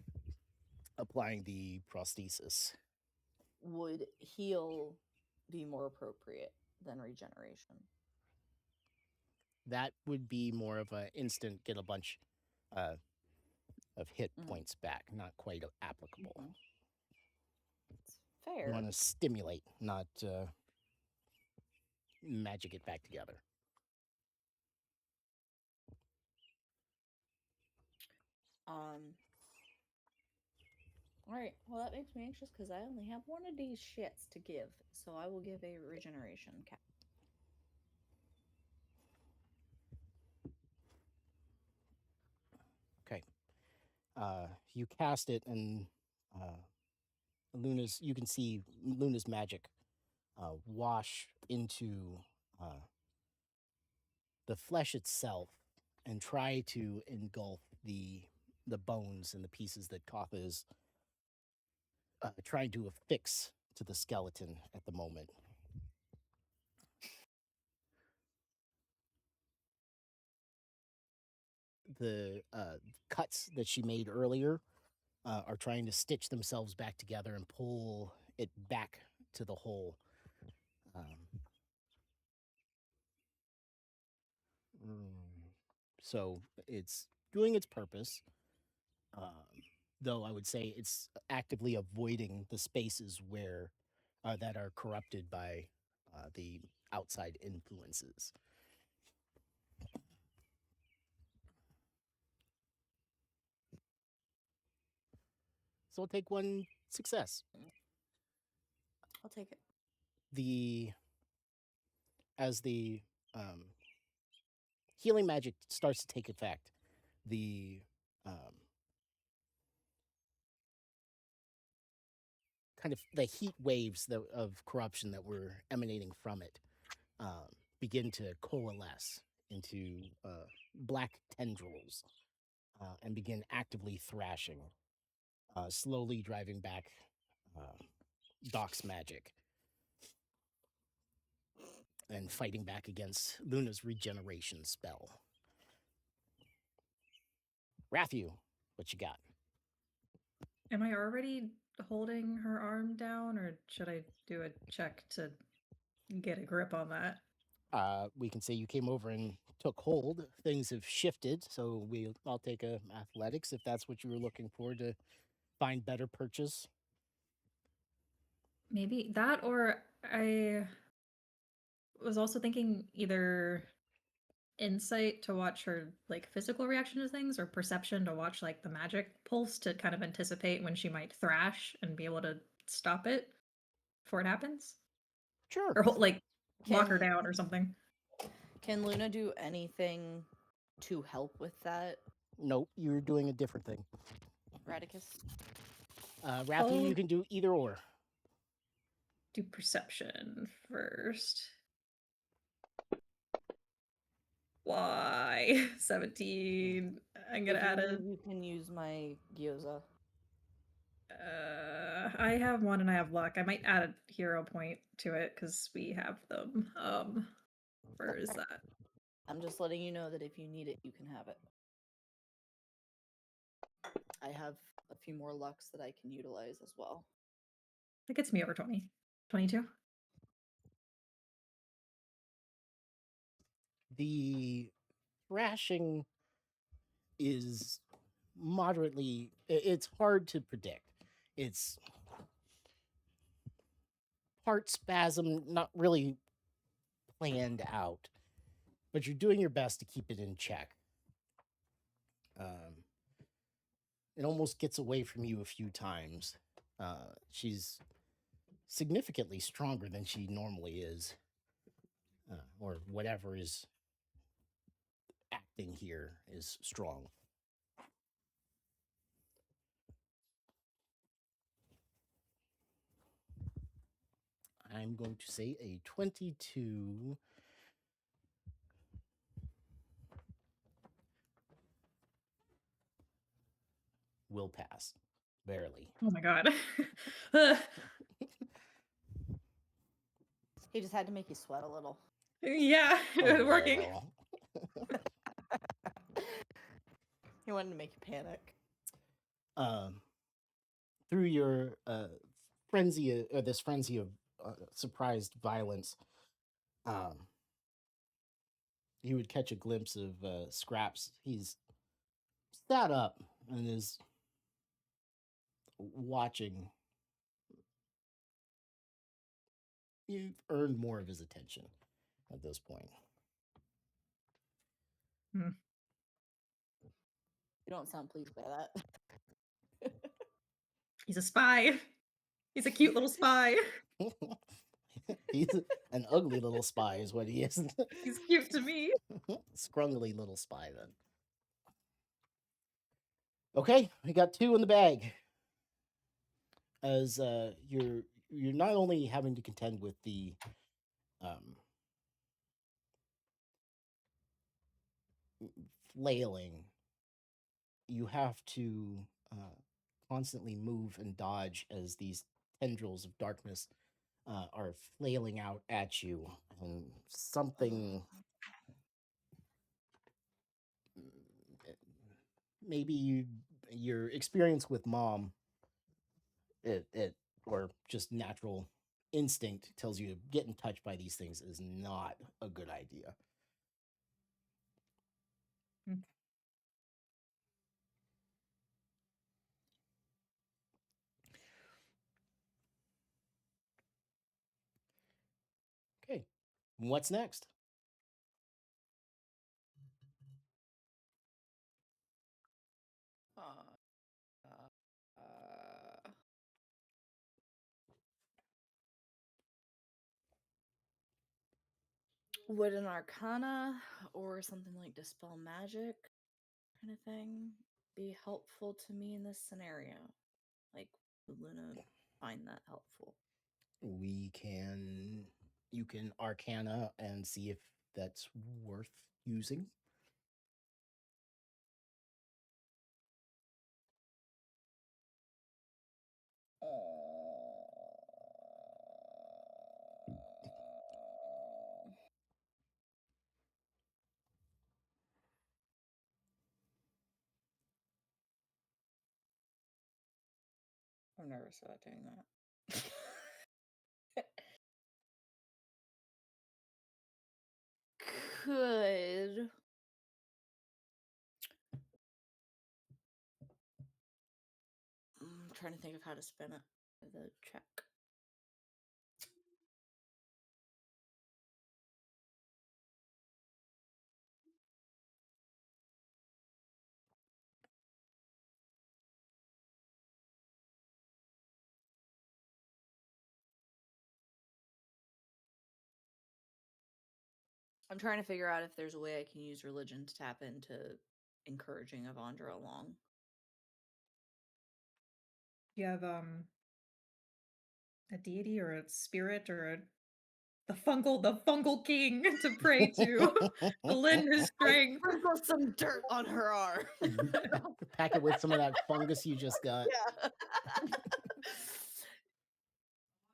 applying the prosthesis. would heal be more appropriate than regeneration? That would be more of an instant get a bunch of hit Mhm. points back, not quite applicable. Mhm. It's You fair. want to stimulate, not magic it back together. All right. Well, that makes me anxious because I only have one of these shits to give, so I will give a regeneration cap. Okay. You cast it, and Luna's. You can see Luna's magic wash into the flesh itself and try to engulf the bones and the pieces that Kotha is trying to affix to the skeleton at the moment. The cuts that she made earlier are trying to stitch themselves back together and pull it back to the hole. So it's doing its purpose, though I would say it's actively avoiding the spaces where that are corrupted by the outside influences. So I'll take one success. I'll take it. As the healing magic starts to take effect, the kind of the heat waves of corruption that were emanating from it begin to coalesce into black tendrils and begin actively thrashing, slowly driving back Doc's magic and fighting back against Luna's regeneration spell. Rathu, what you got? Am I already holding her arm down, or should I do a check to get a grip on that? We can say you came over and took hold. Things have shifted, so I'll take a athletics if that's what you were looking for to find better purchase. Maybe that, or I was also thinking either insight to watch her like physical reaction to things, or perception to watch like the magic pulse to kind of anticipate when she might thrash and be able to stop it before it happens, Sure. or like lock her Can- down or something. Can Luna do anything to help with that, Nope, you're doing a different thing. Radicus? Rathu, Oh. you can do either or. Do perception first. Why? 17. I'm gonna If you add a. move, you can use my gyoza. I have one and I have luck. I might add a hero point to it because we have them. Where is that? I'm just letting you know that if you need it, you can have it. I have a few more lucks that I can utilize as well. That gets me over 20. 22. The thrashing is moderately. It's hard to predict. It's heart spasm, not really planned out, but you're doing your best to keep it in check. It almost gets away from you a few times. She's significantly stronger than she normally is, or whatever is acting here is strong. I'm going to say a 22. Will pass. Barely. Oh my god. He just had to make you sweat a little. Yeah, A working. little. He wanted to make you panic. Through your frenzy, this frenzy of surprised violence, you would catch a glimpse of Scraps. He's sat up and is watching. You've earned more of his attention at this point. You don't sound pleased by that. He's a spy. He's a cute little spy. He's an ugly little spy, is what he is. He's cute to me. Scrungly little spy, then. Okay, we got 2 in the bag. As you're not only having to contend with the flailing, you have to constantly move and dodge as these tendrils of darkness are flailing out at you, and something maybe your experience with mom, it or just natural instinct tells you getting touched by these things is not a good idea. Okay, what's next? Would an arcana or something like dispel magic kind of thing be helpful to me in this scenario? Like, would Luna find that helpful? You can arcana and see if that's worth using. I'm nervous about doing that. Could I'm trying to think of how to spin it. The check. I'm trying to figure out if there's a way I can use religion to tap into encouraging Avandra along. Do you have a deity or a spirit or the fungal king to pray to lend his strength? Sprinkle some dirt on her arm. Pack it with some of that fungus you just got. Yeah.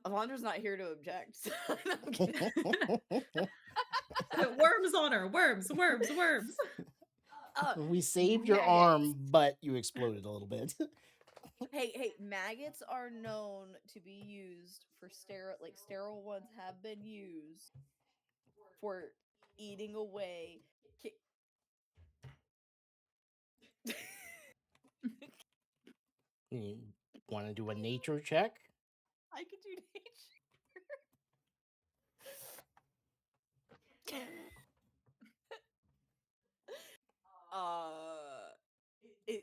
Avandra's not here to object. So no, I'm kidding. Worms on her. Worms. We saved your arm, but you exploded a little bit. Hey, maggots are known to be used for sterile ones have been used for eating away. You want to do a nature check? I could do nature.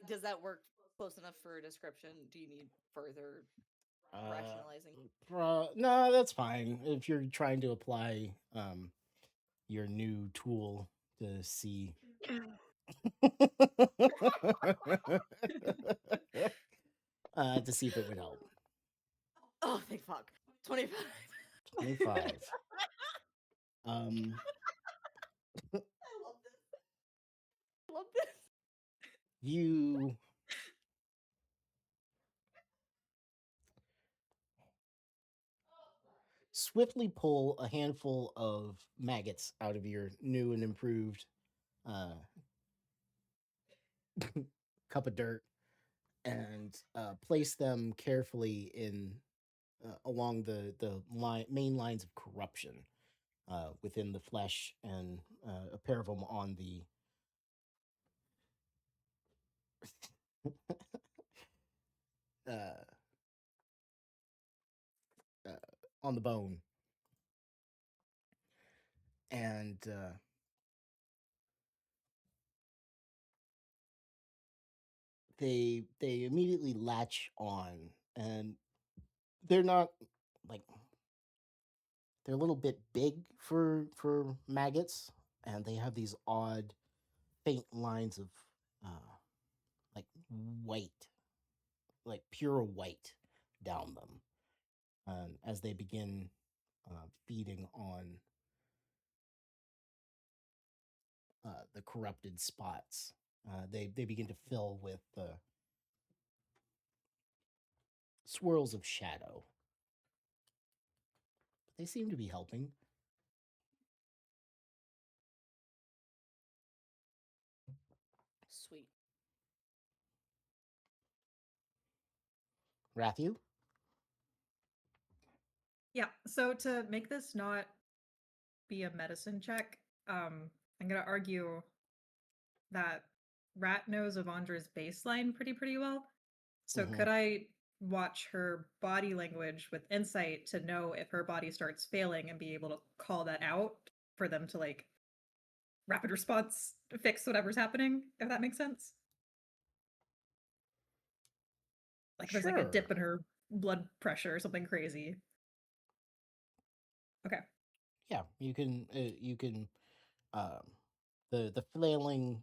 Does that work close enough for a description? Do you need further rationalizing? No, that's fine. If you're trying to apply your new tool to see. To see if it would help. Oh, thank fuck. 25. 25. I love this. You swiftly pull a handful of maggots out of your new and improved cup of dirt and place them carefully in along the main lines of corruption within the flesh, and a pair of them on the on the bone. And they immediately latch on, and they're not like they're a little bit big for maggots, and they have these odd faint lines of uh like white, like pure white down them, as they begin feeding on the corrupted spots. They begin to fill with swirls of shadow. They seem to be helping. Sweet. Rathu? Yeah. So to make this not be a medicine check, I'm gonna argue that Rat knows Avandra's baseline pretty well. So Mhm. could I watch her body language with insight to know if her body starts failing and be able to call that out for them to like rapid response fix whatever's happening, if that makes sense? Like if there's like a Sure. dip in her blood pressure or something crazy. Okay. Yeah, you can um the flailing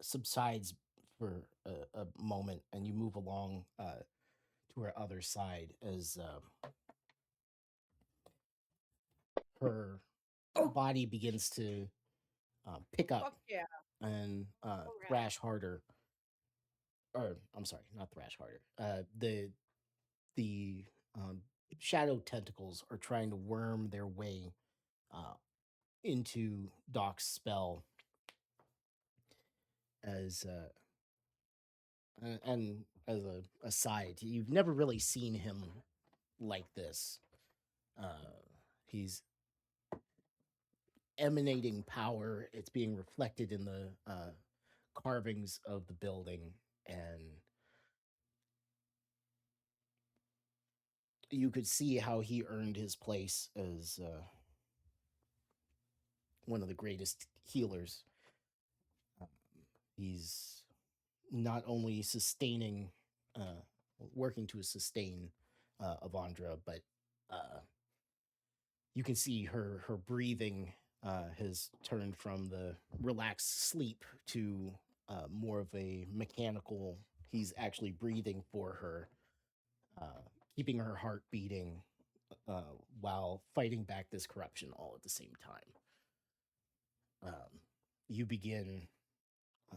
subsides for a moment, and you move along to her other side as her Oh, body begins to pick up fuck yeah. and All right. thrash harder. Or I'm sorry, not thrash harder. The shadow tentacles are trying to worm their way uh, into Doc's spell as and as a aside, you've never really seen him like this. He's emanating power. It's being reflected in the carvings of the building, and you could see how he earned his place as one of the greatest healers. Um, he's not only sustaining, working to sustain Avandra, but uh, you can see her breathing has turned from the relaxed sleep to more of a mechanical. He's actually breathing for her, uh, keeping her heart beating while fighting back this corruption all at the same time. You begin uh,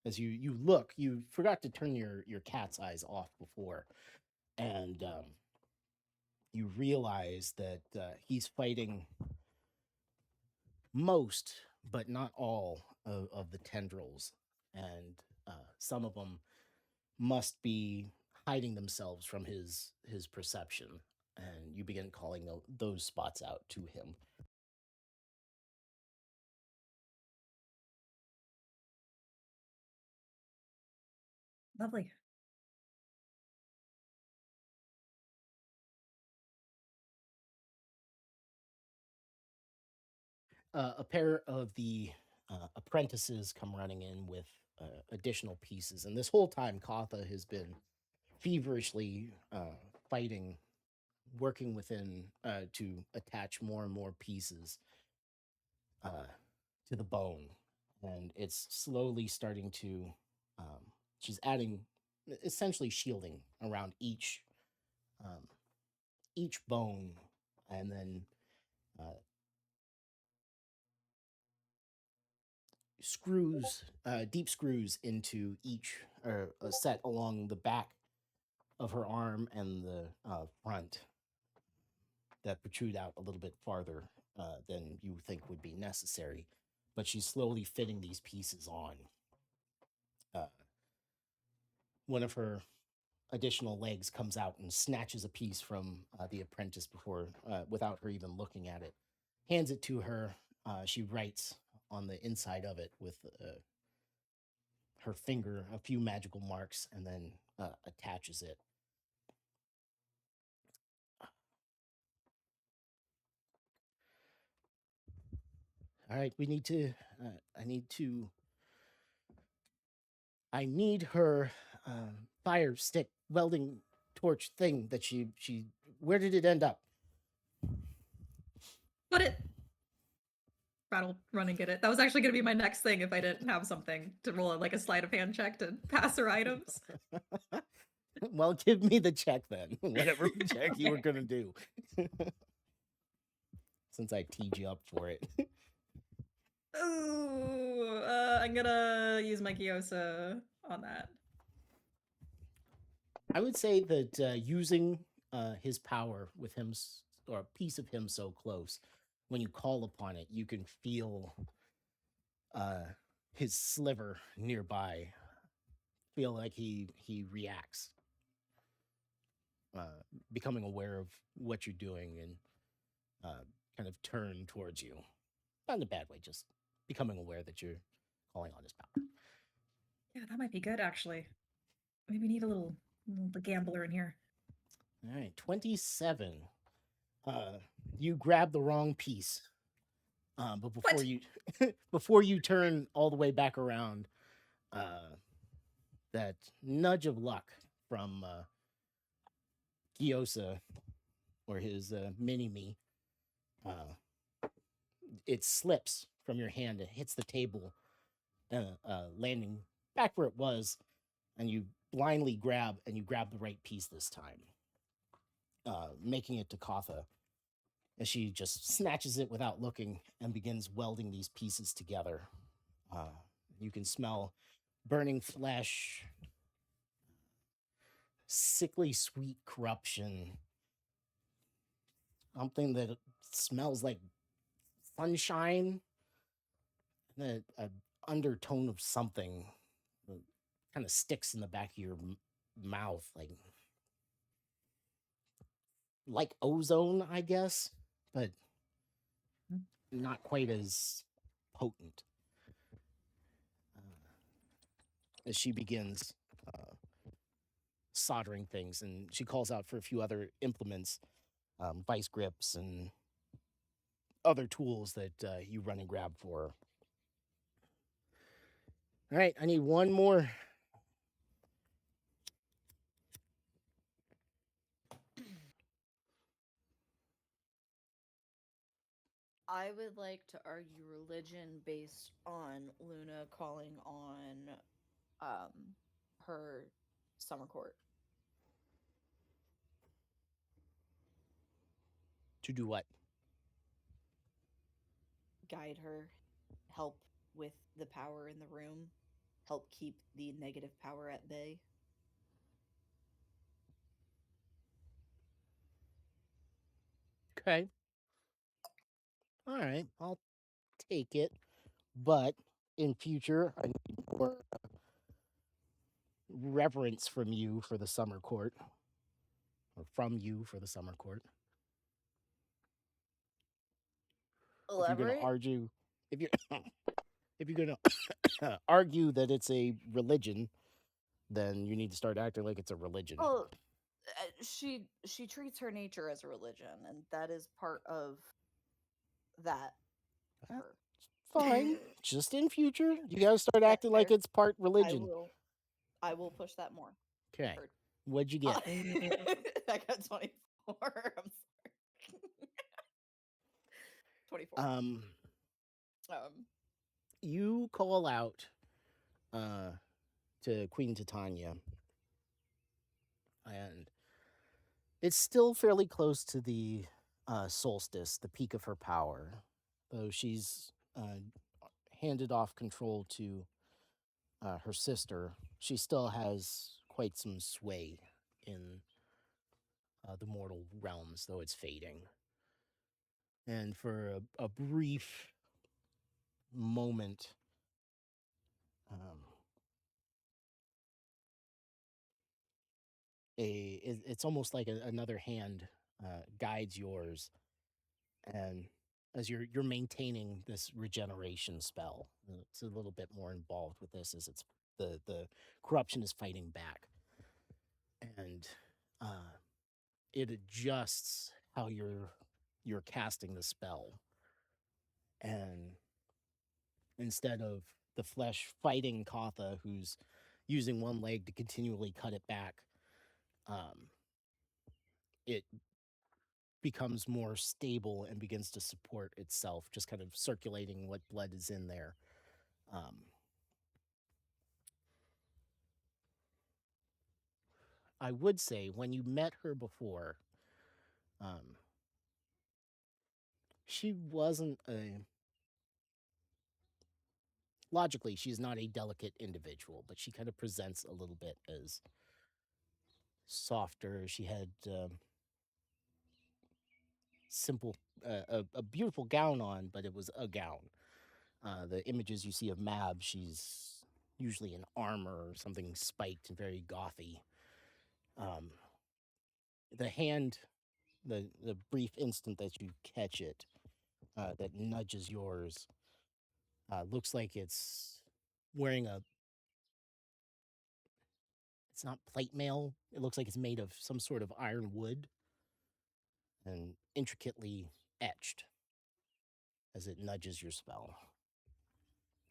as you look. You forgot to turn your cat's eyes off before, and you realize that he's fighting most, but not all, of the tendrils, and some of them must be hiding themselves from his perception. And you begin calling those spots out to him. Lovely. A pair of the apprentices come running in with additional pieces, and this whole time, Katha has been feverishly fighting, working within to attach more and more pieces uh, to the bone, and it's slowly starting to. She's adding, essentially shielding around um, each bone, and then uh, screws, deep screws into each, or a set along the back of her arm and the front that protrude out a little bit farther than you think would be necessary. But she's slowly fitting these pieces on. Uh, one of her additional legs comes out and snatches a piece from the apprentice before, without her even looking at it, hands it to her. She writes on the inside of it with her finger a few magical marks, and then attaches it. All right, we need to. I need to I need her fire stick welding torch thing that she. Where did it end up? Put it. Rattle, run and get it. That was actually going to be my next thing if I didn't have something to roll like a sleight of hand check to pass her items. Well, give me the check then. Whatever check you were Okay. gonna do. Since I teed you up for it. Ooh, I'm gonna use my Gyosa on that. I would say that using his power with him, or a piece of him so close, when you call upon it, you can feel his sliver nearby. Feel like he reacts, becoming aware of what you're doing and kind of turn towards you. Not in a bad way, just becoming aware that you're calling on his power. Yeah, that might be good actually. Maybe we need a little the gambler in here. All right, 27. You grab the wrong piece, but before What? you before you turn all the way back around, that nudge of luck from Gyosa or his mini me, it slips from your hand and hits the table, landing back where it was, and you blindly grab the right piece this time, making it to Katha. And she just snatches it without looking and begins welding these pieces together. You can smell burning flesh, sickly sweet corruption, something that smells like sunshine, and a undertone of something that kind of sticks in the back of your mouth, like ozone, I guess, but not quite as potent. As she begins soldering things, and she calls out for a few other implements, vice grips and other tools that you run and grab for her. All right, I need one more. I would like to argue religion based on Luna calling on her summer court. To do what? Guide her, help with the power in the room, help keep the negative power at bay. Okay. All right, I'll take it. But in future, I need more reverence from you for the summer court, or from you for the summer court. If you're going to Elaborate? argue, if you're if you're going to argue that it's a religion, then you need to start acting like it's a religion. Oh, she treats her nature as a religion, and that is part of that. Uh, her. Fine. Just in future, you got to start acting like Fair. it's part I religion. will push that more. Okay. Heard. What'd you get? I got 24. I'm sorry. 24. You call out to Queen Titania, and it's still fairly close to the solstice, the peak of her power, though she's handed off control to her sister. She still has quite some sway in the mortal realms, though it's fading. And for a brief moment, it's almost like another hand guides yours, and as you're maintaining this regeneration spell, it's a little bit more involved with this, as it's the corruption is fighting back, and it adjusts how you're casting the spell, and instead of the flesh fighting Katha, who's using one leg to continually cut it back, it becomes more stable and begins to support itself, just kind of circulating what blood is in there. I would say when you met her before, she wasn't a. Logically, she's not a delicate individual, but she kind of presents a little bit as softer. She had simple, a beautiful gown on, but it was a gown. The images you see of Mab, she's usually in armor or something spiked and very gothy. The hand, the brief instant that you catch it, that nudges yours, looks like it's wearing a. It's not plate mail. It looks like it's made of some sort of iron wood and intricately etched as it nudges your spell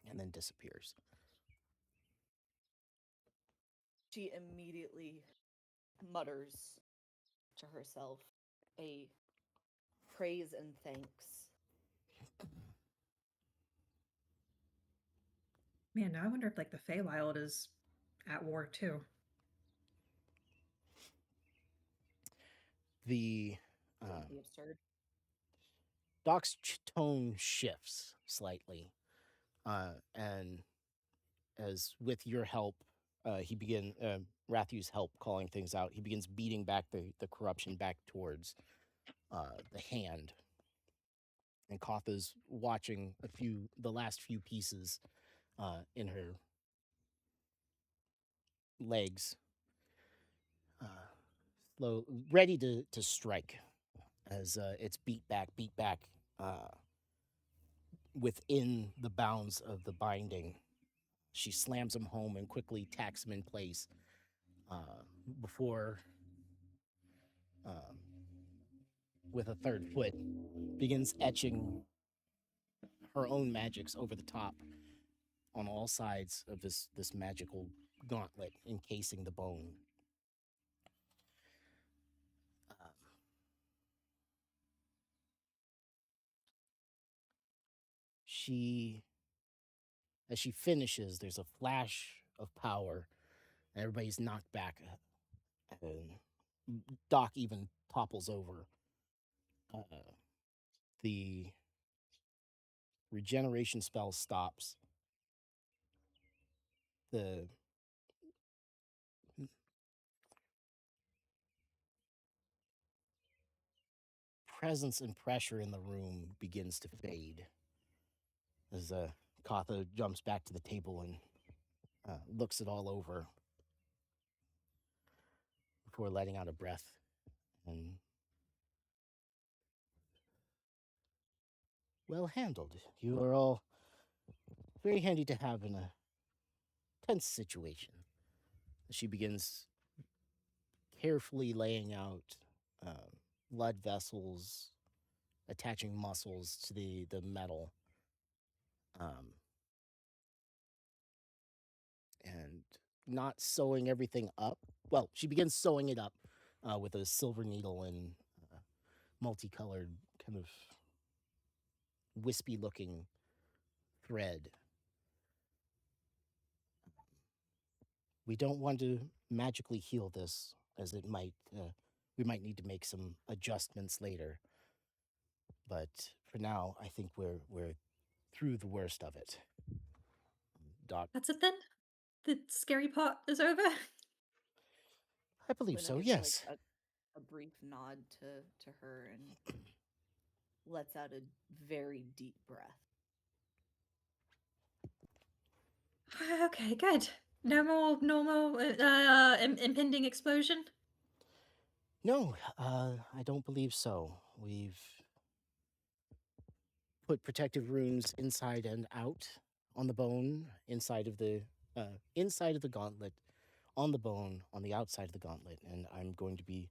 and then disappears. She immediately mutters to herself a praise and thanks. Man, now I wonder if like the Feywild is at war too. The Would be absurd. Doc's tone shifts slightly, and as with your help, Rathu's help calling things out, he begins beating back the corruption back towards the hand. And Kotha's watching the last few pieces in her legs, ready to strike as it's beat back within the bounds of the binding. She slams him home and quickly tacks him in place before, with a third foot, begins etching her own magics over the top on all sides of this magical gauntlet encasing the bone. As she finishes, there's a flash of power, and everybody's knocked back. And Doc even topples over. The regeneration spell stops. The presence and pressure in the room begins to fade as Kotha jumps back to the table and looks it all over before letting out a breath. And well handled. You are all very handy to have in a tense situation. She begins carefully laying out blood vessels, attaching muscles to the metal, and not sewing everything up. Well, she begins sewing it up with a silver needle and multicolored, kind of wispy-looking thread. We don't want to magically heal this, as it might. We might need to make some adjustments later. But for now, I think we're through the worst of it. Doc, That's it then? The scary part is over? I believe Luna so. gives, Yes. like, a brief nod to her and lets out a very deep breath. Okay, good. No more normal impending explosion? No, I don't believe so. We've put protective runes inside and out on the bone, inside of the gauntlet, on the bone, on the outside of the gauntlet, and I'm going to be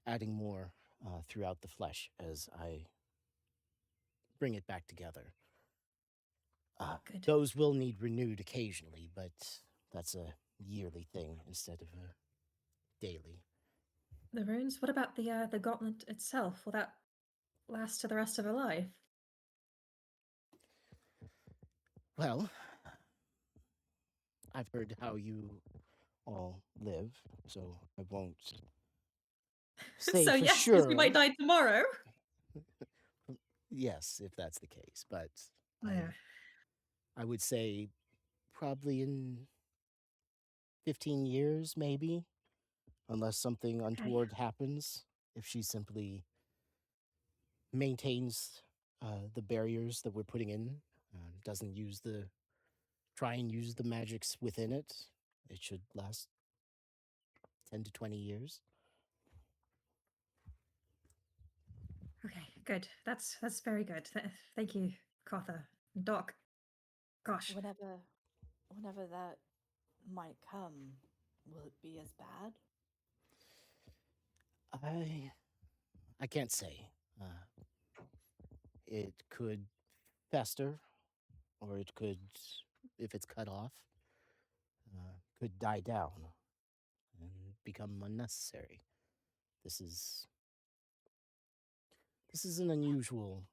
adding more throughout the flesh as I bring it back together. Good. Those will need renewed occasionally, but that's a yearly thing instead of a daily. The runes. What about the gauntlet itself? Will that last to the rest of her life? Well, I've heard how you all live, so I won't say So for yes, because we sure. might die tomorrow. Yes, if that's the case, but Yeah. I would say probably in 15 years, maybe, unless something untoward happens. If she simply maintains the barriers that we're putting in, doesn't try and use the magics within it, it should last 10 to 20 years. Okay, good. That's very good. Thank you, Kotha. Doc. Gosh. Whenever that might come, will it be as bad? I can't say. It could fester, or it could, if it's cut off, could die down and become unnecessary. This is an unusual.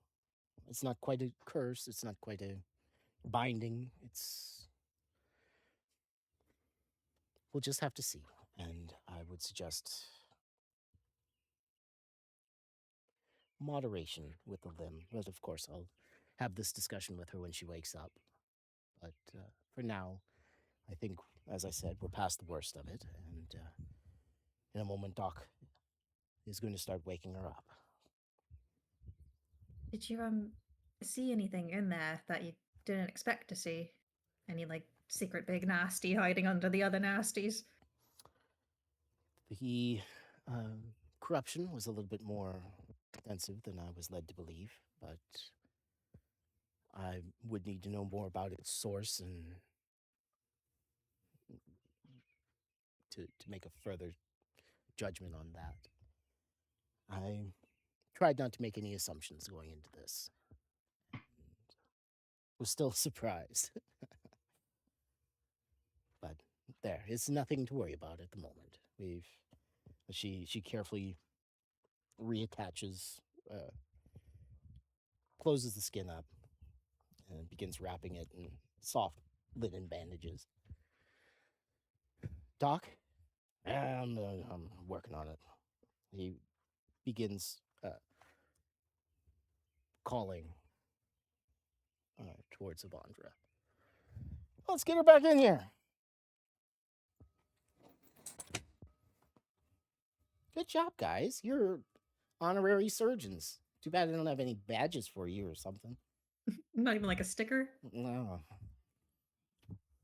It's not quite a curse. It's not quite a binding. We'll just have to see. And I would suggest moderation with the limb. But of course, I'll have this discussion with her when she wakes up. But for now, I think, as I said, we're past the worst of it. And in a moment, Doc is going to start waking her up. Did you see anything in there that you didn't expect to see? Any like secret big nasty hiding under the other nasties? The corruption was a little bit more extensive than I was led to believe, but I would need to know more about its source and to make a further judgment on that. I tried not to make any assumptions going into this. Was still surprised. But there, it's nothing to worry about at the moment. She carefully reattaches, closes the skin up, and begins wrapping it in soft linen bandages. Doc, I'm working on it. He begins calling towards Avandra. Let's get her back in here. Good job, guys. You're honorary surgeons. Too bad I don't have any badges for you or something. Not even like a sticker? No,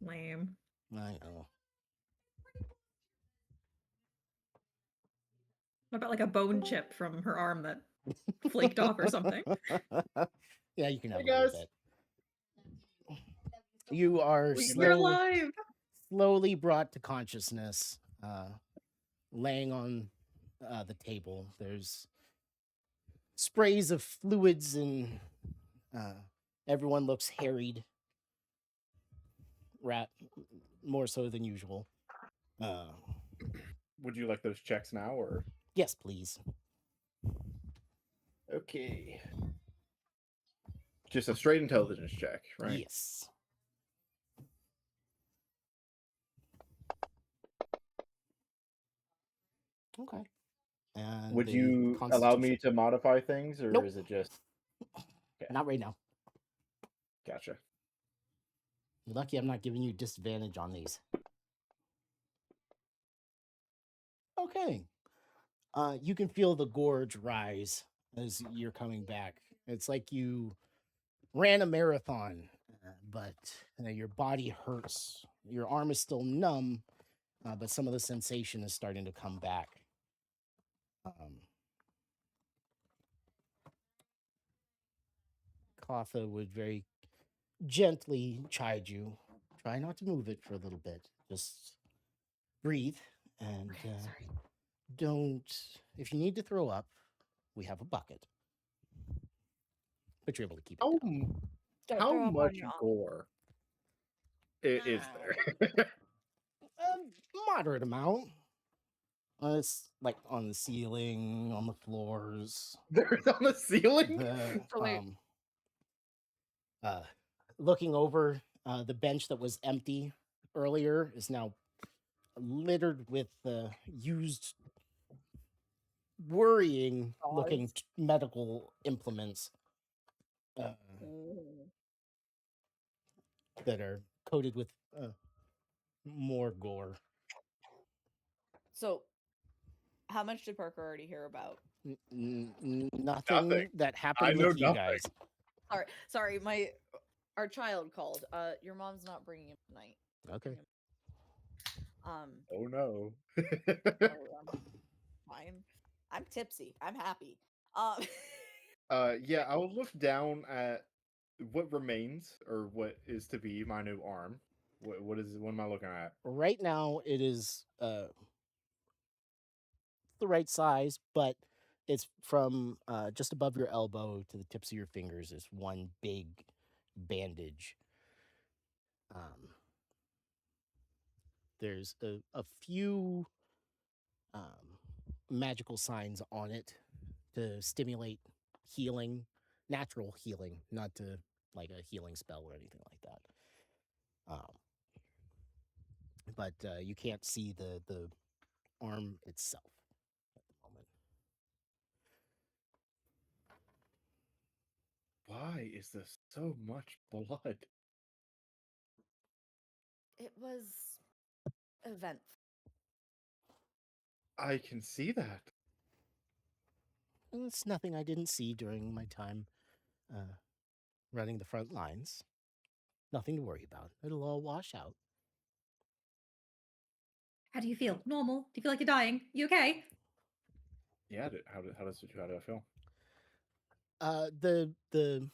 Lame. I know. What about like a bone chip from her arm that flaked off or something? Yeah, you can have Hey, a little guys. bit. You are We're alive. slowly brought to consciousness, laying on the table. There's sprays of fluids, and everyone looks harried, more so than usual. Would you like those checks now, or? Yes, please. Okay. Just a straight intelligence check, right? Yes. Okay. And Would the you allow Constitution. me to modify things, or Nope. is it just Not right now. gotcha? You're lucky I'm not giving you disadvantage on these. Okay. You can feel the gorge rise as you're coming back. It's like you ran a marathon, but your body hurts. Your arm is still numb, but some of the sensation is starting to come back. Kotha would very gently chide you. Try not to move it for a little bit. Just breathe and Sorry. don't. If you need to throw up, we have a bucket. But you're able to keep it down. Don't How throw up on much your arm. gore is there? moderate amount. It's like on the ceiling, on the floors. There's on the ceiling. The So wait. looking over the bench that was empty earlier is now littered with used, worrying looking Gauze. medical implements Mm. that are coated with more gore. So, how much did Parker already hear about? Nothing Nothing. that I happened know with you nothing. guys. Sorry, our child called. Your mom's not bringing him tonight. Okay. Oh no. Fine. I'm tipsy. I'm happy. Yeah, I will look down at what remains or what is to be my new arm. What am I looking at? Right now, it is the right size, but it's from just above your elbow to the tips of your fingers is one big bandage. There's a few magical signs on it to stimulate healing, natural healing, not to like a healing spell or anything like that. But you can't see the arm itself at the moment. Why is there so much blood? It was eventful. I can see that. It's nothing I didn't see during my time running the front lines. Nothing to worry about. It'll all wash out. How do you feel? Normal? Do you feel like you're dying? You okay? Yeah. How do I feel? The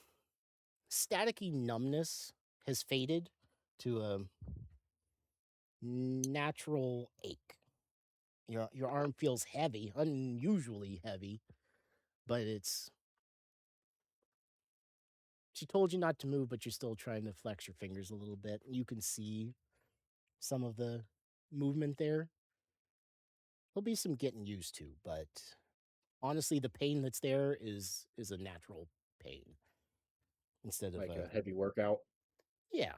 staticky numbness has faded to a natural ache. Your arm feels heavy, unusually heavy, but it's. She told you not to move, but you're still trying to flex your fingers a little bit. You can see some of the movement there. There'll be some getting used to, but honestly, the pain that's there is a natural pain instead of Like a heavy workout. yeah,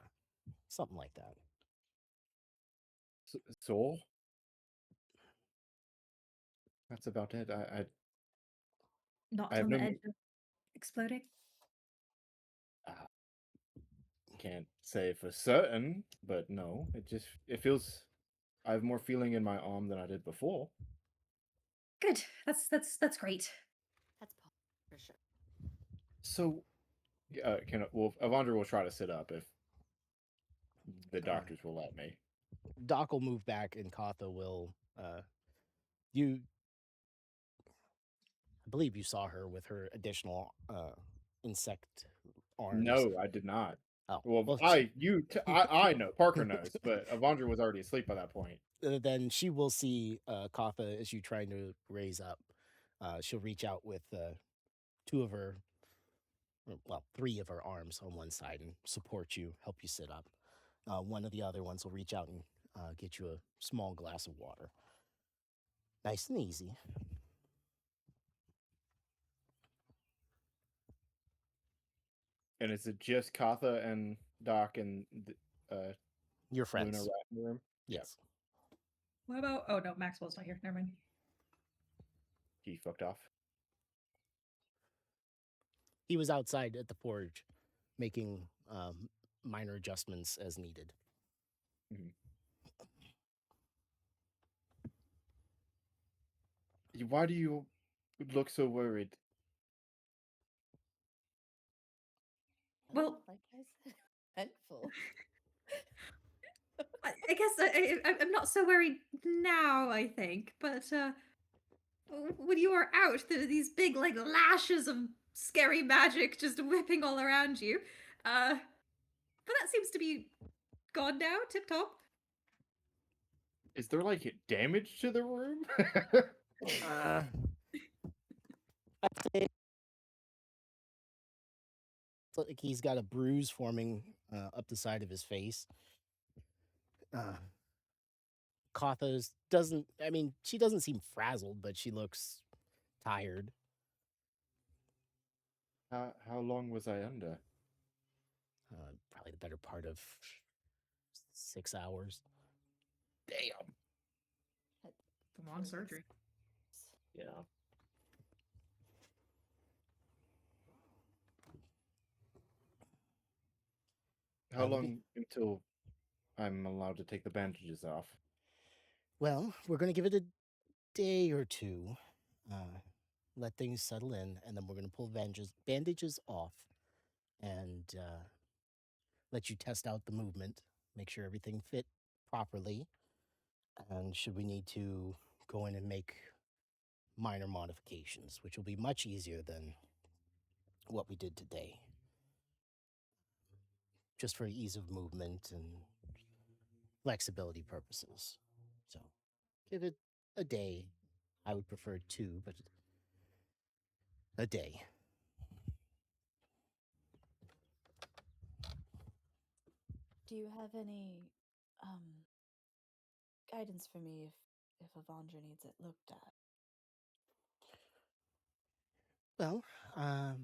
something like that. Soul. That's about it. I Not have on the no. edge of exploding? Can't say for certain, but no. It feels. I have more feeling in my arm than I did before. Good. That's great. That's for sure. So, Avandra will try to sit up if the doctors will let me. Doc will move back, and Katha will. You, I believe you saw her with her additional insect arms. No, I did not. Oh, Well, well, I know. Parker knows, but Avandra was already asleep by that point. then she will see Katha as you trying to raise up. She'll reach out with two of her, well, three of her arms on one side and support you, help you sit up. One of the other ones will reach out and get you a small glass of water. Nice and easy. And is it just Katha and Doc and Your Luna friends. right in the room? Yes. What about? Oh no, Maxwell's not here. Never mind. He fucked off. He was outside at the forge making minor adjustments as needed. Why do you look so worried? Well- like I said, eventful. I guess I'm not so worried now, I think. But when you are out, there are these big, like, lashes of scary magic just whipping all around you. But that seems to be gone now, tip top. Is there like damage to the room? I'd say it's like he's got a bruise forming up the side of his face. Kotha's doesn't. I mean, she doesn't seem frazzled, but she looks tired. How long was I under? Probably the better part of 6 hours. Damn. The long surgery. Yeah. How That'll be- long until I'm allowed to take the bandages off? Well, we're gonna give it a day or two. Let things settle in, and then we're gonna pull bandages off, and let you test out the movement, make sure everything fit properly, and should we need to go in and make minor modifications, which will be much easier than what we did today, just for ease of movement and flexibility purposes. So give it a day. I would prefer 2, but a day. Do you have any guidance for me if Avandra needs it looked at? Well, I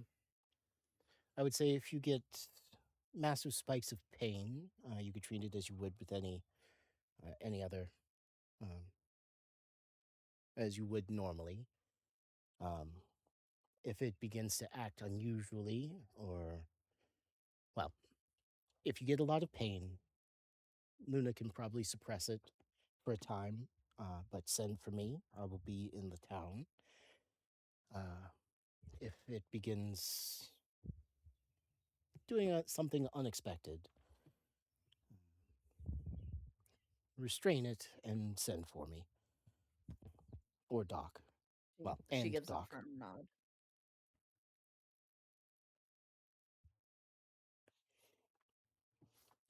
would say if you get massive spikes of pain, you could treat it as you would with any other, as you would normally. If it begins to act unusually, or, well, if you get a lot of pain, Luna can probably suppress it for a time, but send for me. I will be in the town. If it begins doing something unexpected, restrain it and send for me. Or Doc. Well, She and gives Doc. a firm nod.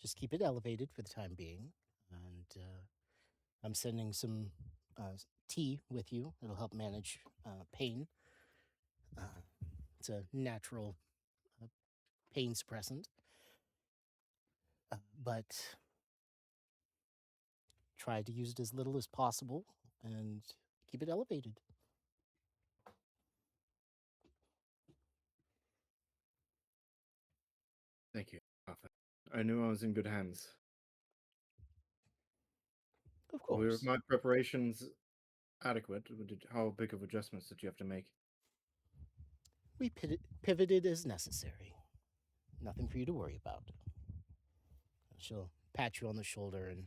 Just keep it elevated for the time being. And I'm sending some tea with you. It'll help manage pain. It's a natural pain suppressant. But try to use it as little as possible and keep it elevated. Thank you, Arthur. I knew I was in good hands. Of Were course. my preparations adequate? How big of adjustments did you have to make? We pivoted as necessary. Nothing for you to worry about. She'll pat you on the shoulder and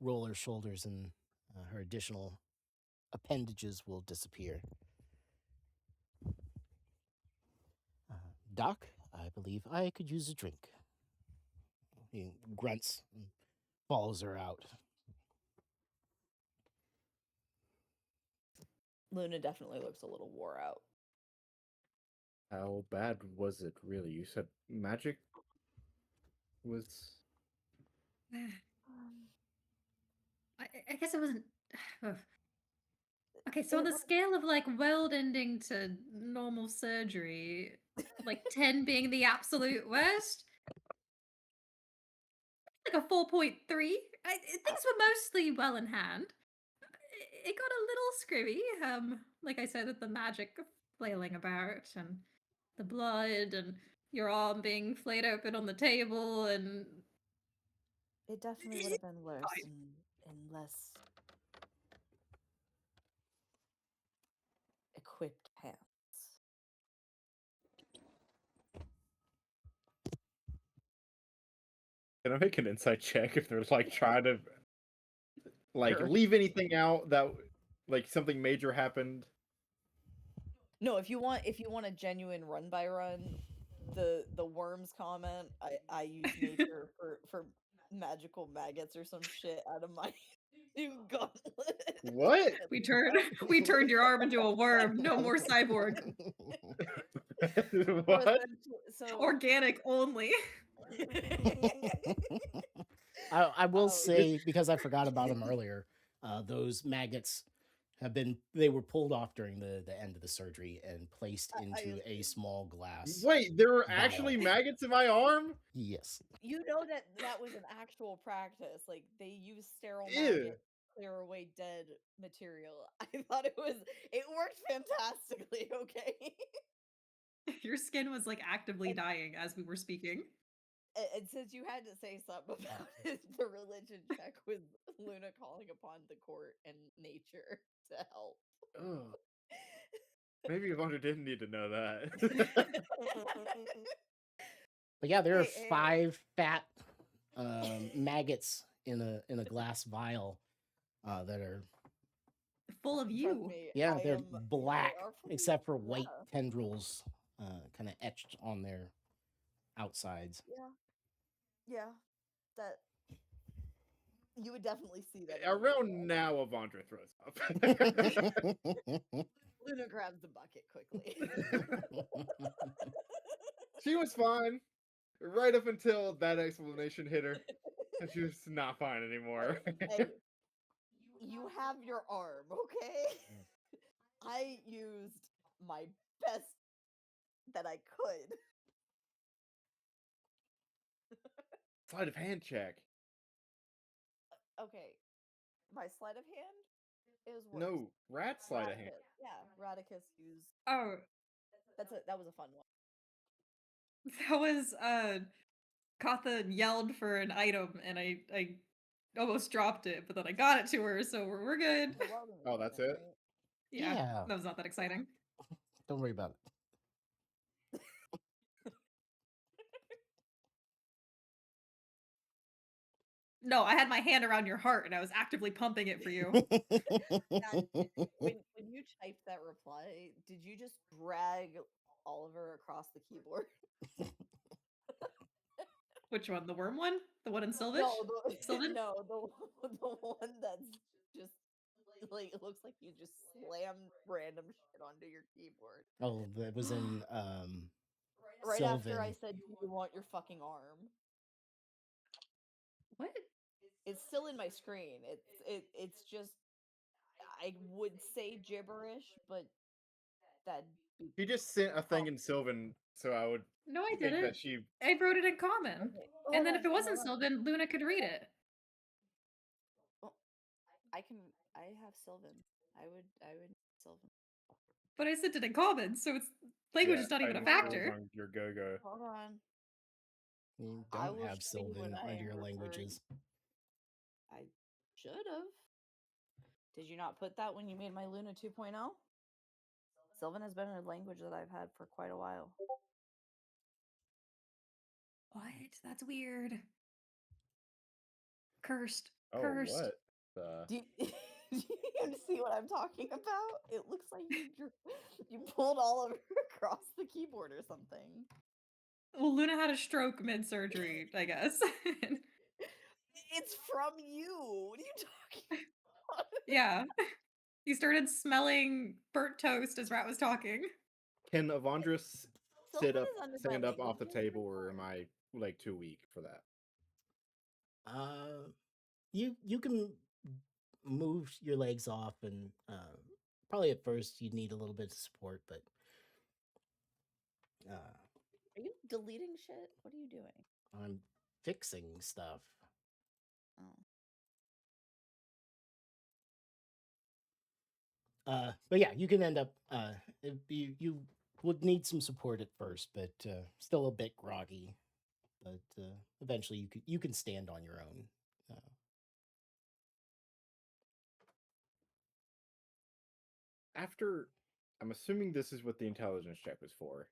roll her shoulders, and her additional appendages will disappear. Doc, I believe I could use a drink. He grunts and follows her out. Luna definitely looks a little wore out. How bad was it, really? You said magic was... I guess it wasn't. Okay, so on It the was- scale of like world ending to normal surgery, like 10 being the absolute worst, like a 4.3. Things were mostly well in hand. It got a little screwy, like I said, with the magic flailing about and the blood and your arm being flayed open on the table, and It definitely would have been worse in less equipped hands. Can I make an insight check if they're like trying to like Sure. leave anything out that like something major happened? No, if you want a genuine run by run, the worms comment, I use nature for magical maggots or some shit out of my new gauntlet. What? we turned your arm into a worm. No more cyborg. So What? essentially- so Organic only. I will Oh, say, because I forgot about them earlier, those maggots they were pulled off during the end of the surgery and placed I into a assume. small glass. Wait, there were Vial. actually maggots in my arm? Yes. You know that was an actual practice. Like they use sterile Ew. maggots clear away dead material. I thought it worked fantastically, okay? Your skin was like actively dying as we were speaking. And since you had to say something about it, the religion check was Luna calling upon the court and nature to help. Ugh. Maybe Evandra didn't need to know that. But yeah, there are Hey, 5 fat maggots in a glass vial that are Full of trust you. me, yeah, I they're am. black They are full. except for white Yeah, tendrils kind of etched on their outsides. yeah, yeah. That you would definitely see that. In the Around video. now, Evandra throws up. Luna grabs the bucket quickly. She was fine right up until that explanation hit her, and she was not fine anymore. Hey, you have your arm, okay? I used my best that I could. Sleight of hand check. Okay, my sleight of hand is worse. No, rat sleight of hand. Radicus, yeah, Radicus used. Oh, That was a fun one. that was Katha yelled for an item and I almost dropped it, but then I got it to her, so we're good. The welding Oh, that's equipment, it? right? Yeah, Yeah. that was not that exciting. Don't worry about it. No, I had my hand around your heart and I was actively pumping it for you. When you typed that reply, did you just drag Oliver across the keyboard? Which one? The worm one? The one in Silvage? No, Sylvan? no, the one that's just like it looks like you just slammed random shit onto your keyboard. Oh, that was in Right after I Sylvan. said, "Do you want your fucking arm?" What? It's still in my screen. It's just I would say gibberish, but that He just sent a thing in Sylvan, so I would No, I think that didn't. she. I wrote it in common. Okay, And then if it hold wasn't on. Sylvan, Luna could read it. Well, I have Sylvan. I would Sylvan. But I sent it in common, so it's language is not even a I just rolled factor. on your go-go. Hold on. You I don't will have show you what Sylvan I under am your referring- languages. I should have. Did you not put that when you made my Luna 2.0? Sylvan has been a language that I've had for quite a while. What? That's weird. Cursed. Oh, Cursed. what? The... Do you, do you see what I'm talking about? It looks like you pulled Oliver across the keyboard or something. Well, Luna had a stroke mid-surgery, I guess. It's from you. What are you talking about? Yeah. He started smelling burnt toast as Rat was talking. Can Evandra sit Sylvan up, is under my stand up off the languages. table, or am I like too weak for that? You can move your legs off, and probably at first you need a little bit of support, but Are you deleting shit? What are you doing? I'm fixing stuff. Oh. But yeah, you can end up. You would need some support at first, but still a bit groggy. But eventually, you can stand on your own. After, I'm assuming this is what the intelligence check was for.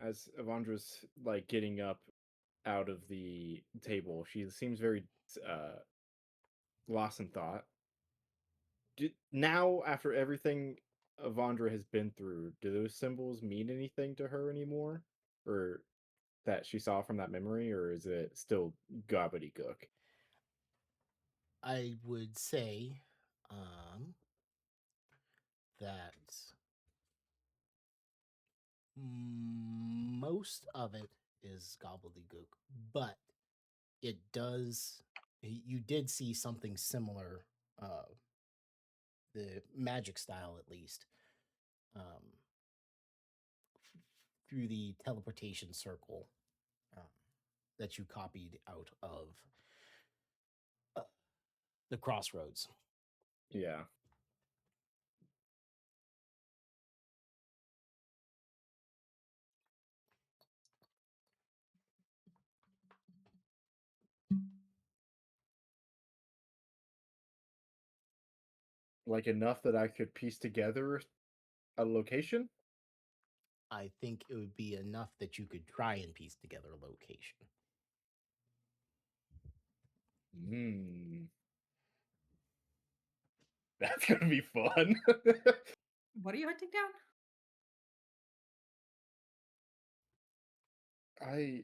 As Evandra's like getting up out of the table, she seems very lost in thought. Now, after everything Evandra has been through, do those symbols mean anything to her anymore? Or that she saw from that memory, or is it still gobbledygook? I would say that most of it is gobbledygook, but it does. You did see something similar, the magic style at least, through the teleportation circle that you copied out of the crossroads. Yeah. Like enough that I could piece together a location? I think it would be enough that you could try and piece together a location. Hmm. That's gonna be fun. What are you hunting down? I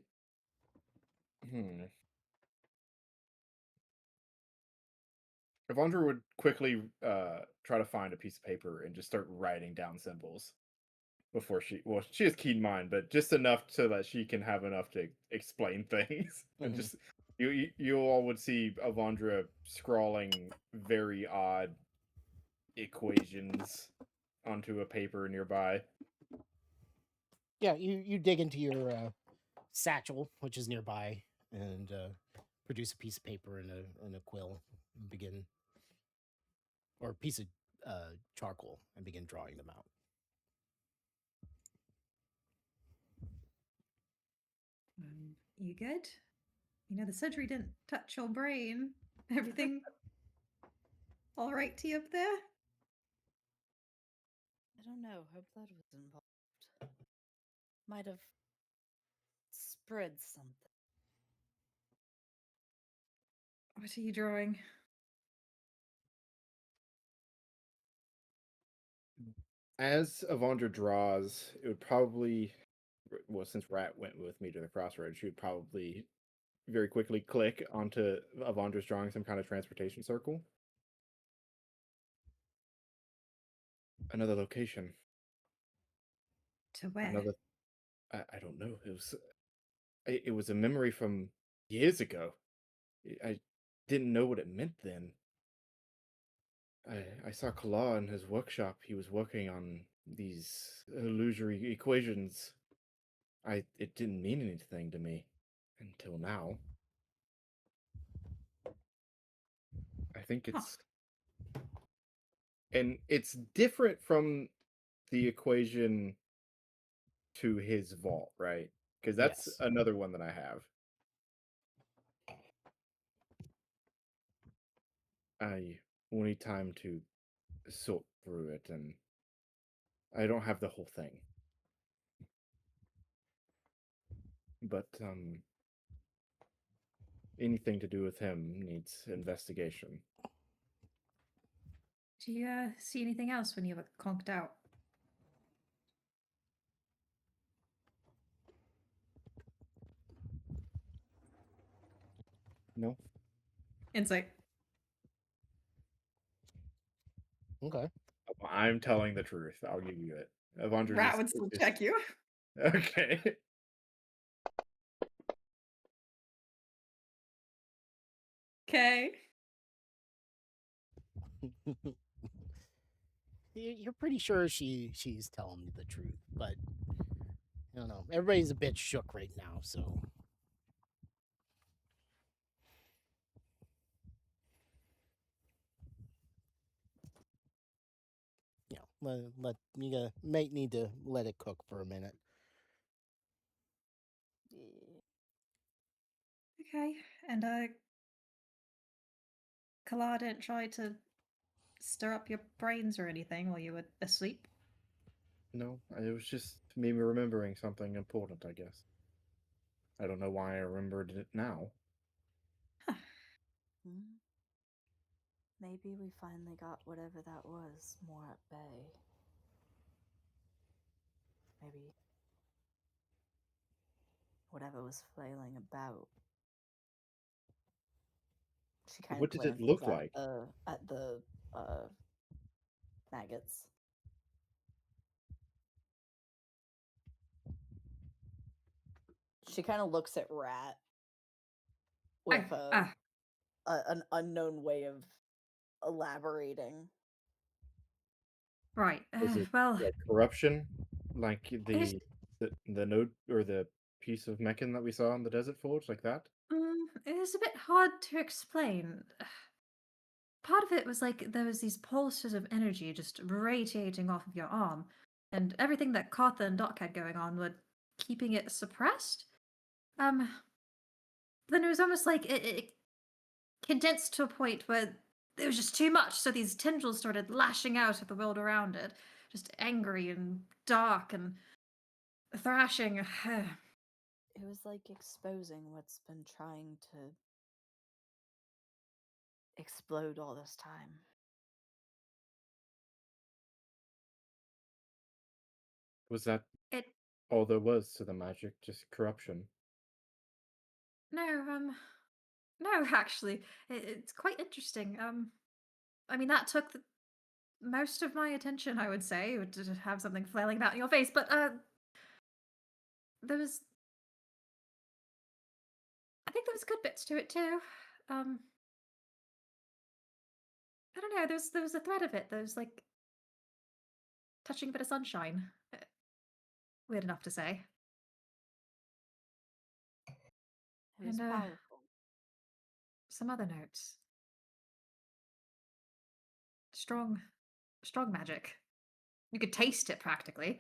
hmm. Evandra would quickly try to find a piece of paper and just start writing down symbols before she has keen mind, but just enough so that she can have enough to explain things. And Mhm. just you all would see Evandra scrawling very odd equations onto a paper nearby. Yeah, you dig into your satchel, which is nearby, and produce a piece of paper and a quill, and begin, or a piece of charcoal, and begin drawing them out. You good? You know, the surgery didn't touch your brain. Everything all right to you up there? I don't know. Her blood was involved. Might have spread something. What are you drawing? As Evandra draws, it would probably, well, since Rat went with me to the crossroads, she would probably very quickly click onto Evandra's drawing some kind of transportation circle. Another location. To where? Another. I don't know. It was a memory from years ago. I didn't know what it meant then. I saw Kala in his workshop. He was working on these illusory equations. It didn't mean anything to me until now. I think Huh. it's different from the equation to his vault, right? Because that's Yes. another one that I have. I will need time to sort through it, and I don't have the whole thing. But anything to do with him needs investigation. Do you see anything else when you were conked out? No, Insight. Okay. I'm telling the truth. I'll give you it. Evandra Rat would still check you. Okay. Okay. You're pretty sure she's telling you the truth, but I don't know. Everybody's a bit shook right now, so let you might need to let it cook for a minute. Okay. And Kala didn't try to stir up your brains or anything while you were asleep? No, it was just me remembering something important, I guess. I don't know why I remembered it now. Hmm? Maybe we finally got whatever that was more at bay. Maybe whatever was flailing about. She kind What of did it glances look like? at the uh, maggots. She kind of looks at Rat with an unknown way of elaborating. Right. Was it Well, like corruption? Like it's, the node or the piece of Meccan that we saw in the desert forge, like that? it's a bit hard to explain. part of it was like there was these pulses of energy just radiating off of your arm, and everything that Cartha and Doc had going on were keeping it suppressed. Um, then it was almost like it condensed to a point where it was just too much. So these tendrils started lashing out at the world around it, just angry and dark and thrashing. It was like exposing what's been trying to explode all this time. Was that It all there was to the magic? Just corruption? no, no, actually, it's quite interesting. I mean that took most of my attention, I would say, to have something flailing about in your face. But there was, I think there was good bits to it too. Um, I don't know. There was a thread of it. There was like touching a bit of sunshine. Weird enough to say. It was And powerful. some other notes. Strong, strong magic. You could taste it practically.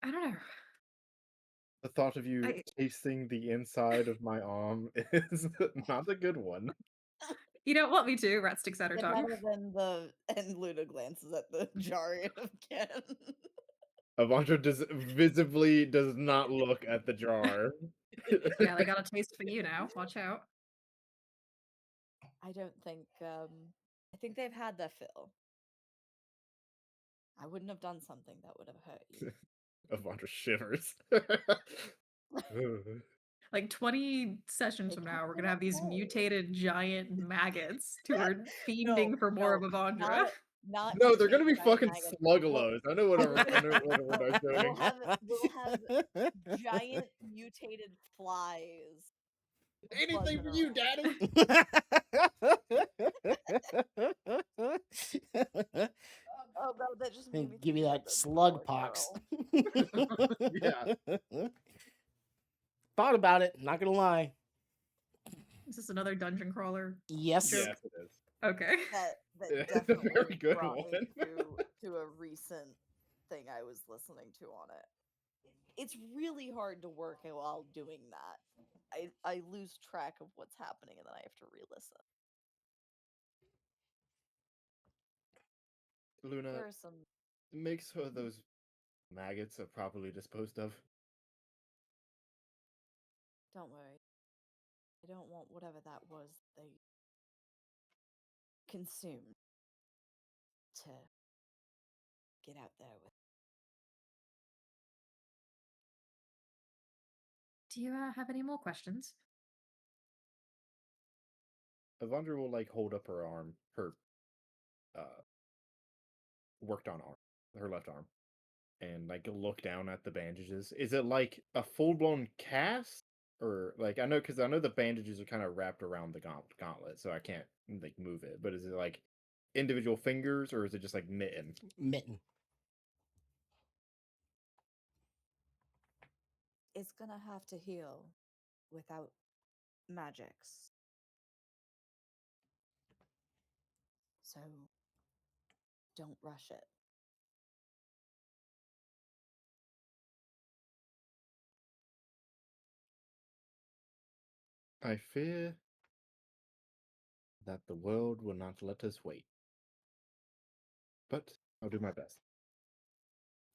I don't know. The thought of you I, tasting the inside of my arm is not a good one. you don't want me to. Rat sticks out her Is it tongue. better than the and Luna glances at the jar again. Avandra visibly does not look at the jar. Yeah, they got a taste for you now. Watch out. I don't think I think they've had their fill. I wouldn't have done something that would have hurt you. Avandra shivers. Like 20 sessions They from don't now, we're gonna wanna have these know. mutated giant maggots who are No, fiending for more no, of Avandra. not No, they're gonna be mutated giant fucking maggots. sluggalos. I know what We'll, I know what I'm we'll doing. have giant mutated flies. Anything for buzzing you, around. Daddy. Oh no, that just made me Give you think that of the slug poor pox. girl. Yeah. Thought about it, not gonna lie. Is this another dungeon crawler? Yes. Joke. Yes, it is. Okay. That It's a definitely very good brought me one. to a recent thing I was listening to on it. It's really hard to work it while doing that. I lose track of what's happening and then I have to re-listen. Luna, There are some make sure those maggots are properly disposed of. don't worry. I don't want whatever that was they consumed to get out there with. Do you have any more questions? Avandra will like hold up her arm, her uh worked on arm, her left arm, and like look down at the bandages. Is it like a full blown cast? Or like I know because I know the bandages are kind of wrapped around the gauntlet, so I can't like move it. But is it like individual fingers or is it just like mitten? Mitten. It's gonna have to heal without magics. So don't rush it. I fear that the world will not let us wait. But I'll do my best.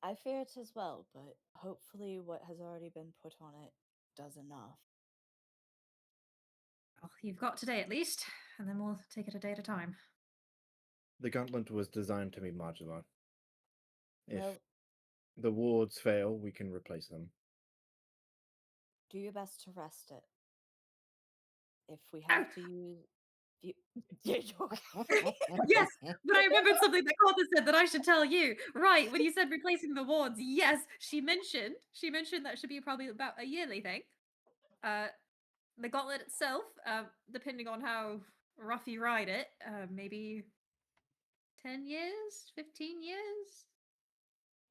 I fear it as well, but hopefully what has already been put on it does enough. Well, you've got today at least, and then we'll take it a day at a time. The gauntlet was designed to be modular. If Well, the wards fail, we can replace them. do your best to rest it. If we have to use you, yeah, you okay? Yes, but I remembered something that Carter said that I should tell you. Right, when you said replacing the wards, yes, she mentioned that should be probably about a yearly thing. The gauntlet itself, depending on how rough you ride it, maybe 10 years, 15 years,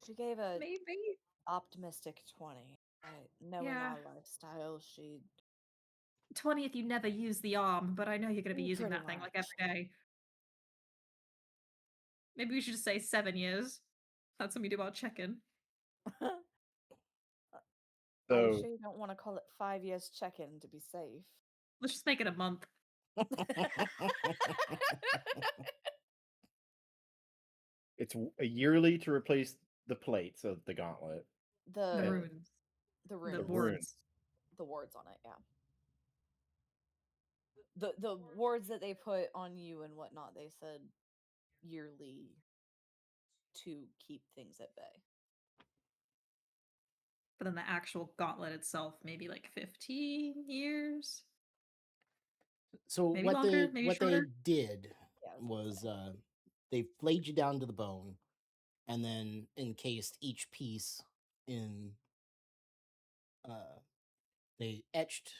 She gave a maybe. optimistic 20. Knowing Yeah. our lifestyle, she'd 20 if you never use the arm, but I know you're going to be using Pretty that thing like every much. day. Maybe we should just say 7 years. That's when we do our check-in. Are you So sure you don't want to call it 5 years check-in to be safe? Let's just make it a month. it's a yearly to replace the plates of the gauntlet. The The runes. the The runes, wards. the wards on it, yeah. The wards that they put on you and whatnot, they said yearly to keep things at bay. But then the actual gauntlet itself, maybe like 15 years? So Maybe longer, maybe what they shorter? did Yeah, I was gonna was say. they flayed you down to the bone, and then encased each piece in. They etched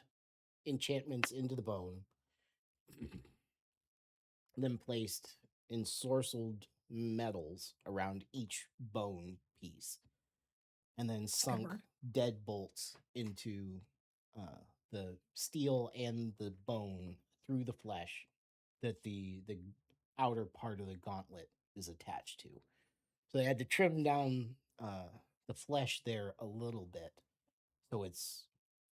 enchantments into the bone, then placed ensorcelled metals around each bone piece, and then sunk word. deadbolts into the steel and the bone through the flesh that the outer part of the gauntlet is attached to. So they had to trim down the flesh there a little bit, so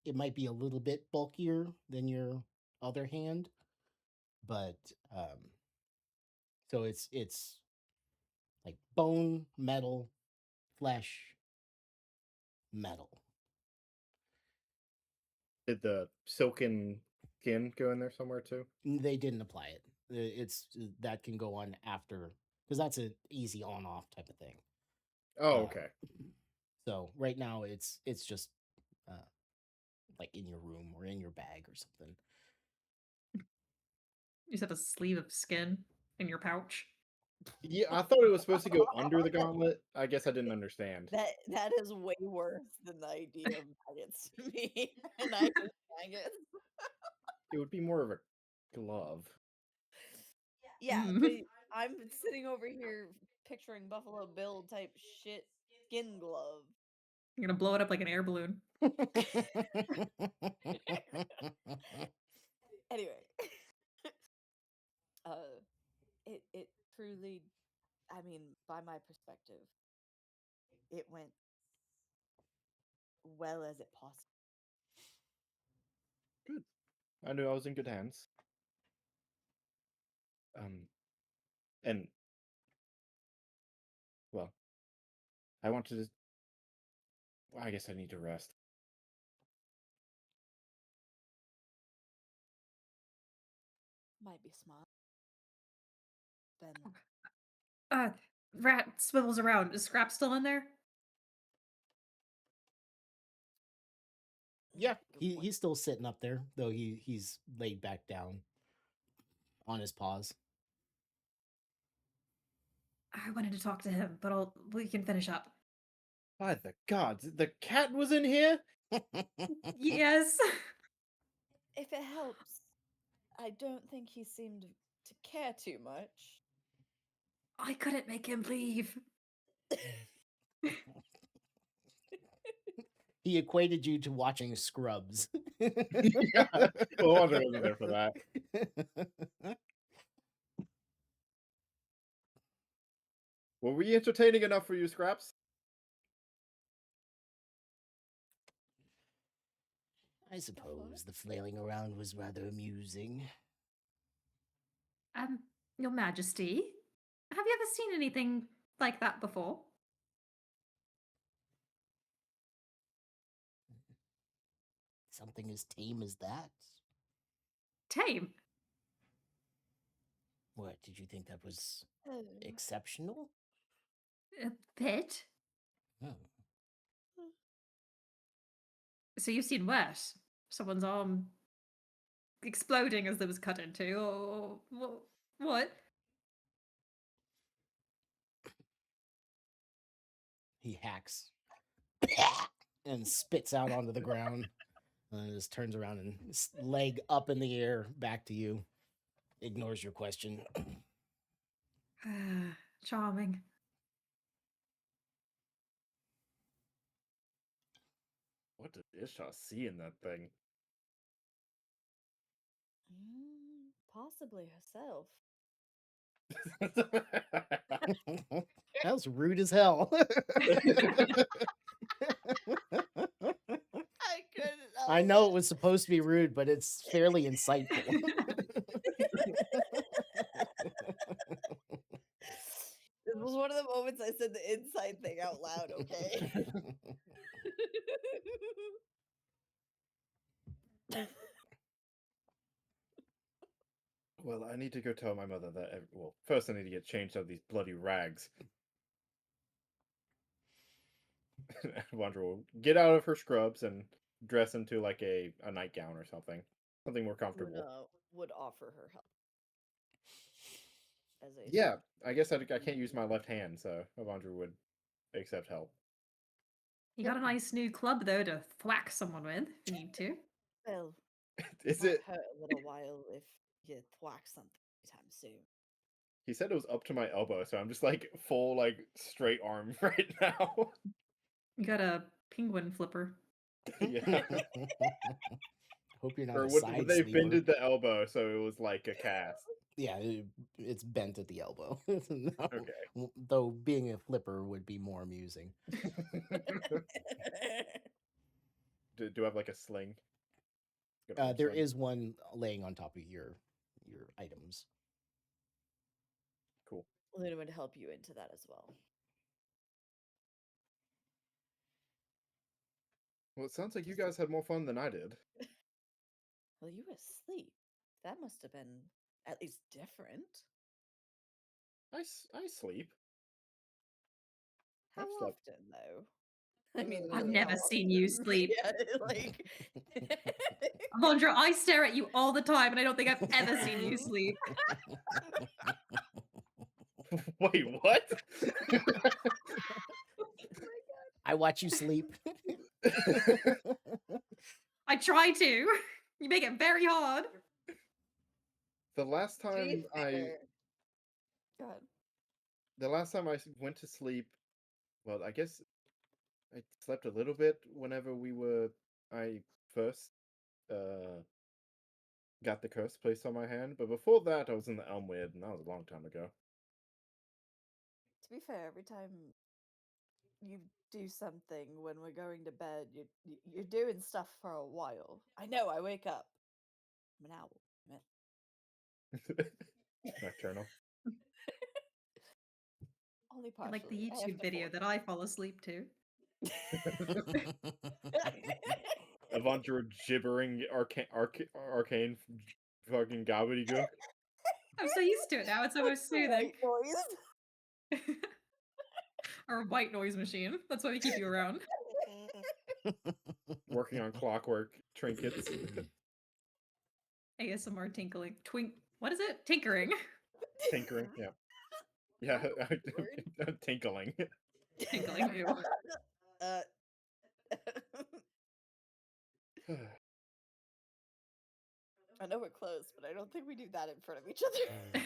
it might be a little bit bulkier than your other hand, but so it's like bone, metal, flesh, metal. Did the silken skin go in there somewhere too? They didn't apply it. It's that can go on after, because that's an easy on off type of thing. Oh, okay. So right now it's just like in your room or in your bag or something. You just have a sleeve of skin in your pouch. Yeah, I thought it was supposed to go under the gauntlet. I guess I didn't understand. That is way worse than the idea of maggots to me. And I hate maggots. It would be more of a glove. Yeah, Mm. but I'm sitting over here picturing Buffalo Bill type shit skin glove. You're gonna blow it up like an air balloon. Anyway, it truly, I mean, by my perspective, it went well as it possibly. I knew I was in good hands. And well, I wanted to. Well, I guess I need to rest. Might be smart. Then Rat swivels around. Is Scrap still in there? Yeah, good point. he's still sitting up there, though he's laid back down on his paws. I wanted to talk to him, but we can finish up. By the gods, the cat was in here? Yes. If it helps, I don't think he seemed to care too much. I couldn't make him leave. He equated you to watching Scrubs. Yeah. No wonder I wasn't there for that. Were we entertaining enough for you, Scraps? I suppose the flailing around was rather amusing. Your Majesty, have you ever seen anything like that before? Something as tame as that? Tame. What, did you think that was Oh. exceptional? A bit. Oh. So you've seen worse. Someone's arm exploding as it was cut into, or what? He hacks and spits out onto the ground, and then just turns around and leg up in the air back to you. Ignores your question. Charming. What did Isha see in that thing? Possibly herself. That was rude as hell. I couldn't. I help know it. it was supposed to be rude, but it's fairly insightful. This was one of the moments I said the inside thing out loud. Okay. Well, I need to go tell my mother that. Well, first I need to get changed out of these bloody rags. Wonder will get out of her scrubs and dress into like a nightgown or something more comfortable. Would offer her help. As a Yeah, I guess I can't use my left hand, so Avandra would accept help. You got a nice new club though to thwack someone with if you need to. Well, Is might it? hurt a little while if you thwack something anytime soon. He said it was up to my elbow, so I'm just like full like straight arm right now. You got a penguin flipper. Yeah. Hope you're not Or a would side they sleeper. bended the elbow so it was like a cast? Yeah, it's bent at the elbow. No, Okay. though being a flipper would be more amusing. Do I have like a sling? Got a There sling? is one laying on top of your items. Cool. Luna would help you into that as well. Well, it sounds like you guys had more fun than I did. Well, you were asleep. That must have been at least different. I sleep. How I've slept. often, though? I mean, I've really never how seen often? you sleep. Yeah, like. Avandra, I stare at you all the time, and I don't think I've ever seen you sleep. Wait, what? I watch you sleep. I try to. You make it very hard. The last To be time fair- Go ahead. the last time I went to sleep, well, I guess I slept a little bit whenever I first got the curse placed on my hand, but before that I was in the Elmwood, and that was a long time ago. To be fair, every time you do something when we're going to bed, you're doing stuff for a while. I know. I wake up. I'm an owl. Nocturnal. Only I like the partially. I have YouTube to video force that I fall asleep to. Avandra gibbering arcane fucking gobbledygook. I'm so used to it now. It's almost soothing. White noise. Or a white noise machine. That's why we keep you around. Working on clockwork trinkets. ASMR tinkling. What is it? Tinkering. Tinkering, yeah. Yeah, tinkling. Tinkling. Ew. I know we're close, but I don't think we do that in front of each other.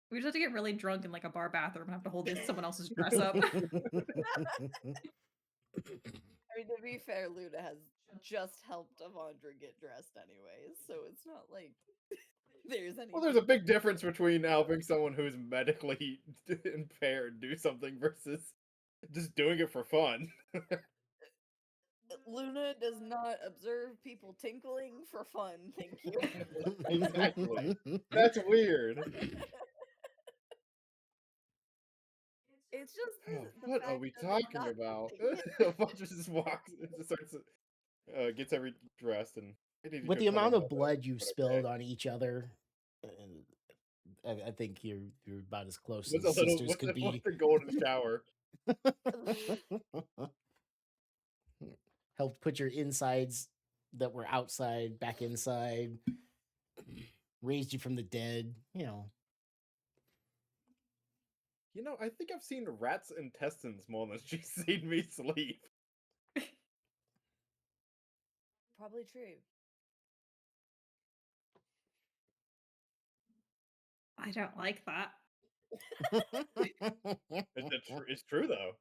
We just have to get really drunk in like a bar bathroom and have to hold someone else's dress up. I mean, to be fair, Luna has just helped Avandra get dressed anyways, so it's not like there's any. Well, there's a big difference between helping someone who's medically impaired do something versus just doing it for fun. Luna does not observe people tinkling for fun, thank you. Exactly. That's weird. It's just the What are fact we of it talking not about? being- A bunch of just walks, just starts, gets every dressed, and I need to With go the tell my amount of mother blood you've what I spilled say. on each other, I think you're about as close What's as a little? sisters What's could the, what's be. the golden shower? Helped put your insides that were outside back inside. Raised you from the dead. You know, I think I've seen rats' intestines more than she's seen me sleep. Probably true. I don't like that. It's true though.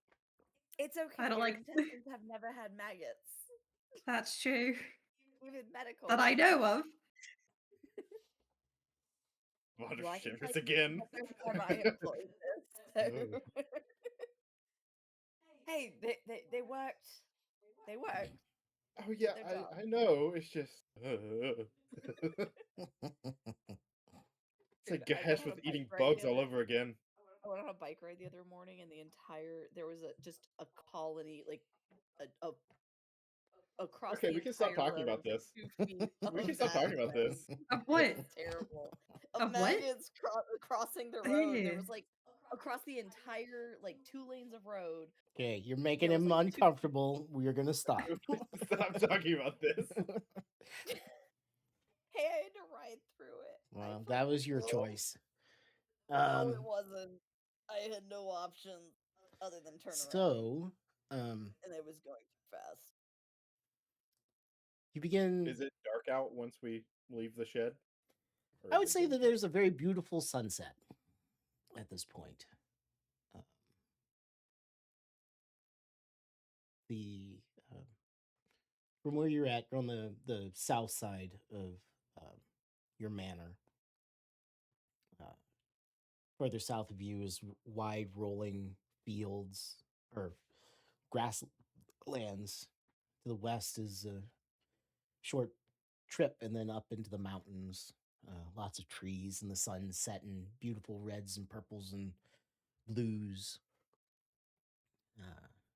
It's okay. I don't your like- intestines have never had maggots. That's true. Even medical. That I know of. Water Well, I can tell shivers you again. that there's one I employed this. So. Hey, they worked. They worked. Oh yeah, their job. I know. It's just it's like Dude, I went Gahesh on a with bike eating ride bugs the all other- over again. I went on a bike ride the other morning, and there was just a colony, like a across Okay, the we can stop entire talking road, about this. 2 feet We of can stop talking about maggots. this. Of what? It's terrible. Of Of what? maggots crossing the road. There Ew. was like across the entire 2 lanes of road. Okay, you're making There was, him like, 2 uncomfortable. We're gonna stop. Stop talking about this. Hey, I had to ride through it. Well, that was your No. choice. No, it wasn't. I had no options other than turn around, So, and it was going too fast. you begin. Is it dark out once we leave the shed? Or I is would it say dim that dark? there's a very beautiful sunset at this point. The from where you're at, you're on the south side of your manor. Further south of you is wide rolling fields or grasslands. To the west is a short trip and then up into the mountains. Lots of trees and the sun setting, beautiful reds and purples and blues.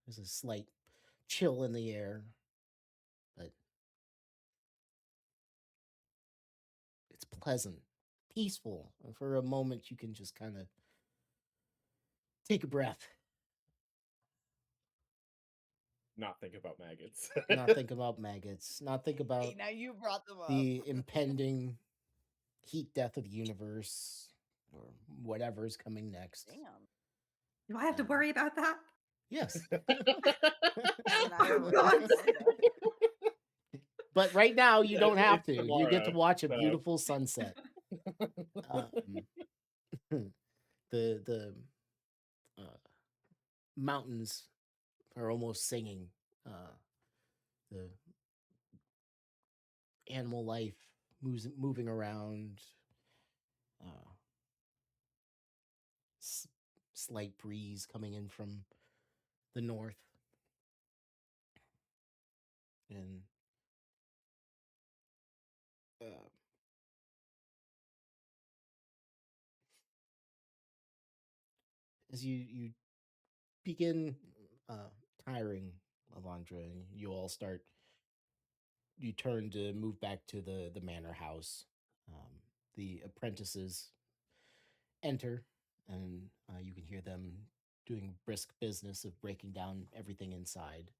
There's a slight chill in the air, but it's pleasant, peaceful. And for a moment, you can just kind of take a breath, Not think about maggots. not think about maggots, not think about Hey, now you brought them up. the impending heat death of the universe or whatever's coming next. Damn. Do I have to worry about that? Yes. And I For would- God's But right now, you Yeah, don't have it's to. You get to tomorrow, watch a so. beautiful sunset. The mountains are almost singing. The animal life moving around. Slight breeze coming in from the north, and as you begin tiring of Andra, you all start. You turn to move back to the manor house. The apprentices enter, and you can hear them doing brisk business of breaking down everything inside.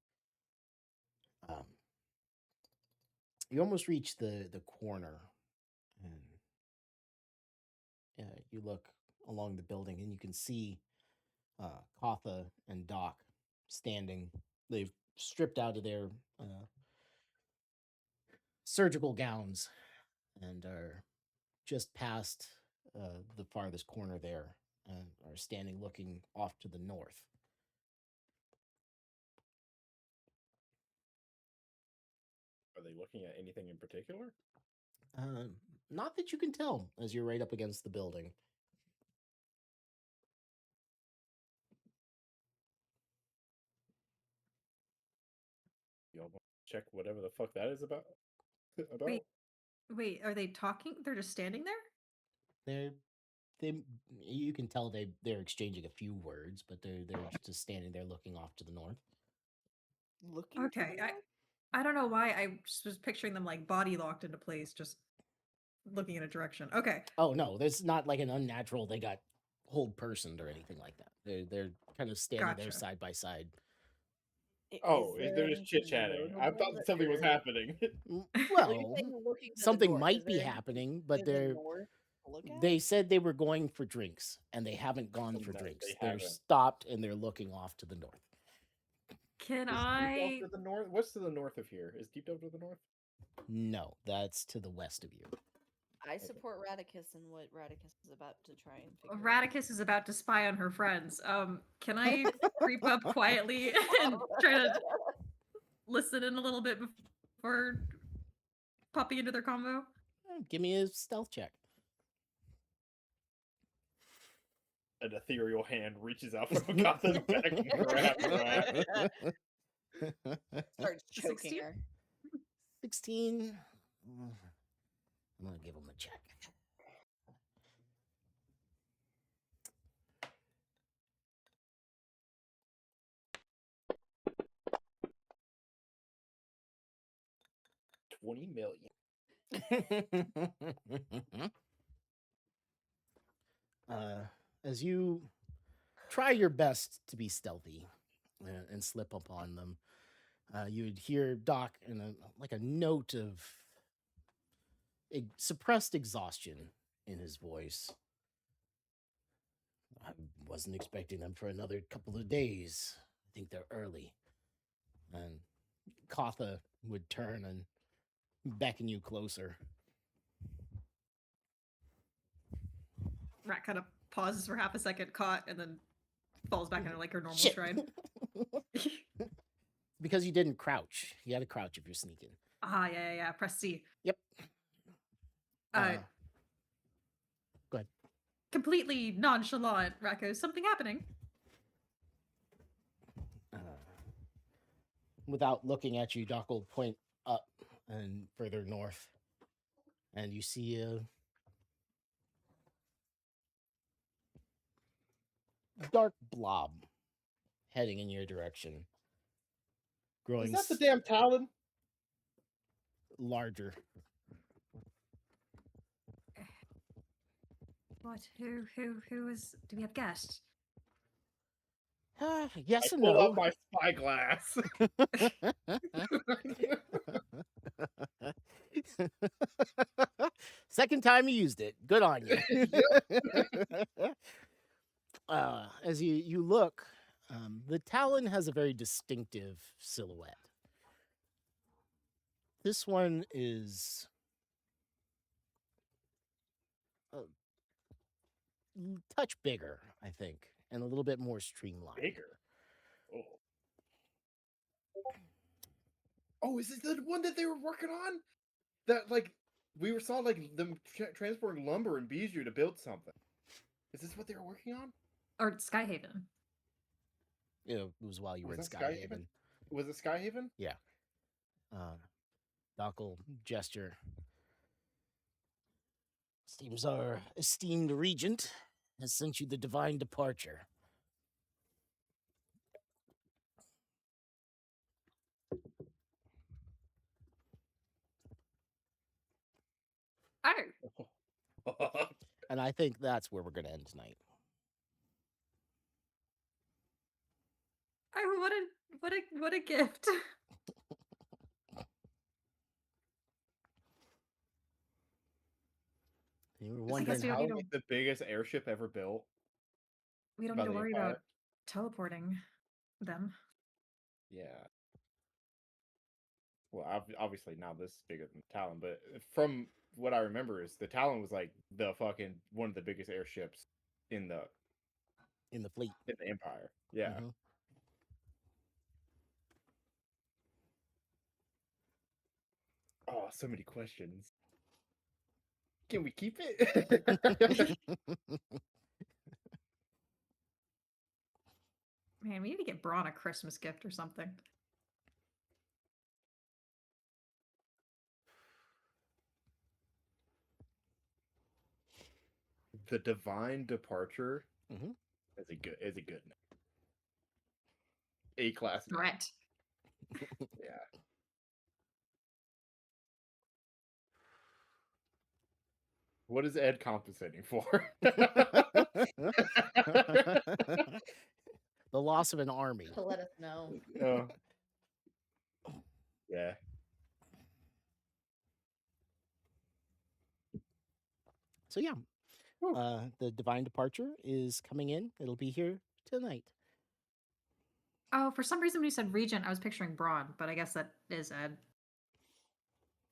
You almost reach the corner, and you look along the building, and you can see Kotha and Doc standing. They've stripped out of their surgical gowns and are just past the farthest corner there and are standing looking off to the north. Are they looking at anything in particular? Not that you can tell as you're right up against the building. Y'all want to check whatever the fuck that is about? Wait, are they talking? They're just standing there? You can tell they're exchanging a few words, but they're just standing there looking off to the north. Looking. to Okay, the north? I don't know why I just was picturing them like body locked into place, just looking in a direction. Okay. Oh no, there's not like an unnatural. They got hold personed or anything like that. They're kind of standing there Gotcha. side by side. Oh, there they're just anything chit chatting. I notable thought that something was they're- happening. Mm, When you're Well, saying looking to the something north, might is be there anything happening, but to the they're north to look at? they said they were going for drinks, and they haven't gone for No, drinks. they They're haven't. stopped and they're looking off to the north. Can Is I? Deep Delve to the north? What's to the north of here? Is Deep Delve to the north? No, that's to the west of you. I support Radicus and what Radicus is about to try and figure out. Radicus is about to spy on her friends. Can I creep up quietly and try to listen in a little bit for popping into their combo? Give me a stealth check. An ethereal hand reaches out from Agatha's back and grabs her. Starts choking 16? her. 16. I'm gonna give him a check. $20 million. As you try your best to be stealthy and slip up on them, you would hear Doc in a note of suppressed exhaustion in his voice. I wasn't expecting them for another couple of days. I think they're early. And Katha would turn and beckon you closer. Rat kind of pauses for half a second, caught, and then falls back into like her normal Shit. stride. Because you didn't crouch. You had to crouch if you're sneaking. Yeah. Press C. Yep. Uh, Go ahead. Completely nonchalant, Rat goes, something happening? Without looking at you, Doc will point up and further north. And you see a dark blob heading in your direction. Growing Is that the damn Talon? larger. What? Who is... Do we have guests? Yes I and pull no. out my spyglass. Second time you used it. Good on you. As you look, the Talon has a very distinctive silhouette. This one is a touch bigger, I think, and a little bit more streamlined. Bigger. Oh. Oh, is this the one that they were working on? That like we saw like them transporting lumber and bijou to build something. Is this what they were working on? Or Skyhaven? It was while you were in Was that Skyhaven. Was it Skyhaven? Doc will gesture. Seems our esteemed regent has sent you the divine departure. Oh, And I think that's where we're going to end tonight. what a gift. You were I wondering guess we don't how need to- It's the biggest airship ever built. We don't By need to the worry Empire. about teleporting them. Yeah. Well, obviously now this is bigger than the Talon, but from what I remember is the Talon was like the fucking one of the biggest airships in the fleet. Empire. Yeah. Mhm. Oh, so many questions. Can we keep it? Man, we need to get Braun a Christmas gift or something. The Divine Departure Mhm. is a good name. A class name. Threat. Yeah. What is Ed compensating for? The loss of an army. To let us know. Oh. Yeah. So yeah, Whew. the divine departure is coming in. It'll be here tonight. Oh, for some reason when you said Regent, I was picturing Braun, but I guess that is Ed.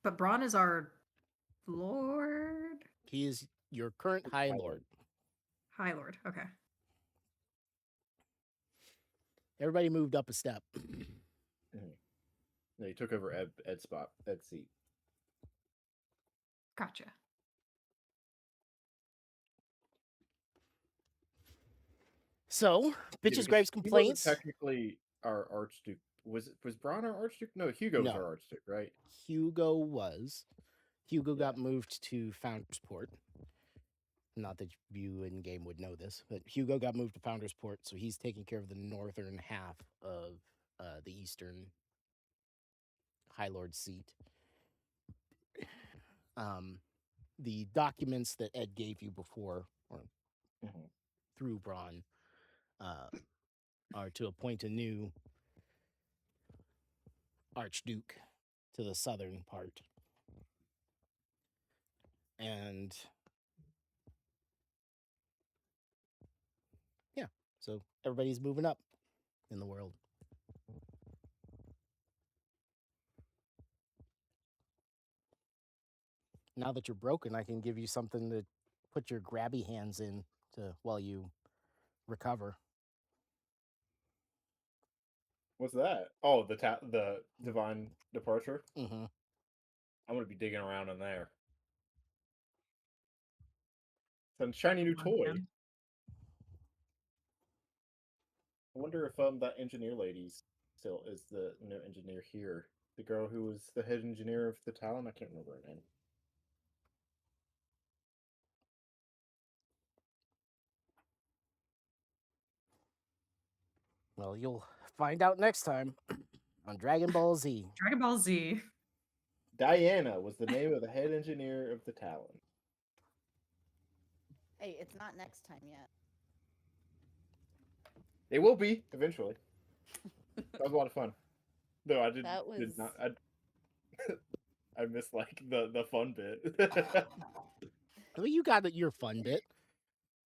But Braun is our Lord? He is your current High High Lord. High Lord, okay. Everybody moved up a step. No, he took over Ed's spot, Ed's seat. Gotcha. So, Yeah, bitches, because gripes, he wasn't complaints. technically our Archduke. Was Braun our Archduke? No, Hugo was No. our Archduke, right? Hugo was. Hugo Yeah. got moved to Founders Port. Not that you in game would know this, but Hugo got moved to Founders Port, so he's taking care of the northern half of the eastern High Lord seat. The documents that Ed gave you before, or through Braun, are to appoint a new Archduke to the southern part. And yeah, so everybody's moving up in the world. Now that you're broken, I can give you something to put your grabby hands in to while you recover. What's that? Oh, the divine departure. Mm-hmm. I'm gonna be digging around in there. Some shiny new Come on, toy. man. I wonder if that engineer lady still is the new engineer here. The girl who was the head engineer of the Talon. I can't remember her name. Well, you'll find out next time on Dragon Ball Z. Dragon Ball Z. Diana was the name of the head engineer of the Talon. Hey, it's not next time yet. It will be eventually. That was a lot of fun. No, I did That not. I missed like the fun bit. Well, you got your fun bit.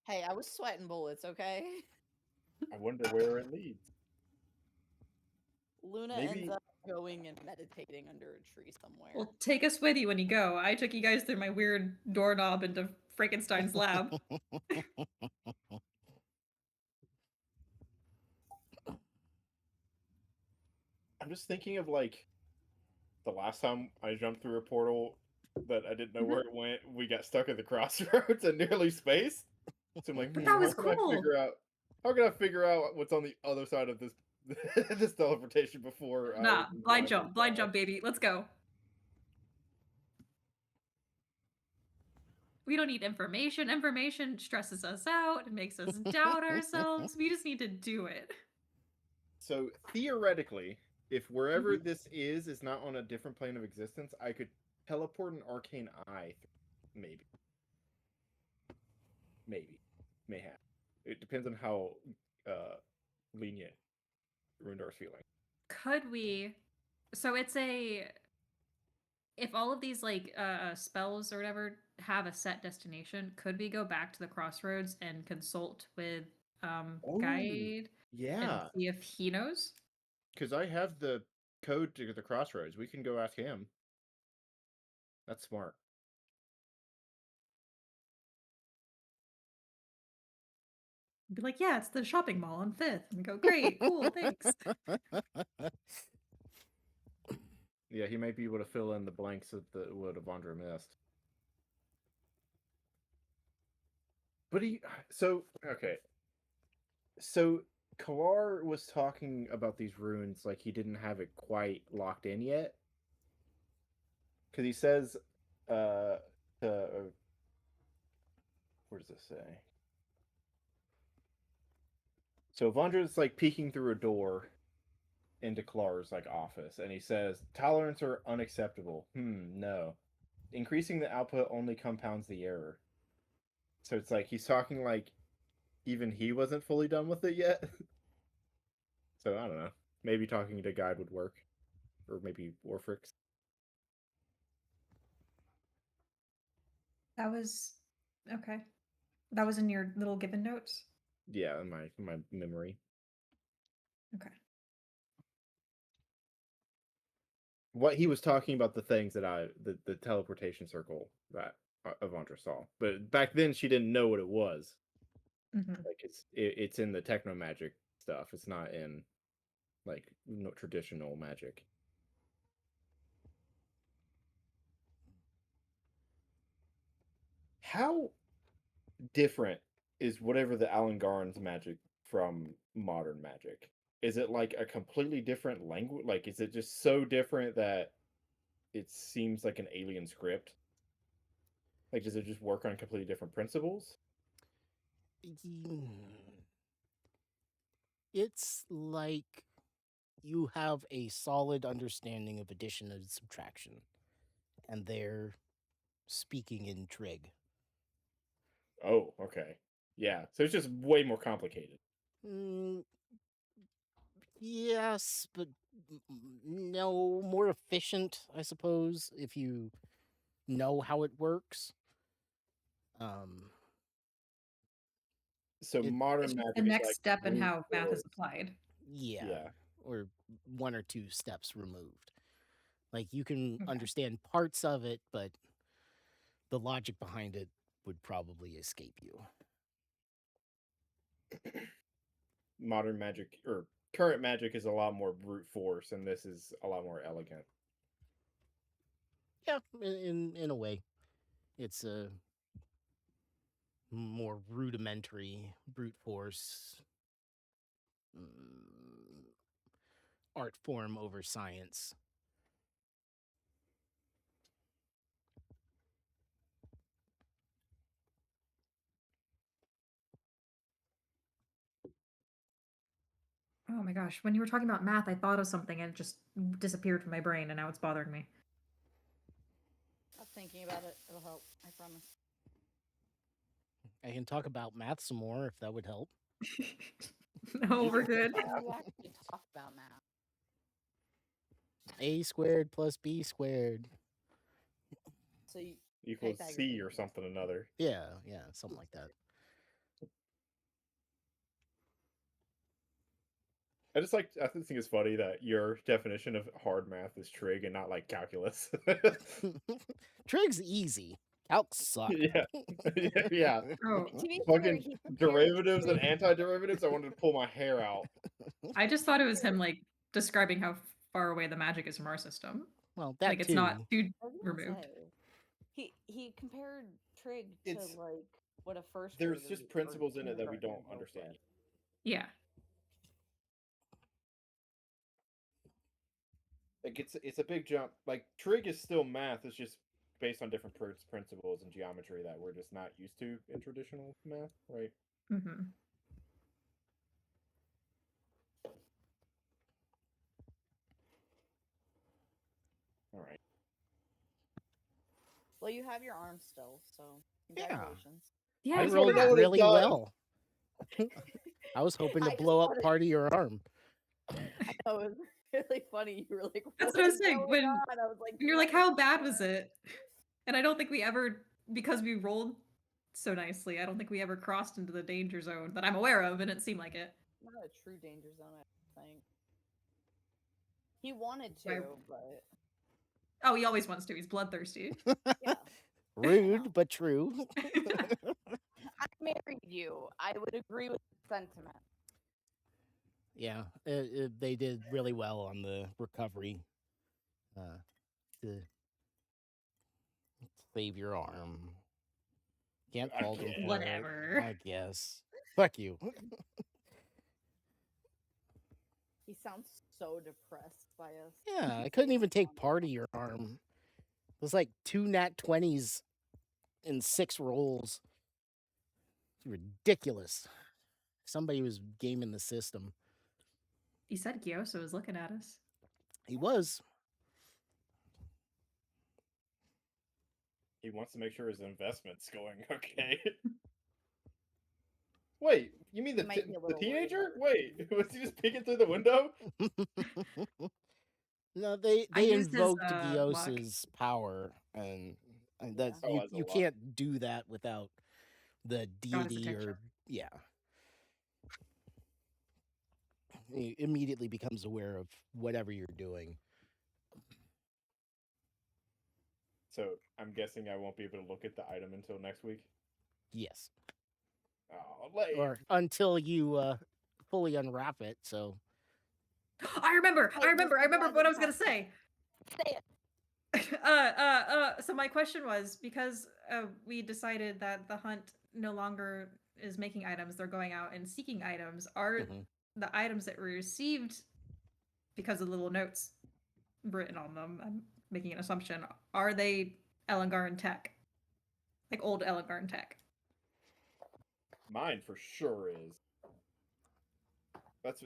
Hey, I was sweating bullets, okay? I wonder where it leads. Luna Maybe- ends up going and meditating under a tree somewhere. Well, take us with you when you go. I took you guys through my weird doorknob into Frankenstein's lab. I'm just thinking of like the last time I jumped through a portal that I didn't know where it went. We got stuck at the crossroads and nearly space. So I'm like, But that was how can cool. how can I figure out what's on the other side of this this teleportation before? Nah, blind jump, baby. Let's go. We don't need information. Information stresses us out. It makes us doubt ourselves. We just need to do it. So theoretically, if wherever this is not on a different plane of existence, I could teleport an arcane eye. Maybe. Mayhap. It depends on how lenient Rundar's feeling. Could we? So it's a. If all of these like spells or whatever have a set destination, could we go back to the crossroads and consult with Guide Yeah, and see if he knows? because I have the code to the crossroads. We can go ask him. That's smart. Be like, yeah, it's the shopping mall on 5th. And we go, great, cool, thanks. Yeah, he might be able to fill in the blanks of what Avandra missed. But okay. So Kalar was talking about these runes like he didn't have it quite locked in yet. Because he says, where does this say? So Avondra's like peeking through a door into Kalar's like office, and he says, "Tolerance are unacceptable." No. Increasing the output only compounds the error. So it's like he's talking like even he wasn't fully done with it yet. So I don't know. Maybe talking to Guide would work, or maybe Warfrix. That was okay. That was in your little given notes. Yeah, in my memory. Okay. What he was talking about, the things that the teleportation circle that Avandra saw, but back then she didn't know what it was. Like it's in the techno magic stuff. It's not in like traditional magic. how different is whatever the Alan Garn's magic from modern magic? Is it like a completely different language? Like, is it just so different that it seems like an alien script? Like, does it just work on completely different principles? It's like you have a solid understanding of addition and subtraction, and they're speaking in trig. Oh, okay. Yeah, so it's just way more complicated. Mm, yes, but no, more efficient, I suppose, if you know how it works. So It- modern It's just magic the is next like step in brute how math is force. applied. Yeah, Yeah. or one or two steps removed. Like you can Okay. understand parts of it, but the logic behind it would probably escape you. Modern magic or current magic is a lot more brute force, and this is a lot more elegant. Yeah, in a way, it's a more rudimentary brute force art form over science. Oh my gosh, when you were talking about math, I thought of something and it just disappeared from my brain, and now it's bothering me. I'm thinking about it. It'll help. I promise. I can talk about math some more if that would help. No, we're good. We actually talk about math. A squared plus B squared. So you, Equals Pythagoras C or theorem. something another. Yeah, something like that. I just think it's funny that your definition of hard math is trig and not like calculus. Trig's easy. Calcs suck. Yeah. Yeah. Oh, To be fair, Fucking he compared derivatives and trig- antiderivatives, I wanted to pull my hair out. I just thought it was him like describing how far away the magic is from our system. Well, that Like it's too. not too I was gonna removed. say, he compared trig It's- to like what a first. There's grader just or principles in it that we kindergartner don't deals understand. with. Yeah. Like it's a big jump. Like trig is still math. It's just based on different principles and geometry that we're just not used to in traditional math, right? Mm-hmm. All right. Well, you have your arm still, so Yeah. congratulations. Yeah, I just wanna rolled know what it really does. well. I was hoping I to just blow up wanted- part of your arm. I know it was really funny. You were like, That's what I was is saying, going when- on?" I was like, And you're like, "What is how bad going was on?" it? And I don't think we ever, because we rolled so nicely, I don't think we ever crossed into the danger zone that I'm aware of, and it seemed like it. Not a true danger zone, I think. He wanted Right. to, but Oh, he always wants to. He's bloodthirsty. yeah. Rude, but true. I married you. I would agree with the sentiment. Yeah, they did really well on the recovery to save your arm. Can't I fault them can't. for Whatever. it. I guess. Fuck you. He sounds so depressed by us. Yeah, I couldn't even take part of your arm. It was like 2 nat 20s in 6 rolls. It's ridiculous. Somebody was gaming the system. He said Gyoso was looking at us. He was. He wants to make sure his investment's going okay. Wait, you mean the, Might be a the little worried teenager? about Wait, was he just peeking through the window? No, they I used his, invoked luck. Gios's power, and that's Oh, as a you luck. can't do that without the Goddess deity or protection. yeah. He immediately becomes aware of whatever you're doing. So I'm guessing I won't be able to look at the item until next week. Yes, Oh, late. or until you fully unwrap it. So I remember Wait, what I was gonna this is say. Say it. So my question was, because we decided that the hunt no longer is making items, they're going out and seeking items. Are Mhm. the items that we received, because of the little notes written on them, I'm making an assumption, are they Elangarn tech? Like old Elangarn tech? Mine for sure is.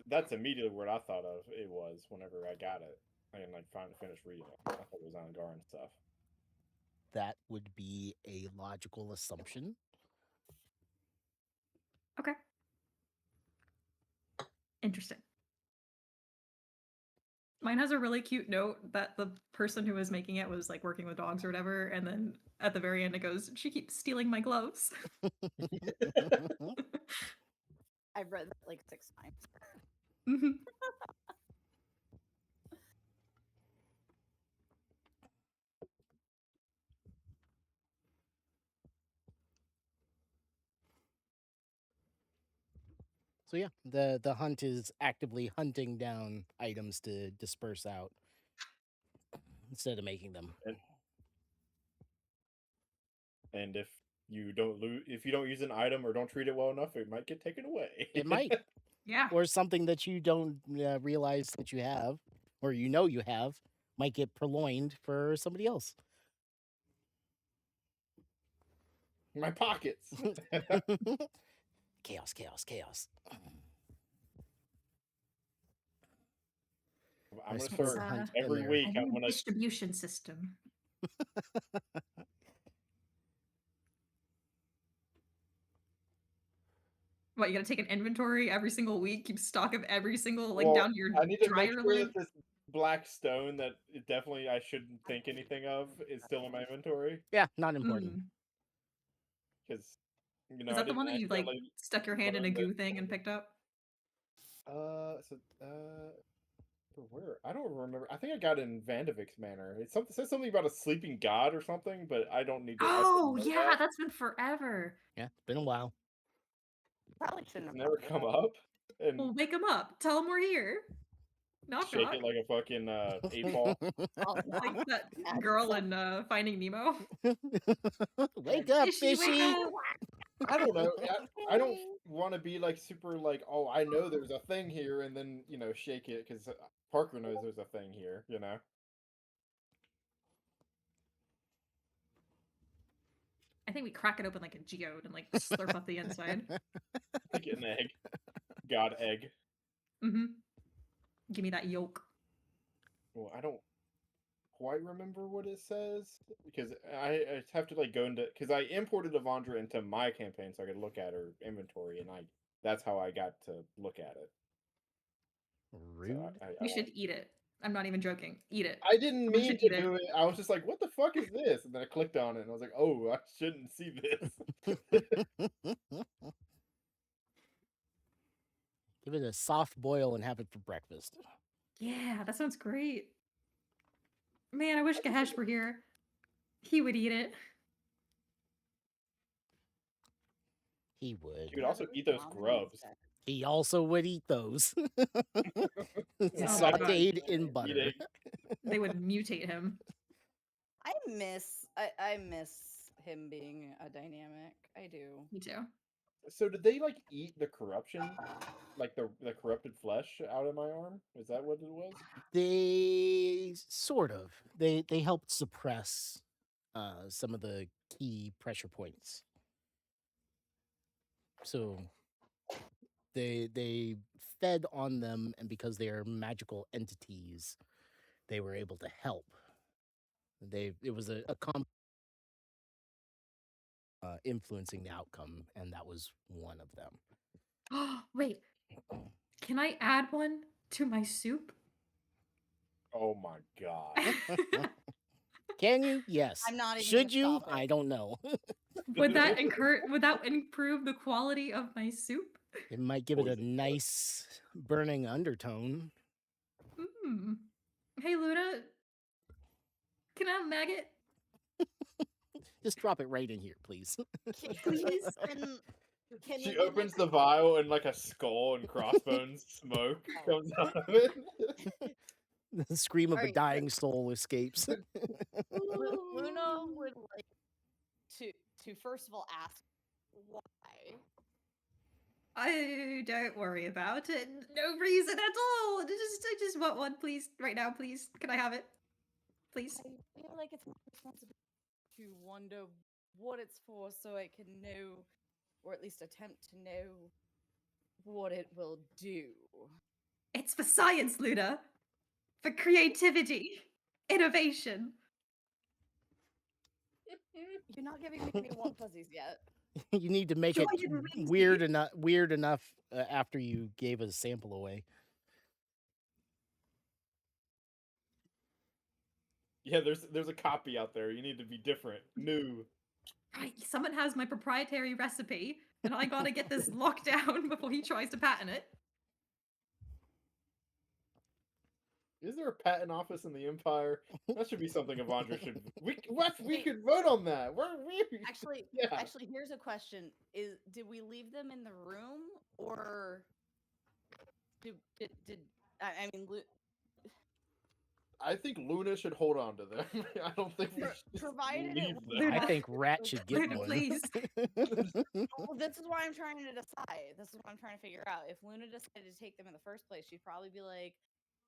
That's immediately what I thought of. It was whenever I got it and like finally finished reading it. I thought it was Angaran stuff. That would be a logical assumption. Okay. Interesting. Mine has a really cute note that the person who was making it was like working with dogs or whatever, and then at the very end it goes, "She keeps stealing my gloves." I've read that like 6 times. Mhm. So yeah, the hunt is actively hunting down items to disperse out instead of making them. And if you don't use an item or don't treat it well enough, it might get taken away. It might, Yeah. or something that you don't realize that you have, or you have, might get purloined for somebody else. My pockets. Chaos, chaos, chaos. I'm gonna It's start hunt every there. week. A I'm new gonna distribution system. What, you gotta take an inventory every single week, keep stock of every single, like, well, down to your I need to make dryer sure lid? that this black stone that it definitely I shouldn't think anything of is still in my inventory Yeah, not important. Mm. because Is I that the one didn't that you, like, accidentally stuck your hand in a learn that. goo thing and picked up? For where? I don't remember. I think I got it in Vandevik's Manor. It says something about a sleeping god or something, but I don't need to. I don't Oh, know yeah, that. that's been forever. Yeah, it's been a while. Probably shouldn't It's have never brought come it up. up. And Well, wake him up. Tell him we're here. Knock, shake knock. it like a fucking 8-ball. Oh, Like no. that That's girl so- in Finding Nemo. Wake up, Fishy, wake fishy! up! I don't know. I don't want to be like super like, oh, I know there's a thing here, and then shake it because Parker knows there's a thing here. I think we crack it open like a geode and like slurp up the inside. Get an egg, god egg. Mm-hmm. Give me that yolk. Well, I don't quite remember what it says because I have to like go into because I imported Avandra into my campaign so I could look at her inventory, and that's how I got to look at it. Rude. So You should eat it. I'm not even joking. Eat it. I didn't Someone mean should to eat it. do it. I was just like, "What the fuck is this?" And then I clicked on it, and I was like, "Oh, I shouldn't see this." Give it a soft boil and have it for breakfast. Yeah, that sounds great. Man, I wish Gahesh were here. He would eat it. He would. You could also eat those grubs. He also would eat those. Oh my Sauteed God. in butter. Eating. They would mutate him. I miss him being a dynamic. I do. Me too. So did they like eat the corruption, like the corrupted flesh out of my arm? Is that what it was? They sort of. They helped suppress some of the key pressure points. So they fed on them, and because they are magical entities, they were able to help. It was a influencing the outcome, and that was one of them. Wait, can I add one to my soup? Oh my god. Can you? Yes. I'm not even Should gonna you? stop it. I don't know. Would that improve the quality of my soup? It might give it a Poison. nice burning undertone. Mm. Hey Luna, can I have a maggot? Just drop it right in here, please. Please, can She we opens the vial and like a skull and crossbones smoke comes out of it. The scream of a Alright, dying soul escapes. Luna would like to first of all ask why. Oh, don't worry about it. No reason at all. I just want one, please. Right now, please. Can I have it? Please. I feel like it's my responsibility to wonder what it's for so I can know, or at least attempt to know, what it will do. It's for science, Luna. For creativity, innovation. You're not giving me any warm fuzzies yet. You need to make Joy it and Rinsey. weird enough after you gave a sample away. Yeah, there's a copy out there. You need to be different, new. Right, someone has my proprietary recipe, and I gotta get this locked down before he tries to patent it. Is there a patent office in the Empire? That should be something Avandra should. We Wait. could vote on that. Actually, Yeah. actually, here's a question: did we leave them in the room, or did I mean, I think Luna should hold on to them. I don't think we Pro- should just provided it leave was them. Luna. I think Rat should get Luna, one. please. well, this is why I'm trying to decide. This is what I'm trying to figure out. If Luna decided to take them in the first place, she'd probably be like,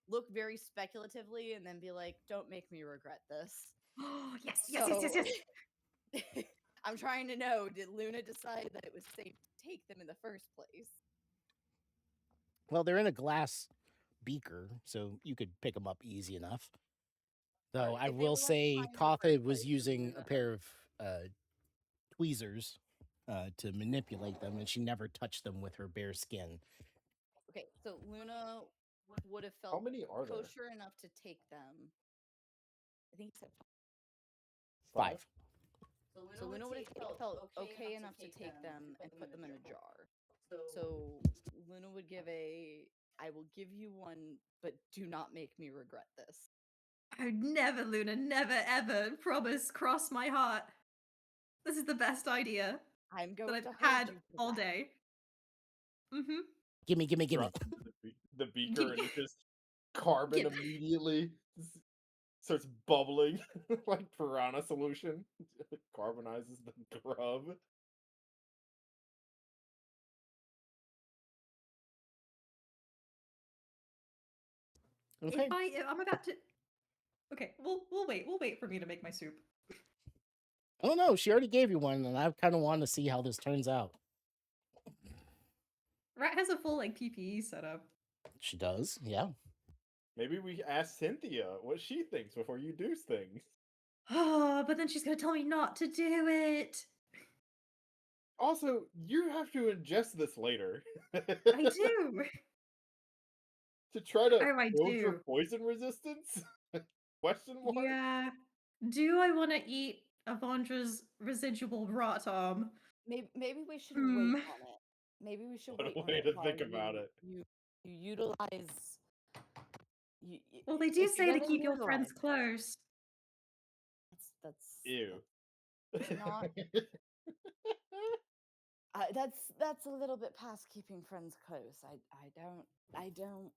look very speculatively, and then be like, "Don't make me regret this." Oh, yes. I'm trying to know, did Luna decide that it was safe to take them in the first place? Well, they're in a glass beaker, so you could pick them up easy enough. Though Right, I if they will were left say, behind in the Katha first was place, then using a Luna- pair of tweezers to manipulate them, and she never touched them with her bare skin. Okay, so Luna would have How felt many are there? kosher enough to take them. I think he said 5. So Luna would have felt okay enough to take them and put them in a jar. So Luna would give I will give you one, but do not make me regret this. Oh, never, Luna, never, ever. Promise, cross my heart. This is the best idea I'm that going I've to hold had you to all that. day. Mm-hmm. Gimme. Drops into the beaker and it just carbon Give- immediately starts bubbling like piranha solution. Carbonizes the grub. Okay. I'm about to. Okay, we'll wait. We'll wait for me to make my soup. Oh no, she already gave you one, and I kind of want to see how this turns out. Rat has a full like PPE setup. She does, yeah. Maybe we ask Cynthia what she thinks before you do things. Oh, but then she's gonna tell me not to do it. Also, you have to ingest this later. I do. To try to Oh, I build your do. poison resistance? Question mark? Yeah. Do I want to eat Avandra's residual rot arm? Maybe we should Hmm. wait on it. Maybe we should What a wait on way it to while think about it. You utilize. Well, they do if say you're to gonna keep your friends utilize it, close. That's Ew. not. That's a little bit past keeping friends close. I don't.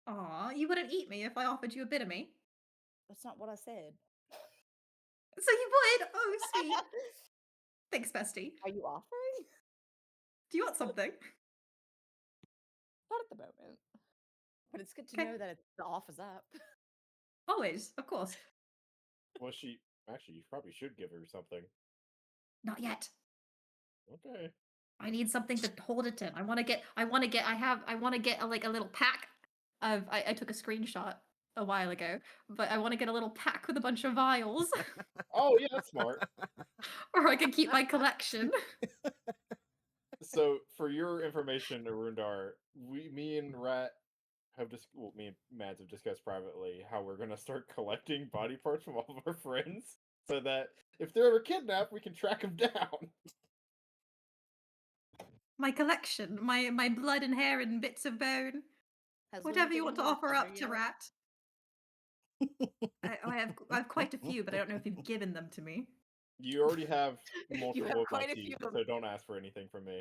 Aw, you wouldn't eat me if I offered you a bit of me. That's not what I said. So you would? Oh, sweet. Thanks, bestie. Are you offering? Do you want something? Not at the moment. But it's good to Okay. know that the offer's up. Always, of course. Well, actually, you probably should give her something. Not yet. Okay. I need something to hold it in. I want to get a little pack of, I took a screenshot a while ago, but I want to get a little pack with a bunch of vials, Oh, yeah, that's smart. or I can keep my collection. So, for your information, Arundar, me and Rat have me and Mads have discussed privately how we're gonna start collecting body parts from all of our friends, so that if they're ever kidnapped, we can track them down. My collection, my blood and hair and bits of bone, Has whatever Luna you want to given you a offer feather up to yet? Rat. I have quite a few, but I don't know if you've given them to me. You already have multiple of my quite a teeth, few of so don't ask for anything from me.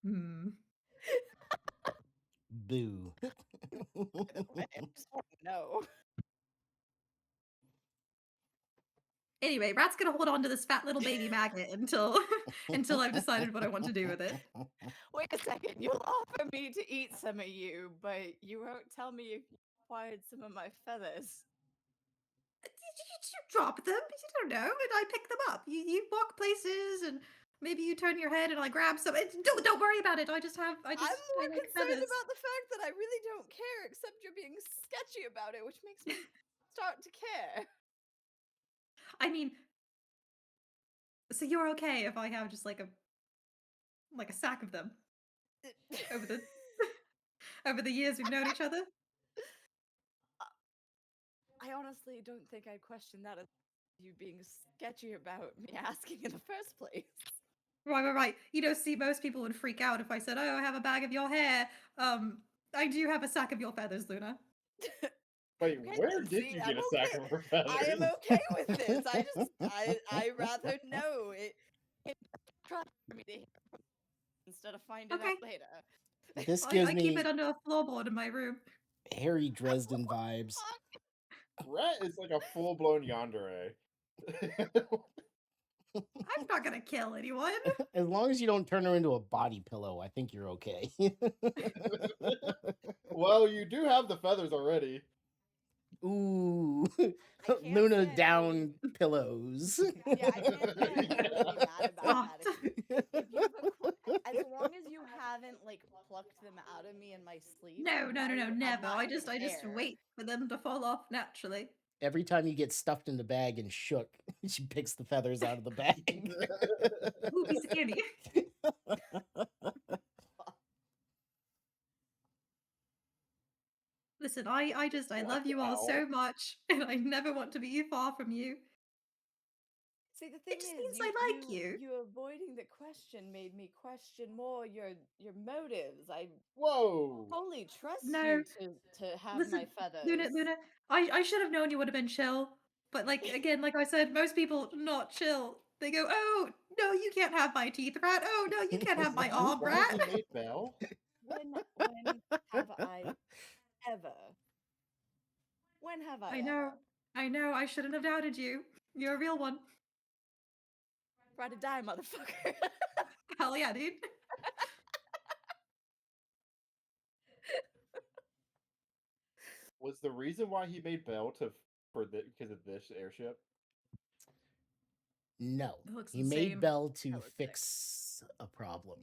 Hmm. Boo. I just want to know. Anyway, Rat's gonna hold on to this fat little baby maggot until until I've decided what I want to do with it. Wait a second. You'll offer me to eat some of you, but you won't tell me if you acquired some of my feathers. You drop them. You don't know, and I pick them up. You walk places, and maybe you turn your head, and I grab some. Don't worry about it. I just I'm more I like concerned feathers. about the fact that I really don't care, except you're being sketchy about it, which makes me start to care. I mean, so you're okay if I have just like a sack of them over the over the years we've known each other? I honestly don't think I'd question that as you being sketchy about me asking in the first place. Right. You know, see, most people would freak out if I said, "Oh, I have a bag of your hair." I do have a sack of your feathers, Luna. Wait, Okay, where then, did see, you I'm get a sack okay. of her feathers? I am okay with this. I rather know it try for me to hear instead of finding Okay. out later. This I gives keep me it under a floorboard in my room. Harry Dresden vibes. Rat is like a full-blown yandere. I'm not gonna kill anyone. As long as you don't turn her into a body pillow, I think you're okay. Well, you do have the feathers already. Ooh, I can't Luna say I'm down pillows. Yeah, I can't say I'm overly mad about that. Soft. If you've as long as you haven't like plucked them out of me in my sleep. No, why would I never. not I just care? wait for them to fall off naturally. Every time you get stuffed in the bag and shook, she picks the feathers out of the bag. Ooh, piece of candy. Listen, I love you all so much, and I never want to be far from you. See, the thing just is, means I like you. You avoiding the question made me question more your motives. I Whoa! totally trust No, you to have listen, my feathers. Luna, I should have known you would have been chill. But like again, like I said, most people not chill. They go, "Oh no, you can't have my teeth, Rat. Oh no, you can't have my arm, Why Rat." he made Belle? When have I ever? When have I ever? I know. I shouldn't have doubted you. You're a real one. Try to die, motherfucker. Hell yeah, dude. Was the reason why he made Belle because of this airship? No, That looks he made insane. Belle to That looks sick. fix a problem.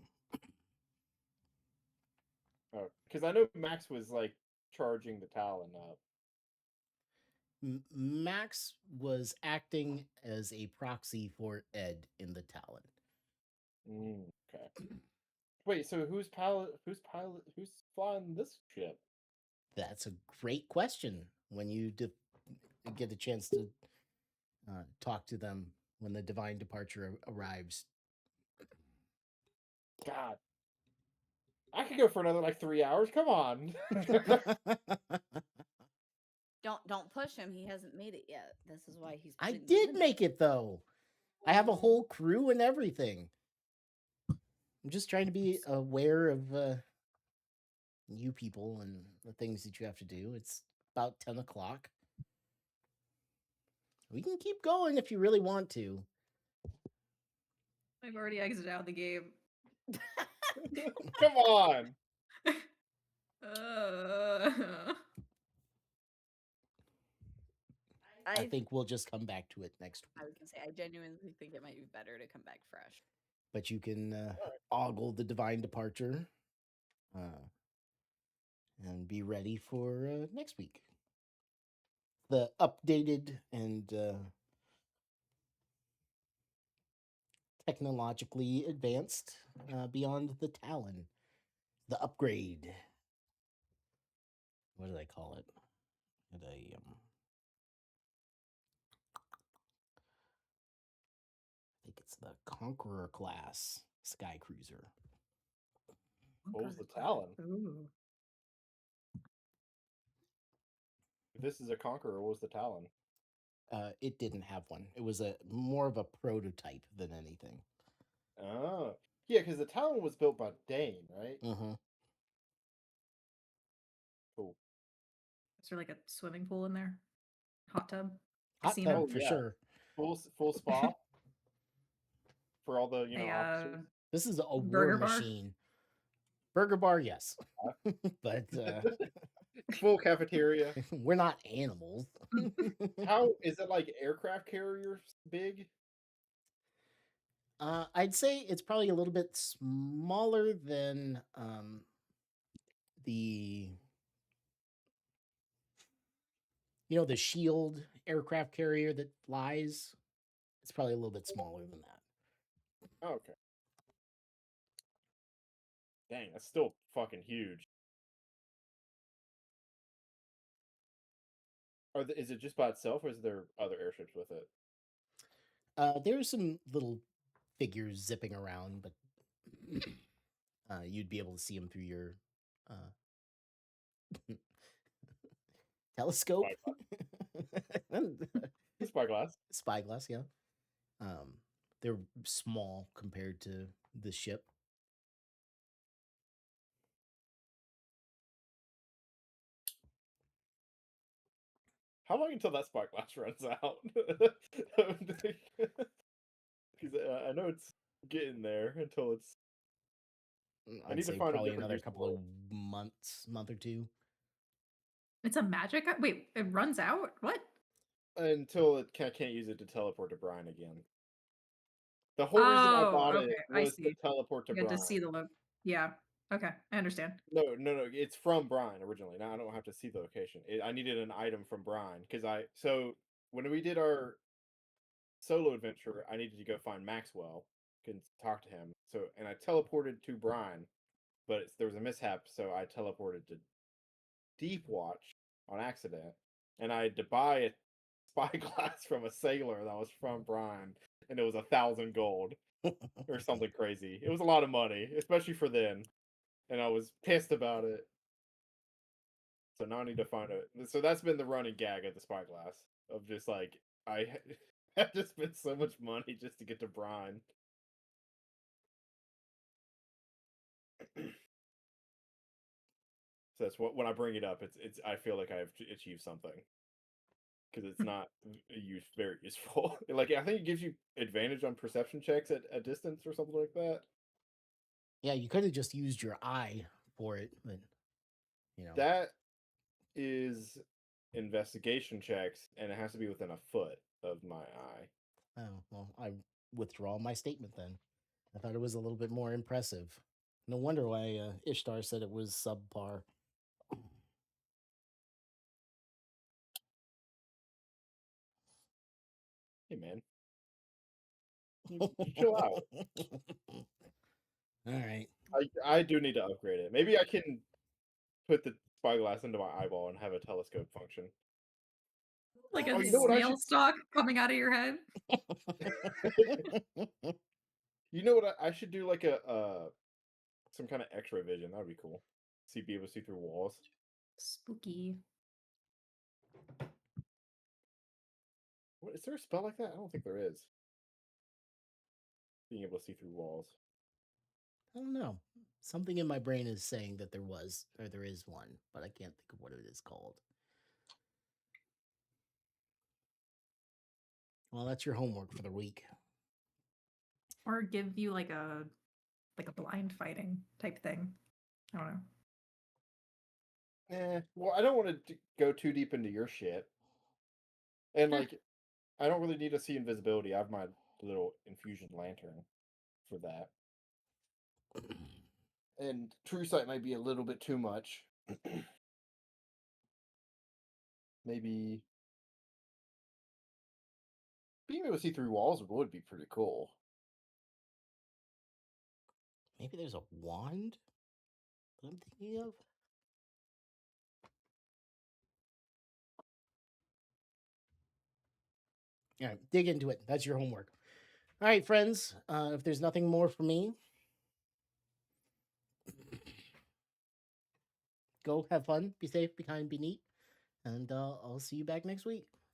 Oh, because I know Max was like charging the Talon up. Max was acting as a proxy for Ed in the Talon. Okay. Wait, so who's flying this ship? That's a great question when you get a chance to talk to them when the divine departure arrives. God, I could go for another like 3 hours. Come on. Don't push him. He hasn't made it yet. This is why he's. I putting these did in make it though. I have a whole crew and everything. I'm just trying to be aware of you people and the things that you have to do. It's about 10 o'clock. We can keep going if you really want to. I've already exited out of the game. Come on. I think we'll just come back to it next I week. was gonna say I genuinely think it might be better to come back fresh. But you can ogle the divine departure and be ready for next week. The updated and technologically advanced beyond the Talon. The upgrade. What do they call it? I think it's the Conqueror class Sky Cruiser. What was the Talon? Ooh. If this is a Conqueror, what was the Talon? It didn't have one. It was more of a prototype than anything. Oh, yeah, because the Talon was built by Dane, right? Mm-hmm. Is there like a swimming pool in there? Hot tub? Hot Casino? tub Oh, for yeah. sure. Full spa for all the A officers. This is a war burger bar? machine. Burger bar, yes, but Full cafeteria. we're not animals. How is it like aircraft carriers big? I'd say it's probably a little bit smaller than the the Shield aircraft carrier that flies. It's probably a little bit smaller than that. Oh, okay. Dang, that's still fucking huge. Is it just by itself, or is there other airships with it? There's some little figures zipping around, but you'd be able to see them through your telescope. Spyglass. Spyglass, yeah. They're small compared to the ship. How long until that spyglass runs out? Because I know it's getting there until it's. I'd need to say find a probably different another use for couple it. of month or two. It's a magic. Wait, it runs out? What? Until it can't use it to teleport to Brian again. The whole reason I Oh, bought okay. it I was to see. teleport to You had Brian. to see the look. Yeah. Okay, I understand. No, it's from Brian originally. Now I don't have to see the location. I needed an item from Brian because so when we did our solo adventure, I needed to go find Maxwell and talk to him. So and I teleported to Brian, but there was a mishap, so I teleported to Deepwatch on accident, and I had to buy a spyglass from a sailor that was from Brian, and it was 1,000 gold or something crazy. It was a lot of money, especially for then, and I was pissed about it. So now I need to find it. So that's been the running gag of the spyglass of just like I have to spend so much money just to get to Brian. So that's what when I bring it up, it's I feel like I've achieved something because it's not very useful. Like I think it gives you advantage on perception checks at a distance or something like that. Yeah, you could have just used your eye for it, but That is investigation checks, and it has to be within a foot of my eye. Oh, well, I withdraw my statement then. I thought it was a little bit more impressive. No wonder why Ishtar said it was subpar. Hey man, you chill out. All right. I do need to upgrade it. Maybe I can put the spyglass into my eyeball and have a telescope function. Like a Oh, you know what I snail should- stalk coming out of your head. You know what I should do? Like a some kind of X-ray vision. That would be cool. Be able to see through walls. Spooky. What is there a spell like that? I don't think there is. Being able to see through walls. I don't know. Something in my brain is saying that there was, or there is one, but I can't think of what it is called. Well, that's your homework for the week. Or give you like a blind fighting type thing. I don't know. Well, I don't want to go too deep into your shit. And Eh. like, I don't really need to see invisibility. I have my little infusion lantern for that. And true sight might be a little bit too much. Maybe being able to see through walls would be pretty cool. Maybe there's a wand that I'm thinking of. All right, dig into it. That's your homework. All right, friends. If there's nothing more for me, go have fun, be safe, be kind, be neat, and I'll see you back next week.